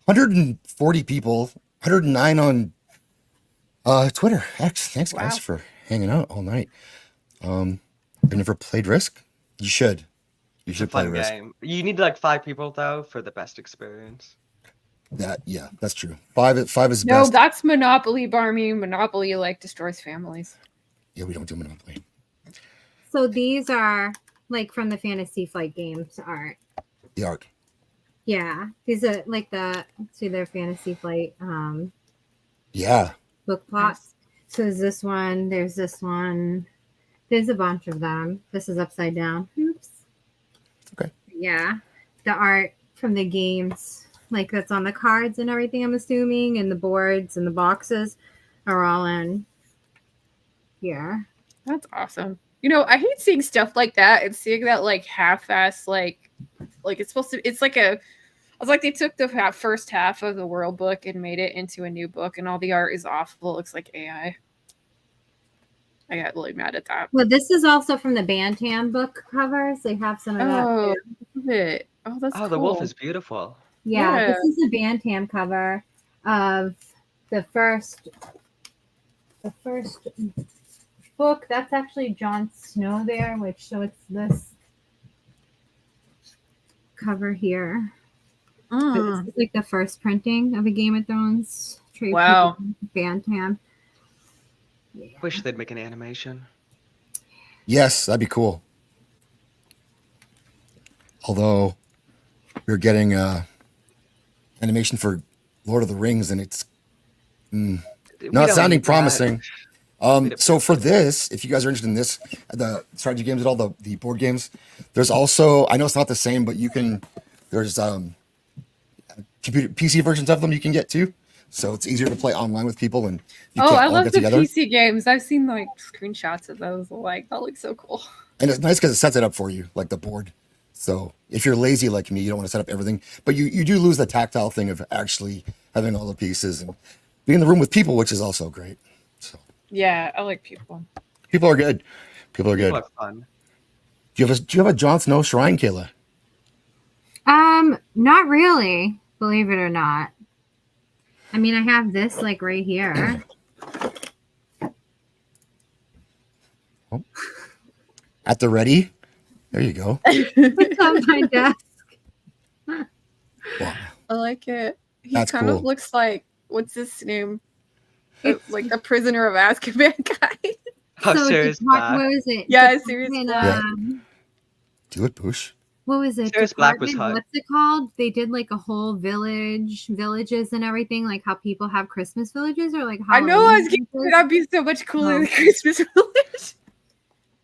140 people, 109 on Twitter. Thanks guys for hanging out all night. I've never played Risk. You should. You should play Fun Risk. game. You need like 5 people though for the best experience. That's true. Five is No, best. that's Monopoly, Barmy. Monopoly like destroys families. Yeah, we don't do Monopoly. So these are like from the Fantasy Flight games art. The art. Yeah. These are like their Fantasy Flight Yeah. book plots. So there's this one, there's this one. There's a bunch of them. This is upside down. Oops. Okay. Yeah. The art from the games, like that's on the cards and everything, I'm assuming, and the boards and the boxes are all in here. That's awesome. You know, I hate seeing stuff like that and seeing that like half-ass like it's supposed to. It's like I was like they took the first half of the world book and made it into a new book, and all the art is awful. It looks like AI. I got really mad at that. Well, this is also from the Bantam book covers. They have some of that. Oh, Too. that's Oh, cool. the wolf is beautiful. Yeah, this is a Bantam cover of the first book. That's actually Jon Snow there, so it's this cover here. So this is like the first printing of a Game of Thrones trade. Wow. Bantam. Yeah. Wish they'd make an animation. Yes, that'd be cool. Although we're getting animation for Lord of the Rings, and it's not sounding promising. So for this, if you guys are interested in this, the strategy games and all the board games, there's also, I know it's not the same, but there's computer PC versions of them you can get too. So it's easier to play online with people, and you can't I all love get the together. PC games. I've seen like screenshots of those. Like that looks so cool. And it's nice because it sets it up for you, like the board. So if you're lazy like me, you don't want to set up everything, but you do lose the tactile thing of actually having all the pieces and being in the room with people, which is also great. So Yeah, I like people. people are good. People are good. People are fun. Do you have a Jon Snow shrine, Kayla? Not really, believe it or not. I mean, I have this like right here. Oh. At the ready. There you go. It's on my desk. Wow. I like it. He That's kind cool. of looks like, what's his name? Like the prisoner of Azkaban guy. Oh, So Sirius what Black. was it? Yeah, Department, Sirius Black. Do it, Boosh. What was it? Sirius Black was Department, hot. what's it called? They did like a whole villages and everything, like how people have Christmas villages or like I know. I was Halloween getting villages. that'd be so much cooler Oh. than Christmas village.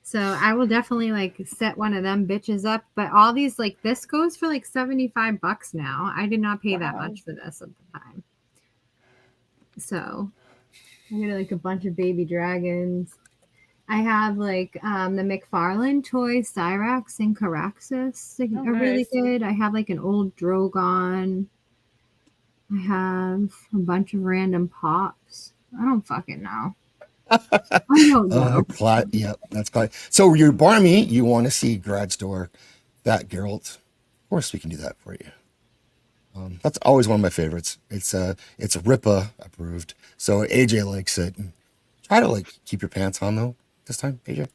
So I will definitely like set one of them bitches up. But all these like this goes for like $75 now. I did not pay that much for this at the time. So I got like a bunch of baby dragons. I have like the McFarlane toy Cyrax and Caraxes are really nice. good. I have like an old Drogon. I have a bunch of random pops. I don't fucking know. I don't know. Yep, that's quite. So you're Barmy. You want to see Grad's door, that Geralt? Of course, we can do that for you. That's always one of my favorites. It's Ripa approved, so AJ likes it. And try to like keep your pants on though this time, AJ.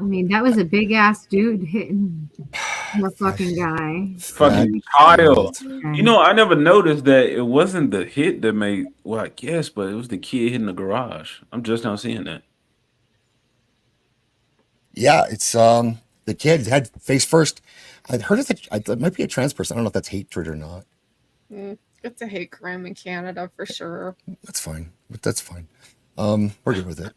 I mean, that was a big ass dude hitting the fucking guy. Fucking child. You know, I never noticed that it wasn't the hit that made, well, I guess, but it was the kid hitting the garage. I'm just not seeing that. Yeah, it's the kid had face first. I heard it might be a trans person. I don't know if that's hatred or not. It's a hate crime in Canada for sure. That's fine. That's fine. We're good with it.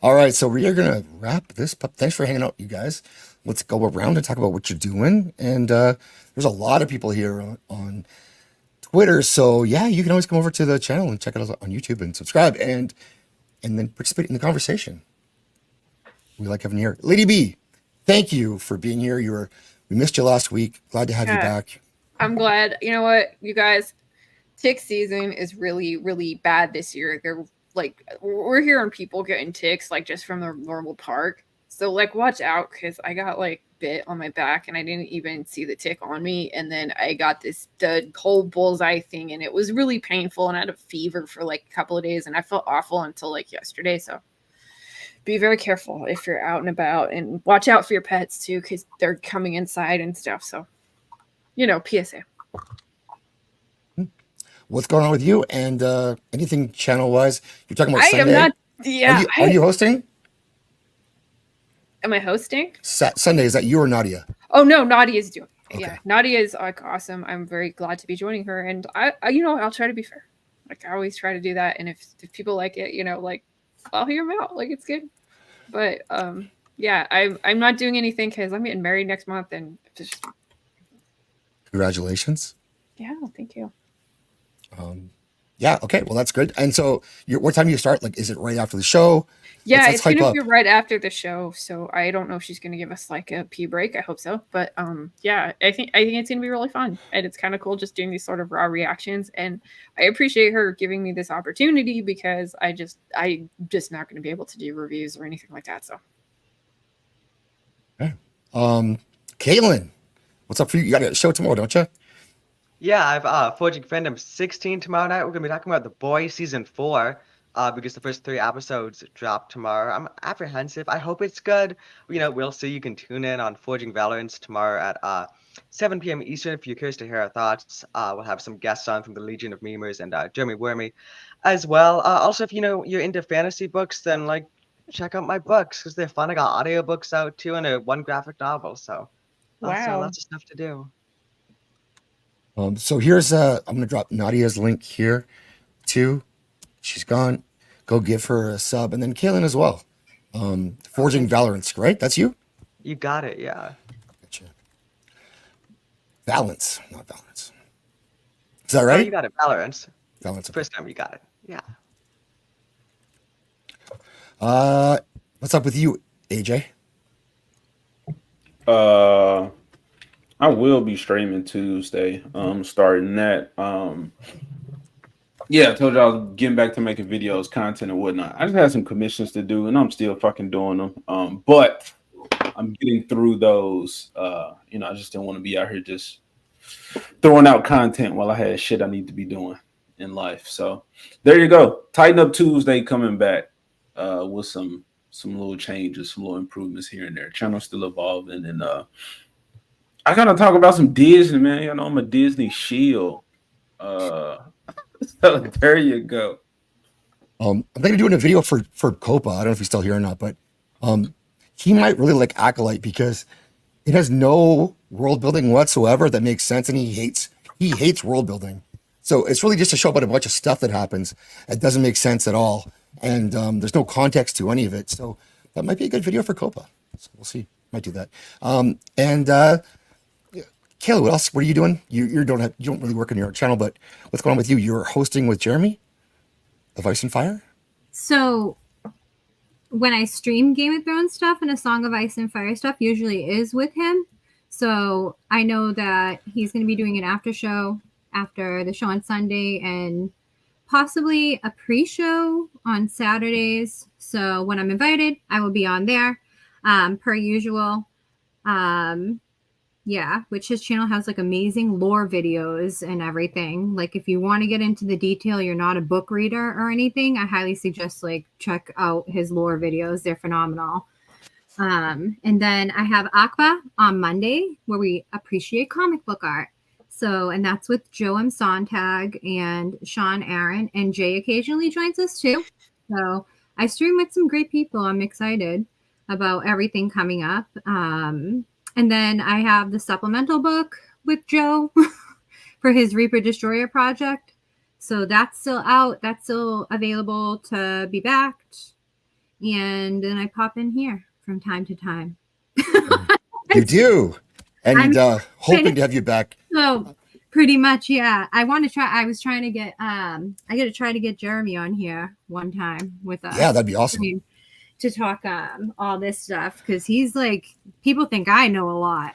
All right, so we are gonna wrap this up. Thanks for hanging out, you guys. Let's go around and talk about what you're doing. And there's a lot of people here on Twitter, so yeah, you can always come over to the channel and check it out on YouTube and subscribe and then participate in the conversation. We like having you here, Lady B. Thank you for being here. We missed you last week. Glad to have you back. I'm glad. You know what, you guys, tick season is really, really bad this year. They're like, we're hearing people getting ticks like just from the normal park. So like, watch out, because I got like bit on my back and I didn't even see the tick on me. And then I got the whole bullseye thing, and it was really painful. And I had a fever for like a couple of days, and I felt awful until like yesterday. So be very careful if you're out and about, and watch out for your pets too, because they're coming inside and stuff. So, you know, PSA. What's going on with you and anything channel wise? You're talking about Sunday. I am not. Yeah. Are you hosting? Am I hosting? Sunday, is that you or Nadia? Oh no, Nadia is doing it. Okay. Yeah, Nadia is like awesome. I'm very glad to be joining her, and I you know, I'll try to be fair. Like I always try to do that, and if people like it, you know, like I'll hear them out. Like it's good. But yeah, I'm not doing anything because I'm getting married next month, and just Congratulations. yeah, thank you. Yeah, okay, well that's good. And so, what time do you start? Like, is it right after the show? Yeah, Let's it's gonna hype be up. right after the show, so I don't know if she's gonna give us like a pee break. I hope so, but yeah, I think it's gonna be really fun, and it's kind of cool just doing these sort of raw reactions. And I appreciate her giving me this opportunity because I just not gonna be able to do reviews or anything like that. So, Okay. Caitlin, what's up for you? You got a show tomorrow, don't you? Yeah, I've Forging Fandom 16 tomorrow night. We're gonna be talking about The Boys season 4. Because the first 3 episodes drop tomorrow. I'm apprehensive. I hope it's good. You know, we'll see. You can tune in on Forging Valorance tomorrow at 7 p.m. Eastern if you're curious to hear our thoughts. We'll have some guests on from the Legion of Memers and Jeremy Wormy as well. Also, if you know you're into fantasy books, then like check out my books because they're fun. I got audiobooks out too and one graphic novel. So lots of stuff to do. So here's I'm gonna drop Nadia's link here too. She's gone. Go give her a sub, and then Kaylin as well. Forging Valorance, right? That's you? You got it, yeah. Gotcha. Valence, not Valorance. Is that right? Oh, you got it, Valorance. Valorance. Okay. First time you got it, yeah. What's up with you, AJ? I will be streaming Tuesday. Starting that. Yeah, I told you I was getting back to making videos, content, and whatnot. I just had some commissions to do, and I'm still fucking doing them. But I'm getting through those. You know, I just didn't want to be out here just throwing out content while I had shit I need to be doing in life. So there you go. Tighten Up Tuesday coming back with some little changes, some little improvements here and there. Channel's still evolving, and I gotta talk about some Disney, man. You know, I'm a Disney shield. So there you go. I'm thinking of doing a video for Copa. I don't know if he's still here or not, but he might really like Acolyte because it has no world building whatsoever that makes sense, and he hates world building. So it's really just a show about a bunch of stuff that happens. It doesn't make sense at all, and there's no context to any of it. So that might be a good video for Copa. So we'll see. Might do that. Kayla, what else? What are you doing? You don't really work on your channel, but what's going on with you? You're hosting with Jeremy of Ice and Fire. So when I stream Game of Thrones stuff and A Song of Ice and Fire stuff, usually is with him. So I know that he's going to be doing an after show after the show on Sunday and possibly a pre-show on Saturdays. So when I'm invited, I will be on there per usual. Yeah, which his channel has like amazing lore videos and everything. Like if you want to get into the detail, you're not a book reader or anything, I highly suggest like check out his lore videos. They're phenomenal. And then I have Aqua on Monday where we appreciate comic book art. So, and that's with Joe M. Sontag and Sean Aaron, and Jay occasionally joins us too. So I stream with some great people. I'm excited about everything coming up. And then I have the supplemental book with Joe for his Reaper Destroyer project. So that's still out. That's still available to be backed. And then I pop in here from time to time. You do. And hoping to have you back. So pretty much, yeah. I want to try. I was trying to get, I got to try to get Jeremy on here one time with us. Yeah, that'd be awesome. To talk all this stuff because he's like, people think I know a lot.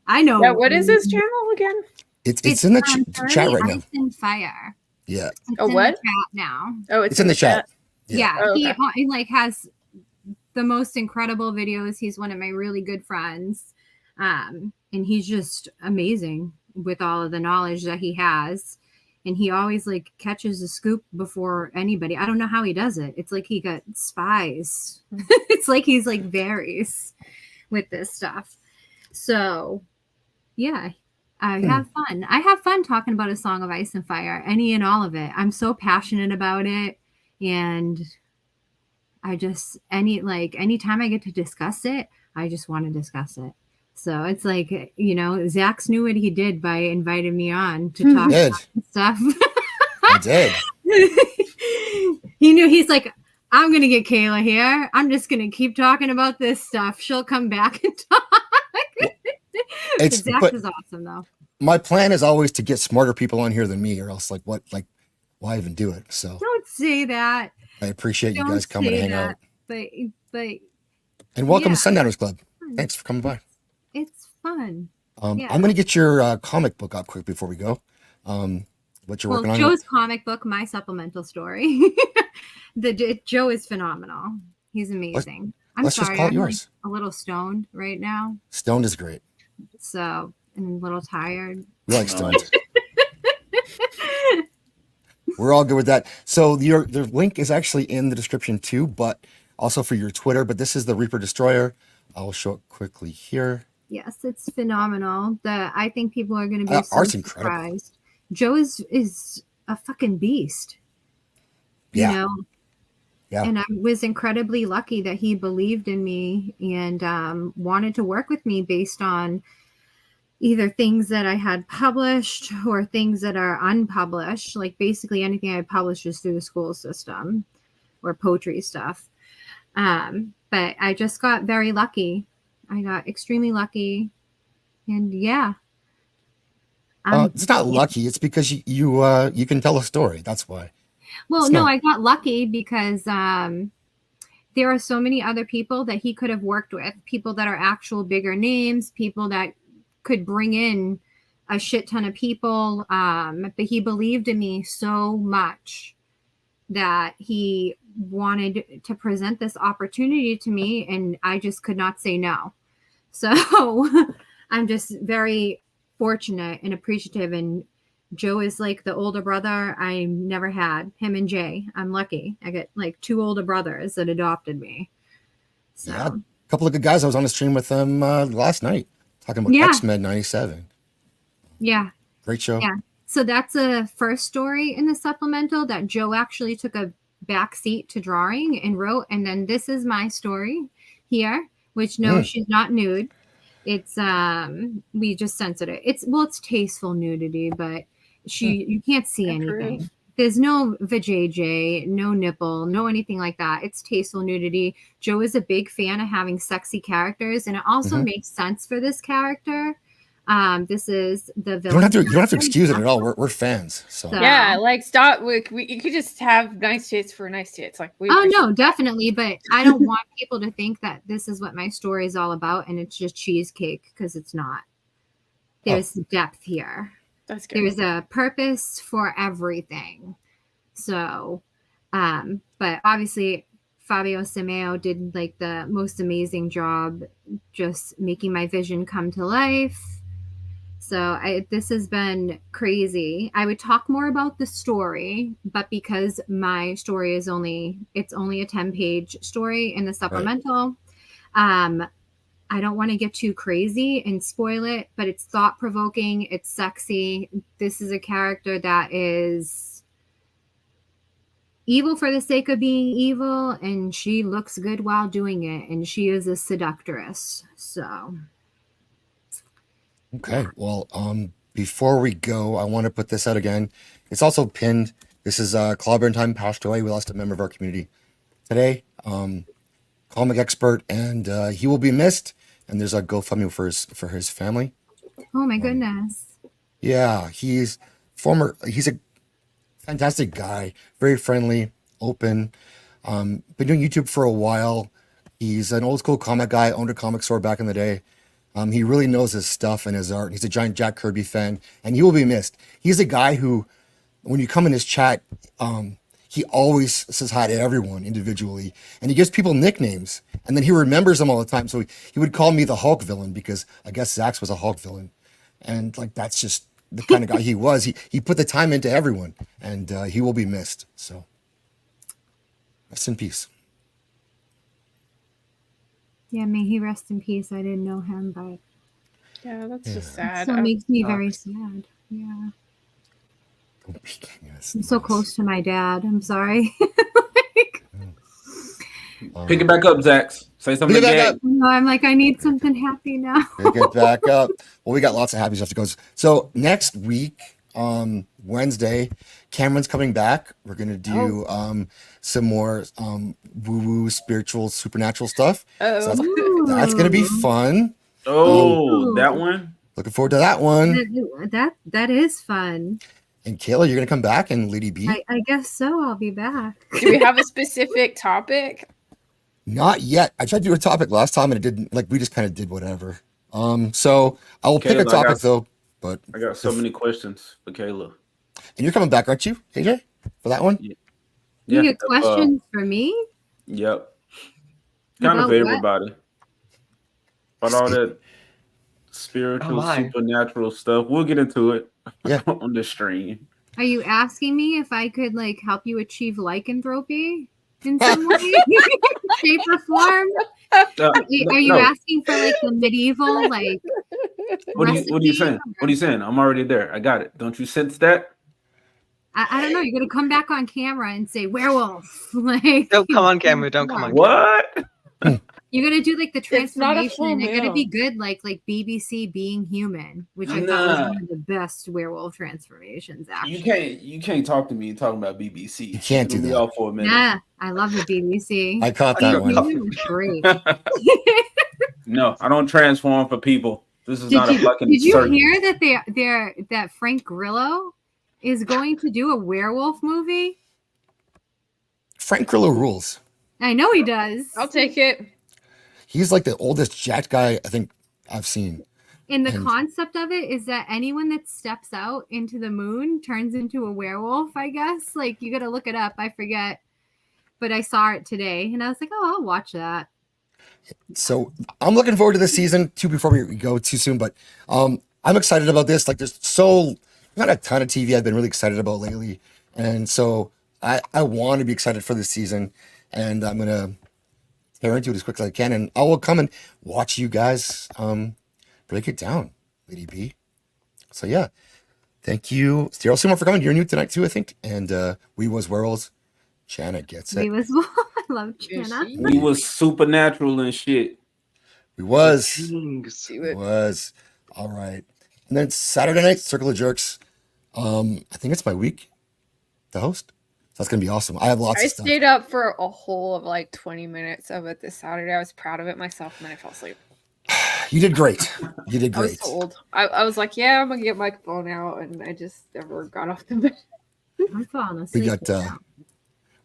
I know. Yeah, what is his channel again? It's in the chat right now. Ice and Fire. Yeah. It's what? in the chat now. Oh, it's in the chat. Yeah, Oh, okay. he like has the most incredible videos. He's one of my really good friends, and he's just amazing with all of the knowledge that he has. And he always like catches the scoop before anybody. I don't know how he does it. It's like he got spies. It's like he's like varies with this stuff. So yeah, I have fun. I have fun talking about A Song of Ice and Fire, any and all of it. I'm so passionate about it. And I just, anytime I get to discuss it, I just want to discuss it. So it's like, you know, Zach's knew what he did by inviting me on to talk about stuff. I did. He knew. He's like, I'm going to get Kayla here. I'm just going to keep talking about this stuff. She'll come back and talk. Zach is awesome, though. My plan is always to get smarter people on here than me, or else why even do it? So don't say that. I appreciate you guys coming to hang out. But and welcome to Sundowners Club. Thanks for coming by. It's fun. I'm going to get your comic book out quick before we go. What you're working on? Joe's comic book, my supplemental story. Joe is phenomenal. He's amazing. Let's just call it yours. A little stoned right now. Stoned is great. So, and a little tired. You like stoned. We're all good with that. So the link is actually in the description too, but also for your Twitter. But this is the Reaper Destroyer. I'll show it quickly here. Yes, it's phenomenal. I think people are going to be art's surprised. incredible. Joe is a fucking beast. Yeah. You know? Yeah. And I was incredibly lucky that he believed in me and wanted to work with me based on either things that I had published or things that are unpublished. Like basically anything I published is through the school system or poetry stuff. But I just got very lucky. I got extremely lucky. And yeah. It's not lucky. It's because you can tell a story. That's why. Well, no, I got lucky because there are so many other people that he could have worked with. People that are actual bigger names. People that could bring in a shit ton of people. But he believed in me so much that he wanted to present this opportunity to me, and I just could not say no. So I'm just very fortunate and appreciative. And Joe is like the older brother I never had. Him and Jay. I'm lucky. I get like 2 older brothers that adopted me. So. Yeah, a couple of good guys. I was on the stream with them last night talking about X-Men 97. Yeah. Great show. Yeah. So that's a first story in the supplemental that Joe actually took a back seat to drawing and wrote. And then this is my story here, which no, she's not nude. It's we just censored it. It's tasteful nudity, but you can't see anything. There's no vajayjay, no nipple, no anything like that. It's tasteful nudity. Joe is a big fan of having sexy characters, and it also makes sense for this character. This is the villain. You don't have to excuse it at all. We're fans. So yeah, like stop. You could just have nice tits for nice tits. Like no, definitely. But I don't want people to think that this is what my story is all about, and it's just cheesecake, because it's not. There's depth here. That's good. There's a purpose for everything. So, but obviously Fabio Simeo did like the most amazing job just making my vision come to life. So this has been crazy. I would talk more about the story, but because my story is only a 10-page story in the supplemental, I don't want to get too crazy and spoil it, but it's thought-provoking. It's sexy. This is a character that is evil for the sake of being evil, and she looks good while doing it, and she is a seductress. So. Okay. Well, before we go, I want to put this out again. It's also pinned. This is Clobber Time passed away. We lost a member of our community today. Comic expert, and he will be missed. And there's a GoFundMe for his family. Oh my goodness. Yeah, he's a fantastic guy, very friendly, open. Been doing YouTube for a while. He's an old school comic guy, owned a comic store back in the day. He really knows his stuff and his art. He's a giant Jack Kirby fan, and he will be missed. He's a guy who, when you come in his chat, he always says hi to everyone individually, and he gives people nicknames, and then he remembers them all the time. So he would call me the Hulk villain because I guess Zach's was a Hulk villain, and like that's just the kind of guy he was. He put the time into everyone, and he will be missed. So rest in peace. Yeah, may he rest in peace. I didn't know him, but yeah, that's just sad. So it makes me very sad. Yeah. I'm so close to my dad. I'm sorry. Pick it back up, Zach. Say something again. No, I'm like, I need something happy now. Pick it back up. Well, we got lots of happy stuff to go. So next week, Wednesday, Cameron's coming back. We're gonna do some more woo-woo, spiritual, supernatural stuff. So that's gonna be fun. That one. Looking forward to that one. That is fun. And Kayla, you're gonna come back, and Lady B. I guess so. I'll be back. Do we have a specific topic? Not yet. I tried to do a topic last time, and it didn't. Like we just kind of did whatever. So I will pick a topic though. But I got so many questions for Kayla. And you're coming back, aren't you, AJ, for that one? Yeah. You get questions for me? Yep. Kind of everybody. But all that spiritual, supernatural stuff. We'll get into it on the stream. Are you asking me if I could like help you achieve lycanthropy in some way, shape, or form? Are you asking for like the medieval like? What are you saying? What are you saying? I'm already there. I got it. Don't you sense that? I don't know. You're gonna come back on camera and say werewolf. Like, don't come on camera. Don't come on. What? You're gonna do like the transformation, and they're gonna be good, like BBC Being Human, which I thought was one of the best werewolf transformations. Actually, You can't talk to me talking about BBC. You can't do that. All for a minute. Yeah, I love the BBC. I caught that one. Great. No, I don't transform for people. This is not a fucking. Did you hear that that Frank Grillo is going to do a werewolf movie? Frank Grillo rules. I know he does. I'll take it. He's like the oldest jacked guy I think I've seen. And the concept of it is that anyone that steps out into the moon turns into a werewolf, I guess. Like, you got to look it up. I forget. but I saw it today and I was like, oh, I'll watch that. So I'm looking forward to this season too, before we go too soon, but I'm excited about this. Like there's not a ton of TV I've been really excited about lately. And so I want to be excited for this season, and I'm going to tear into it as quick as I can. And I will come and watch you guys break it down, Lady B. So yeah, thank you, Daryl Seymour, for coming. You're new tonight too, I think. And We Was Werewolves. Jana gets it. We Was I love Jana. We was supernatural and shit. We was. All right. And then Saturday night, Circle of Jerks. I think it's my week to host. So that's gonna be awesome. I have lots of stuff. I stayed up for a whole of like 20 minutes of it this Saturday. I was proud of it myself, and then I fell asleep. You did great. You did great. I was told. I was like, yeah, I'm gonna get my phone out, and I just never got off the bed. I'm falling asleep.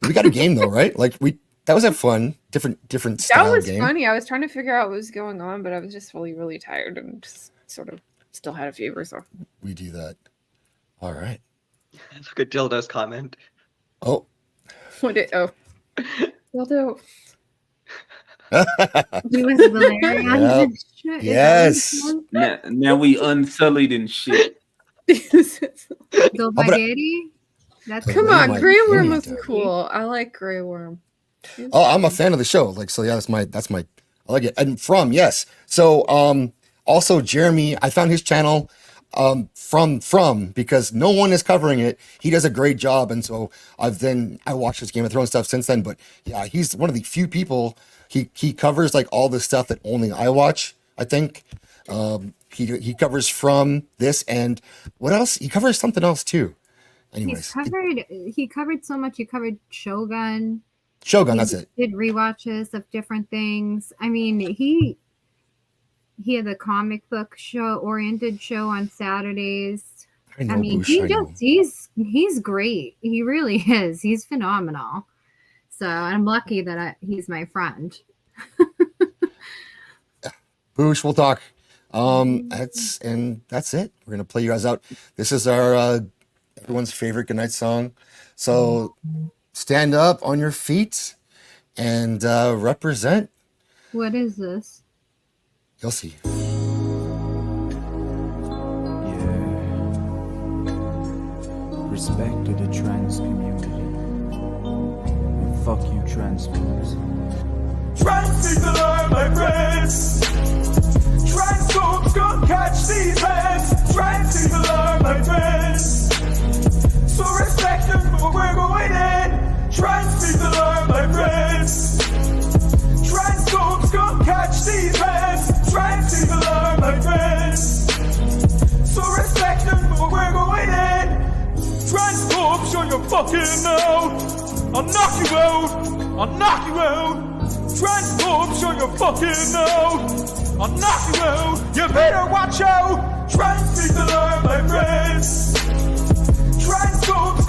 We got a game though, right? Like that was a fun, different style That was game. funny. I was trying to figure out what was going on, but I was just really, really tired and just sort of still had a fever. So we do that. All right. Look at Dildo's comment. Oh. What did? Oh. Dildo. He was Valerian. Yep. Yes. Now we unsullied and shit. Go by Daddy. That's Come on, Grey Worm was cool. I like Grey Worm. Oh, I'm a fan of the show. Like, so yeah, that's my I like it. And yes. So also Jeremy, I found his channel from because no one is covering it. He does a great job, and so I watched his Game of Thrones stuff since then. But yeah, he's one of the few people he covers like all the stuff that only I watch, I think. He covers from this, and what else? He covers something else too. Anyways, he covered so much. He covered Shogun. That's it. Did rewatches of different things. I mean, he had a comic book oriented show on Saturdays. I mean, Gooch, he's great. He really is. He's phenomenal. So I'm lucky that he's my friend. Gooch, we'll talk. That's it. We're gonna play you guys out. This is our everyone's favorite goodnight song. So stand up on your feet and represent. What is this? You'll see. Respect to the trans community. And fuck you, transphobes. Trans people are my friends. Transphobes gon' catch these hands. Trans people are my friends. So respect them for we're going in. Trans people are my friends. Transphobes gon' catch these hands. Trans people are my friends. So respect them for we're going in. Transphobes, show your fucking out. I'll knock you out. I'll knock you out. Transphobes, show your fucking out. I'll knock you out. You better watch out. Trans people are my friends. Transphobes